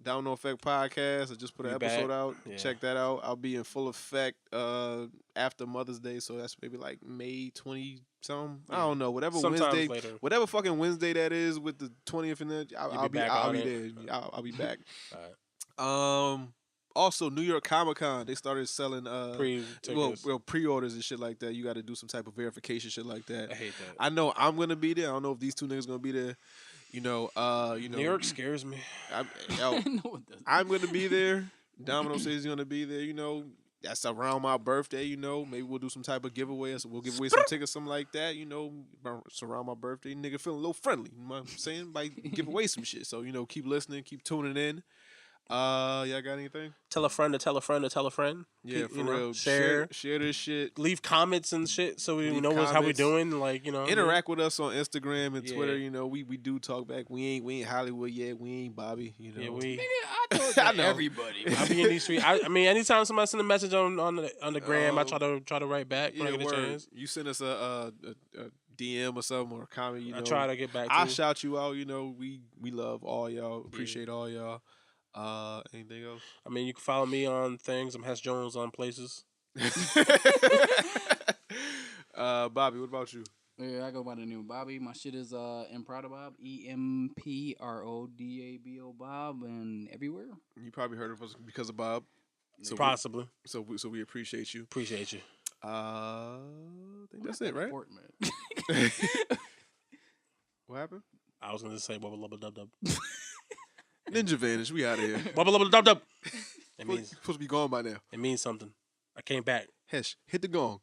Speaker 5: Down No Effect Podcast. I just put an episode out. Yeah. Check that out. I'll be in full effect after Mother's Day, so that's maybe like May 20-something. Yeah. I don't know. Whatever Wednesday, whatever fucking Wednesday that is with the 20th and then I'll be there. I'll be back. All right. Also, New York Comic Con, they started selling pre-orders and shit like that. You got to do some type of verification shit like that.
Speaker 3: I hate that.
Speaker 5: I know I'm gonna be there. I don't know if these 2 niggas gonna be there. New
Speaker 3: York scares me.
Speaker 5: I'm gonna be there. Domino says he's gonna be there. That's around my birthday. Maybe we'll do some type of giveaway. So we'll give away some tickets, something like that. It's around my birthday. Nigga feeling a little friendly. You know what I'm saying? Like give away some shit. So keep listening, keep tuning in. Y'all got anything?
Speaker 3: Tell a friend to tell a friend to tell a friend.
Speaker 5: Yeah, for real. Share this shit.
Speaker 3: Leave comments and shit so we know how we doing. Like,
Speaker 5: interact with us on Instagram and Twitter. We do talk back. We ain't Hollywood yet. We ain't Bobby.
Speaker 3: Yeah,
Speaker 6: Nigga, I talk to everybody.
Speaker 3: I be in these streets. I mean, anytime somebody send a message on the gram, I try to write back when I get a chance.
Speaker 5: You send us a DM or something or comment, you know.
Speaker 3: I try to get back to
Speaker 5: I
Speaker 3: you.
Speaker 5: shout you out, you know. We love all y'all. Appreciate all y'all. Anything else?
Speaker 3: I mean, you can follow me on things. I'm Hess Jones on places.
Speaker 5: Bobby, what about you?
Speaker 6: Yeah, I go by the name of Bobby. My shit is Improda Bob, EMPRODABO Bob, and everywhere.
Speaker 5: You probably heard of us because of Bob. So
Speaker 3: Possibly.
Speaker 5: We appreciate you.
Speaker 3: Appreciate you.
Speaker 5: I think that's it, right?
Speaker 6: Important, man.
Speaker 5: What happened?
Speaker 3: I was gonna say wubba lubba dub dub.
Speaker 5: Ninja Vanish, we out of here.
Speaker 3: Wubba lubba dub dub. It means
Speaker 5: Supposed to be gone by now.
Speaker 3: it means something. I came back.
Speaker 5: Hesh, hit the gong.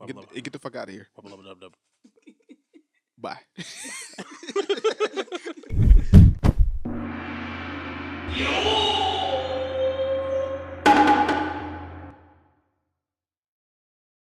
Speaker 3: Wubba lubba.
Speaker 5: Get the fuck out of here.
Speaker 3: Wubba lubba dub dub.
Speaker 5: Bye.